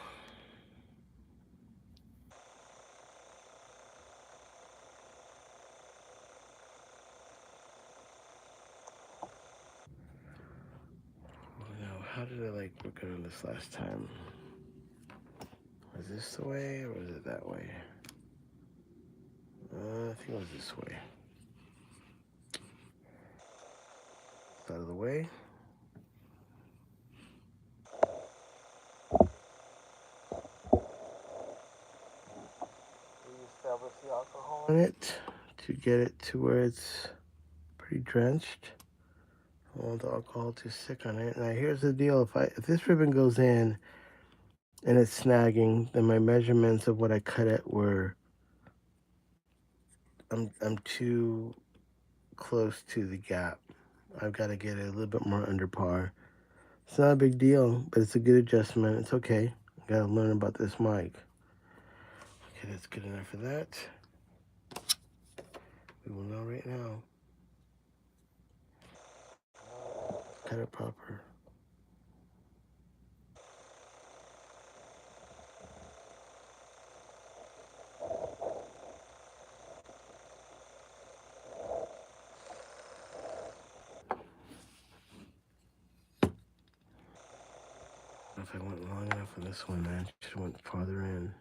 Now, how did I like work on this last time? Was this the way or was it that way? I think it was this way. It's out of the way. We use establish the alcohol On it to get it to where it's pretty drenched. I don't want the alcohol too sick on it. Now here's the deal: if this ribbon goes in and it's snagging, then my measurements of what I cut it were I'm too close to the gap. I've got to get it a little bit more under par. It's not a big deal, but it's a good adjustment. It's okay. I gotta learn about this mic. Okay, that's good enough for that. We will know right now. Cut it proper. If I went long enough on this one, I should have went farther in.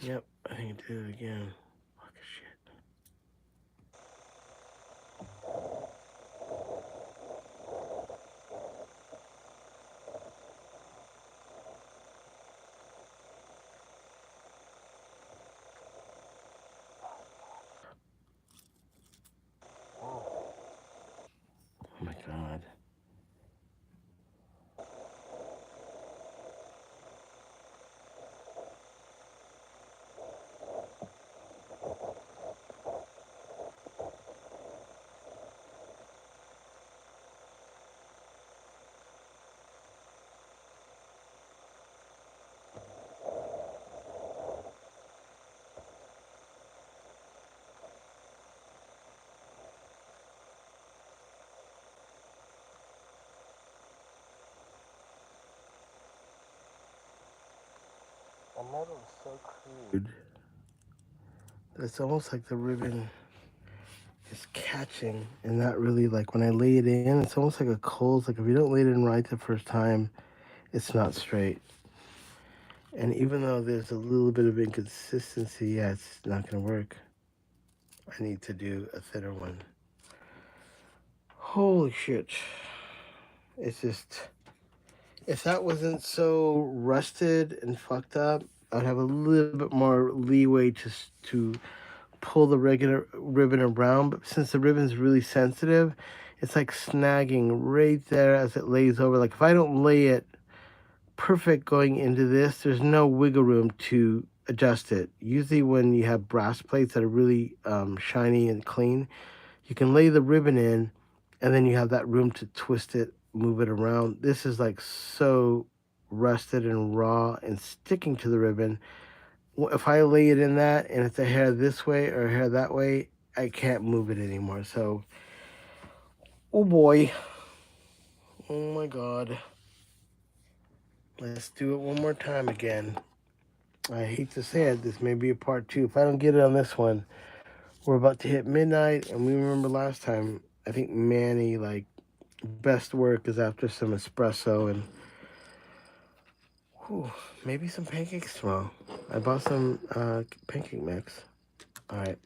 Yep, I think I did it again. Fuck shit. Oh my god. The metal is so crude. It's almost like the ribbon is catching and not really like when I lay it in, it's almost like a cold. Like if you don't lay it in right the first time, it's not straight. And even though there's a little bit of inconsistency, yeah, it's not gonna work. I need to do a thinner one. Holy shit. It's just, if that wasn't so rusted and fucked up, I'd have a little bit more leeway to pull the regular ribbon around. But since the ribbon's really sensitive, it's like snagging right there as it lays over. Like if I don't lay it perfect going into this, there's no wiggle room to adjust it. Usually when you have brass plates that are really shiny and clean, you can lay the ribbon in and then you have that room to twist it, move it around. This is like so rusted and raw and sticking to the ribbon. If I lay it in that and it's a hair this way or a hair that way, I can't move it anymore. So, oh boy. Oh my God. Let's do it one more time again. I hate to say it, this may be a part two. If I don't get it on this one, we're about to hit midnight, and we remember last time, I think Manny, like, best work is after some espresso and maybe some pancakes tomorrow. I bought some pancake mix. All right,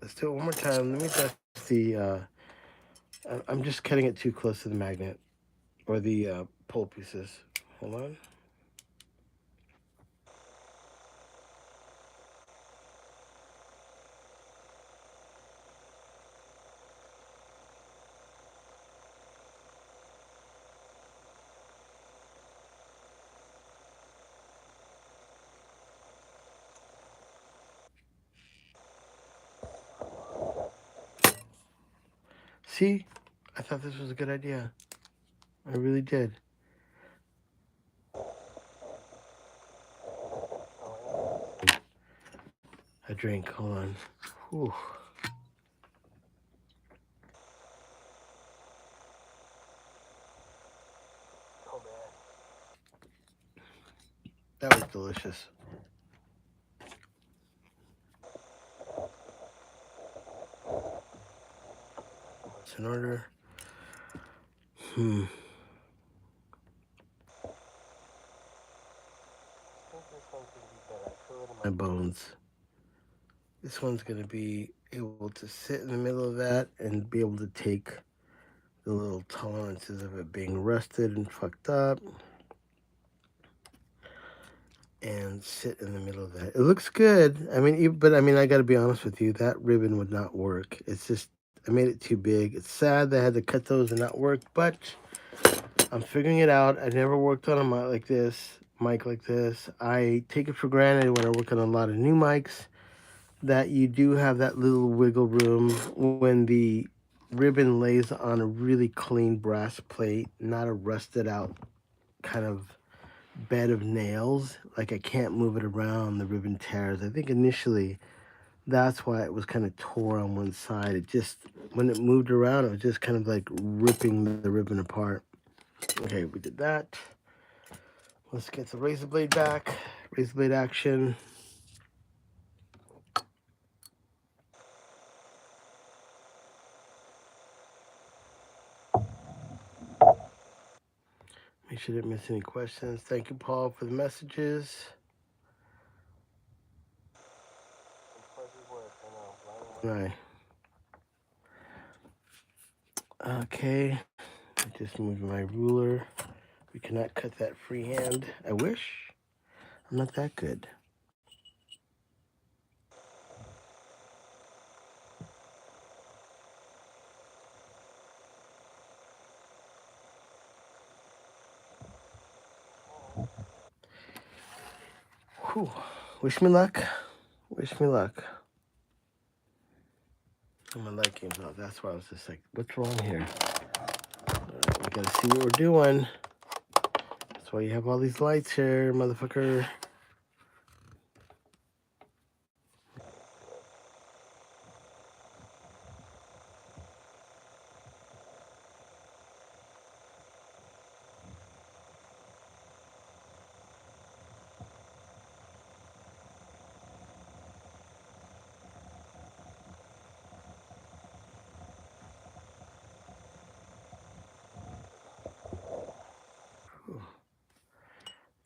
let's do it one more time. Let me test the. I'm just cutting it too close to the magnet or the pole pieces. Hold on. See, I thought this was a good idea. I really did. A drink. Hold on. Whew. Oh man. That was delicious. It's in order. I think this one's gonna be better. I feel it in My bones. This one's going to be able to sit in the middle of that and be able to take the little tolerances of it being rusted and fucked up and sit in the middle of that. It looks good. I mean, but I mean, I got to be honest with you, that ribbon would not work. It's just, I made it too big. It's sad that I had to cut those and not work, but I'm figuring it out. I never worked on a mic like this. I take it for granted when I work on a lot of new mics that you do have that little wiggle room when the ribbon lays on a really clean brass plate, not a rusted out kind of bed of nails. Like I can't move it around, the ribbon tears. I think initially that's why it was kind of tore on one side. It just, when it moved around, it was just kind of like ripping the ribbon apart. Okay, we did that. Let's get the razor blade back. Razor blade action. Make sure I didn't miss any questions. Thank you, Paul, for the messages. Right. Okay. Just move my ruler. We cannot cut that freehand. I wish. I'm not that good. Whew. Wish me luck. Wish me luck. And my light game's off. That's why I was just like, what's wrong here? Right, we gotta see what we're doing. That's why you have all these lights here, motherfucker.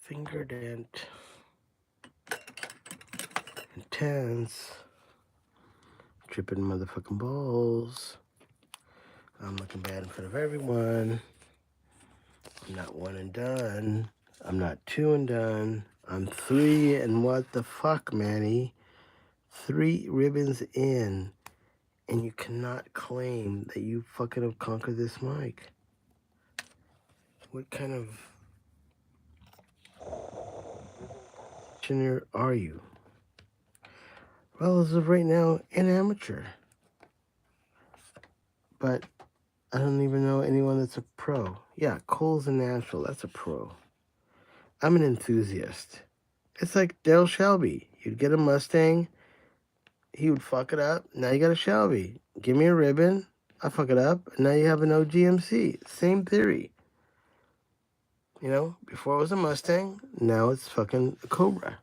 Finger dent. Intense. Tripping motherfucking balls. I'm looking bad in front of everyone. I'm not one and done. I'm not two and done. I'm three and what the fuck, Manny? 3 ribbons in. And you cannot claim that you fucking have conquered this mic. What kind of engineer are you? Well, as of right now, an amateur. But I don't even know anyone that's a pro. Yeah, Cole's a natural. That's a pro. I'm an enthusiast. It's like Daryl Shelby. You'd get a Mustang, he would fuck it up. Now you got a Shelby. Give me a ribbon, I fuck it up, and now you have an OGMC. Same theory. You know, before it was a Mustang, now it's fucking a Cobra.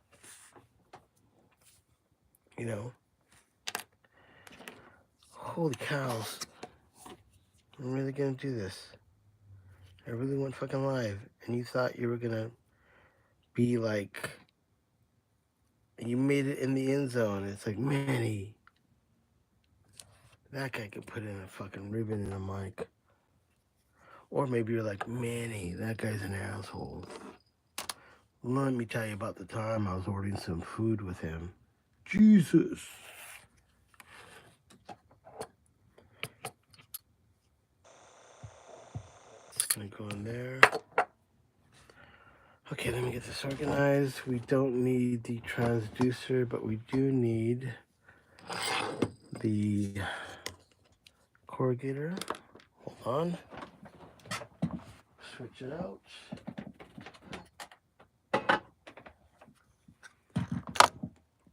You know. Holy cows. I'm really gonna do this. I really went fucking live. And you thought you were gonna be like, you made it in the end zone. It's like, Manny, that guy could put in a fucking ribbon in the mic. Or maybe you're like, Manny, that guy's an asshole. Let me tell you about the time I was ordering some food with him. Jesus. It's gonna go in there. Okay, let me get this organized. We don't need the transducer, but we do need the corrugator. Hold on. Switch it out.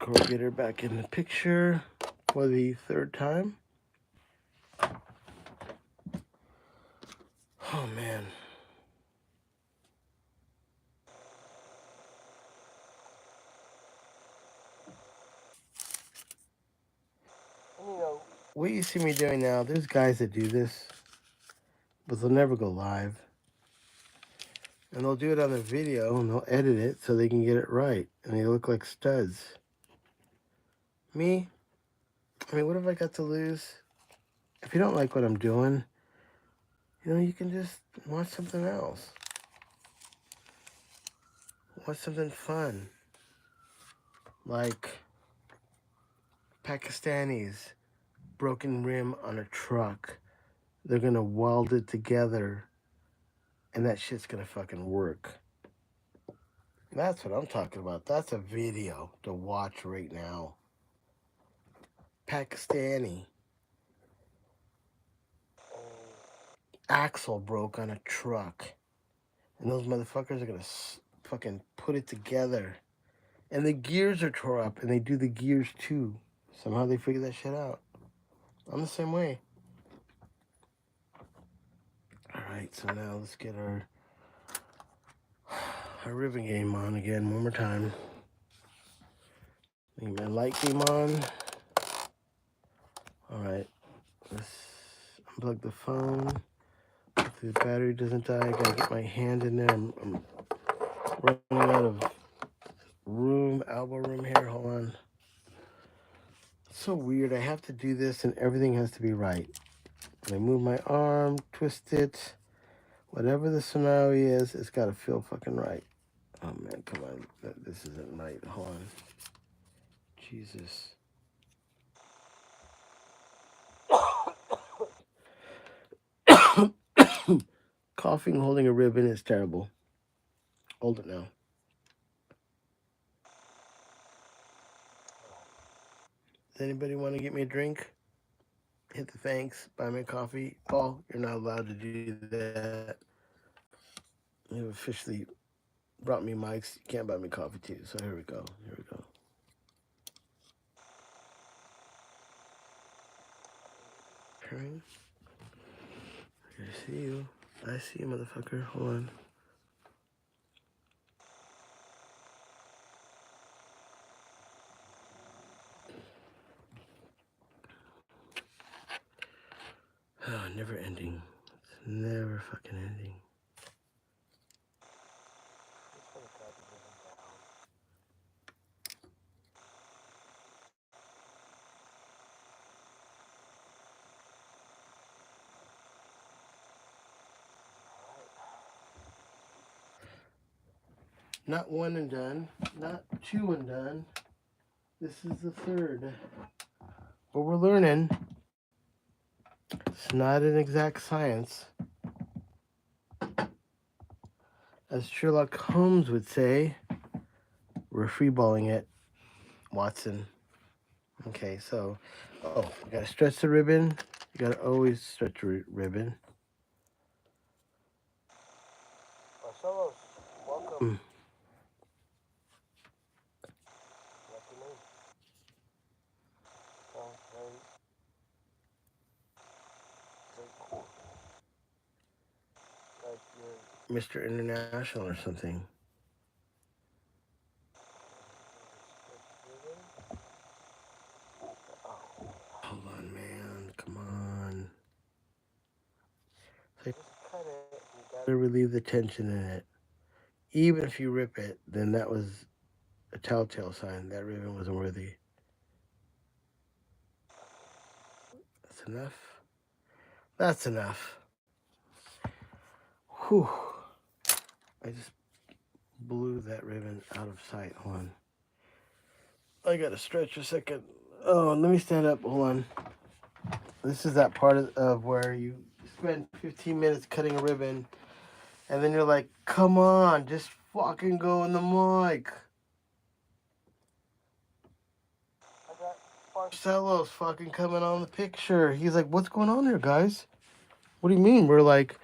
Corrugator back in the picture for the third time. Oh man. And you know, What you see me doing now, there's guys that do this, but they'll never go live. And they'll do it on their video and they'll edit it so they can get it right. And they look like studs. Me? I mean, what have I got to lose? If you don't like what I'm doing, you know, you can just watch something else. Watch something fun. Like Pakistanis, broken rim on a truck. They're gonna weld it together and that shit's gonna fucking work. That's what I'm talking about. That's a video to watch right now. Pakistani. Axle broke on a truck. And those motherfuckers are gonna fucking put it together. And the gears are tore up, and they do the gears too. Somehow they figure that shit out. I'm the same way. Alright, so now let's get our ribbon game on again one more time. Get my light game on. Alright, let's unplug the phone. Hopefully the battery doesn't die. I gotta get my hand in there. I'm running out of room, elbow room here. Hold on. It's so weird. I have to do this and everything has to be right. When I move my arm, twist it, whatever the scenario is, it's gotta feel fucking right. Oh man, come on. This isn't right. Hold on. Jesus. Coughing holding a ribbon is terrible. Hold it now. Does anybody want to get me a drink? Hit the thanks, buy me a coffee. Paul, you're not allowed to do that. You've officially brought me mics. You can't buy me coffee too. So here we go. Here we go. Okay. I see you. I see you, motherfucker. Hold on. Oh, never ending. It's never fucking ending. just want to grab the ribbon down. Not one and done. Not two and done. This is the third. But we're learning. It's not an exact science. As Sherlock Holmes would say, we're freeballing it, Watson. Okay, so, you gotta stretch the ribbon. You gotta always stretch the ribbon. Marcelos, welcome. Mm. What's your name? Sounds very, very cool. Like you're Mr. International or something. ribbon. Oh, Hold on, man. Come on. Just cut it. You gotta. To relieve the tension in it. Even if you rip it, then that was a telltale sign that ribbon wasn't worthy. That's enough. That's enough. Whew. I just blew that ribbon out of sight. Hold on. I gotta stretch a second. Oh, let me stand up. Hold on. This is that part of where you spend 15 minutes cutting a ribbon, and then you're like, come on, just fucking go in the mic. I got Marcelo's fucking coming on the picture. He's like, what's going on here, guys? What do you mean? We're like,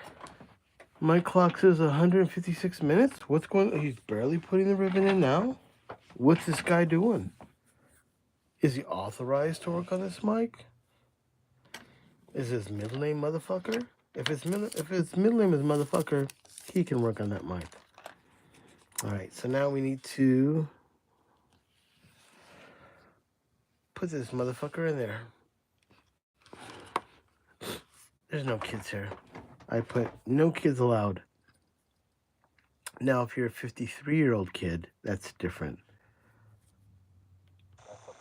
my clock says 156 minutes. What's going on? He's barely putting the ribbon in now. What's this guy doing? Is he authorized to work on this mic? Is his middle name motherfucker? If his middle name is motherfucker, he can work on that mic. All right, so now we need to put this motherfucker in there. There's no kids here. I put no kids allowed. Now, if you're a 53-year-old kid, that's different. That's okay.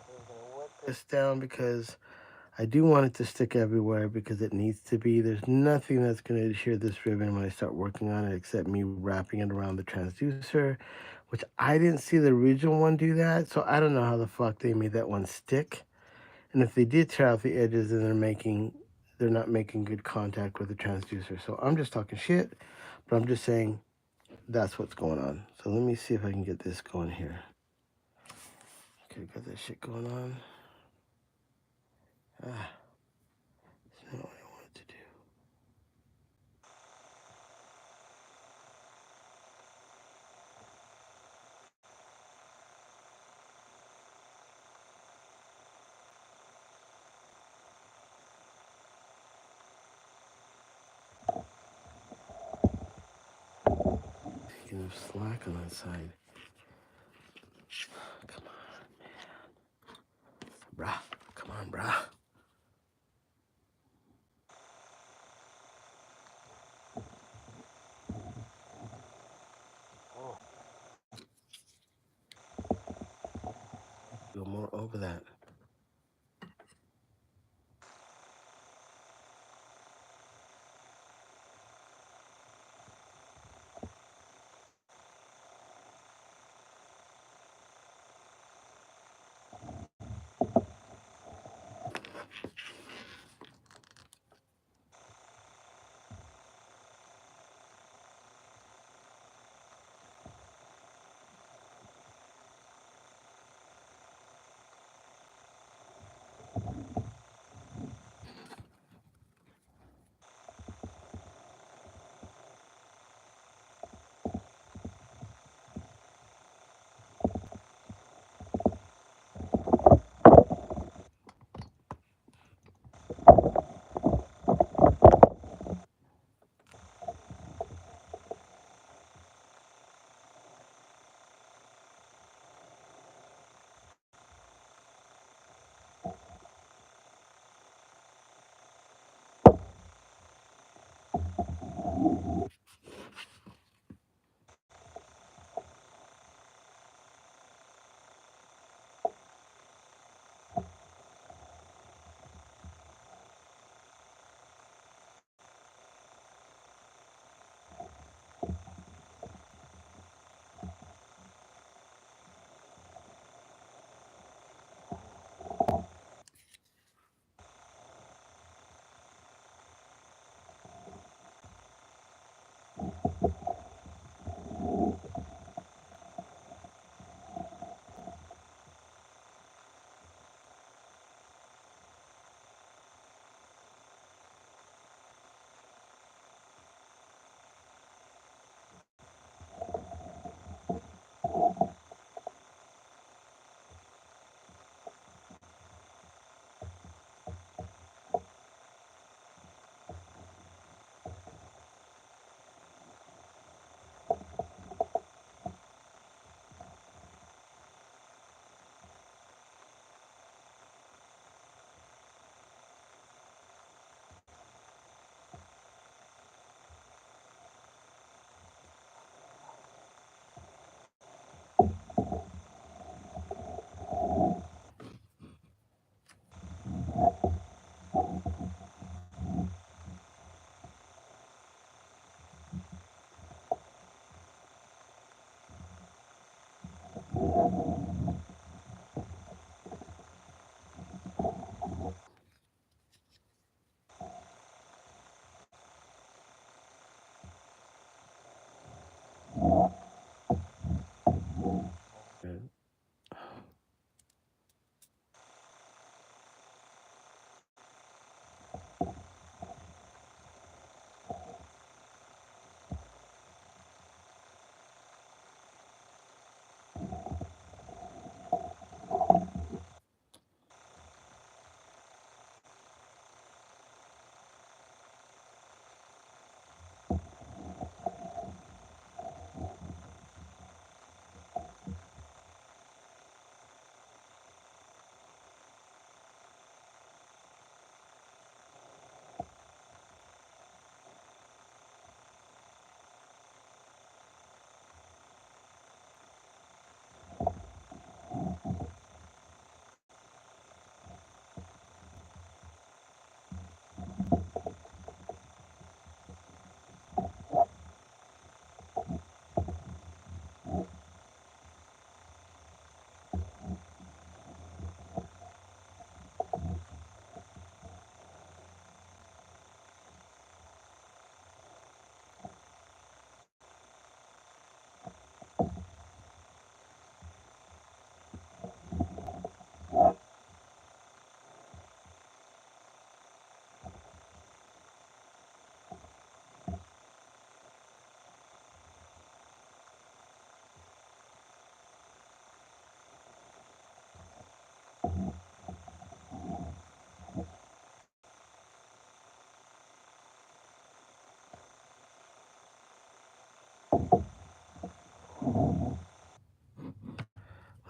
We're gonna whip it. This down because I do want it to stick everywhere because it needs to be. There's nothing that's going to adhere this ribbon when I start working on it except me wrapping it around the transducer, which I didn't see the original one do that, so I don't know how the fuck they made that one stick. And if they did tear out the edges, then they're not making good contact with the transducer. So I'm just talking shit, but I'm just saying that's what's going on. So let me see if I can get this going here. Okay, got that shit going on. Ah, that's not what I wanted to do. Taking enough slack on that side. Come on, man. Brah. Come on, brah. Oh, Go more over that.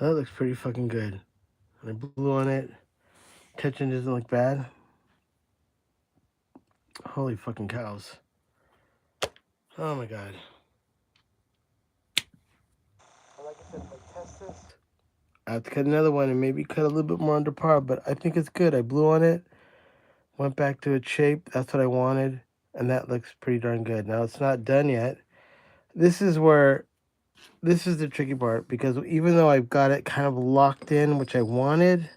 That looks pretty fucking good. And I blew on it. Tension doesn't look bad. Holy fucking cows. Oh my god. Like I said, if I test this, I have to cut another one and maybe cut a little bit more under par, but I think it's good. I blew on it, went back to its shape. That's what I wanted, and that looks pretty darn good. Now, it's not done yet. This is the tricky part, because even though I've got it kind of locked in, which I wanted,